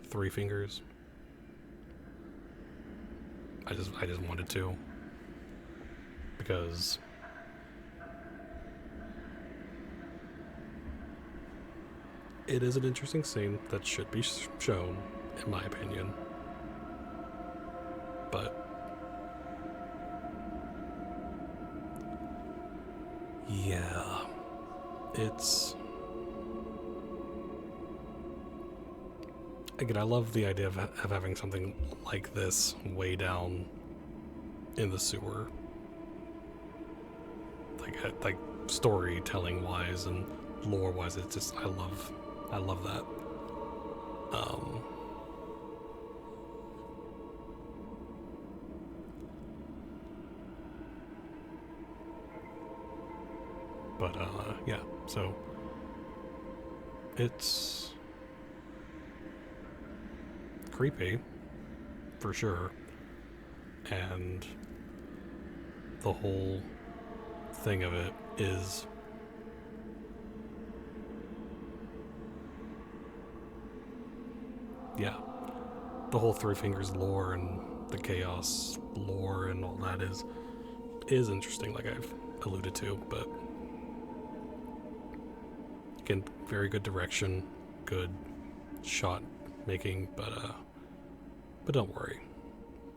[SPEAKER 1] three fingers. I just wanted to, because it is an interesting scene that should be shown, in my opinion. But yeah, it's, again, I love the idea of having something like this way down in the sewer, like storytelling wise and lore wise. It's just, I love that. But yeah, so it's creepy for sure, and the whole thing of it is yeah, the whole Three Fingers lore and the Chaos lore and all that is interesting, like I've alluded to. But again, very good direction, good shot making, but don't worry,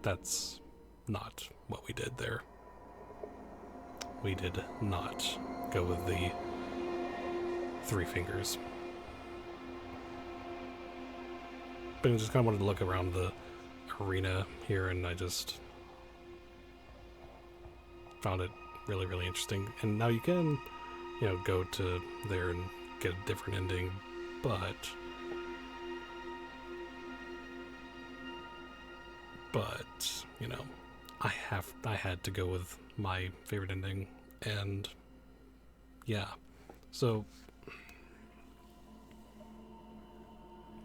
[SPEAKER 1] that's not what we did there. We did not go with the Three Fingers. But I just kind of wanted to look around the arena here, and I just found it really, really interesting. And now you can, you know, go to there and get a different ending, but you know, I had to go with my favorite ending, and yeah, so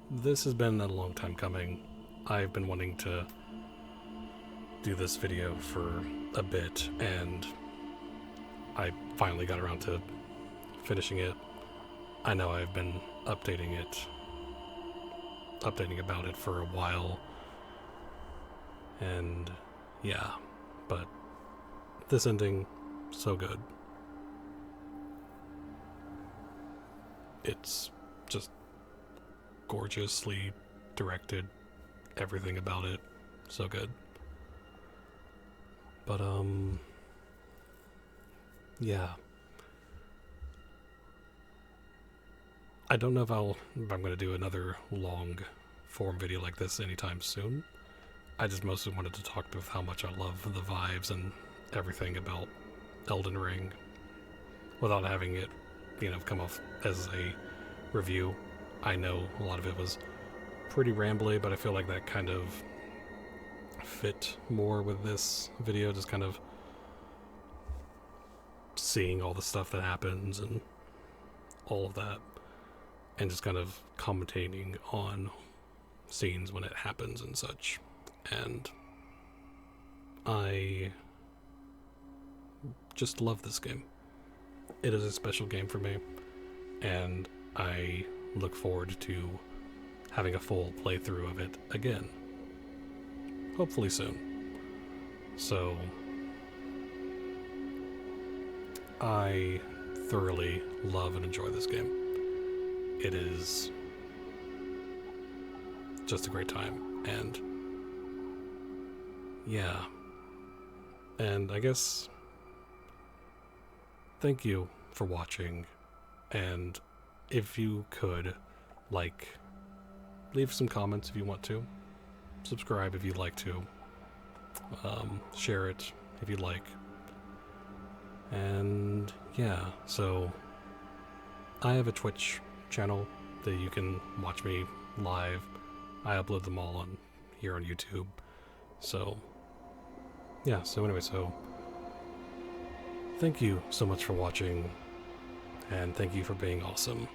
[SPEAKER 1] this has been a long time coming. I've been wanting to do this video for a bit, and I finally got around to finishing it. I know I've been updating about it for a while, and yeah, but this ending, so good. It's just gorgeously directed, everything about it, so good. But yeah, I don't know if I'm going to do another long form video like this anytime soon. I just mostly wanted to talk about how much I love the vibes and everything about Elden Ring without having it, you know, come off as a review. I know a lot of it was pretty rambly, but I feel like that kind of fit more with this video, just kind of seeing all the stuff that happens and all of that, and just kind of commentating on scenes when it happens and such. And I just love this game. It is a special game for me, and I look forward to having a full playthrough of it again. Hopefully soon. So, I thoroughly love and enjoy this game. It is just a great time, and yeah. And I guess thank you for watching, and if you could, like, leave some comments if you want to, subscribe if you'd like to, share it if you'd like, and yeah, so I have a Twitch channel that you can watch me live. I upload them all on here on YouTube, so yeah, so anyway, so thank you so much for watching, and thank you for being awesome.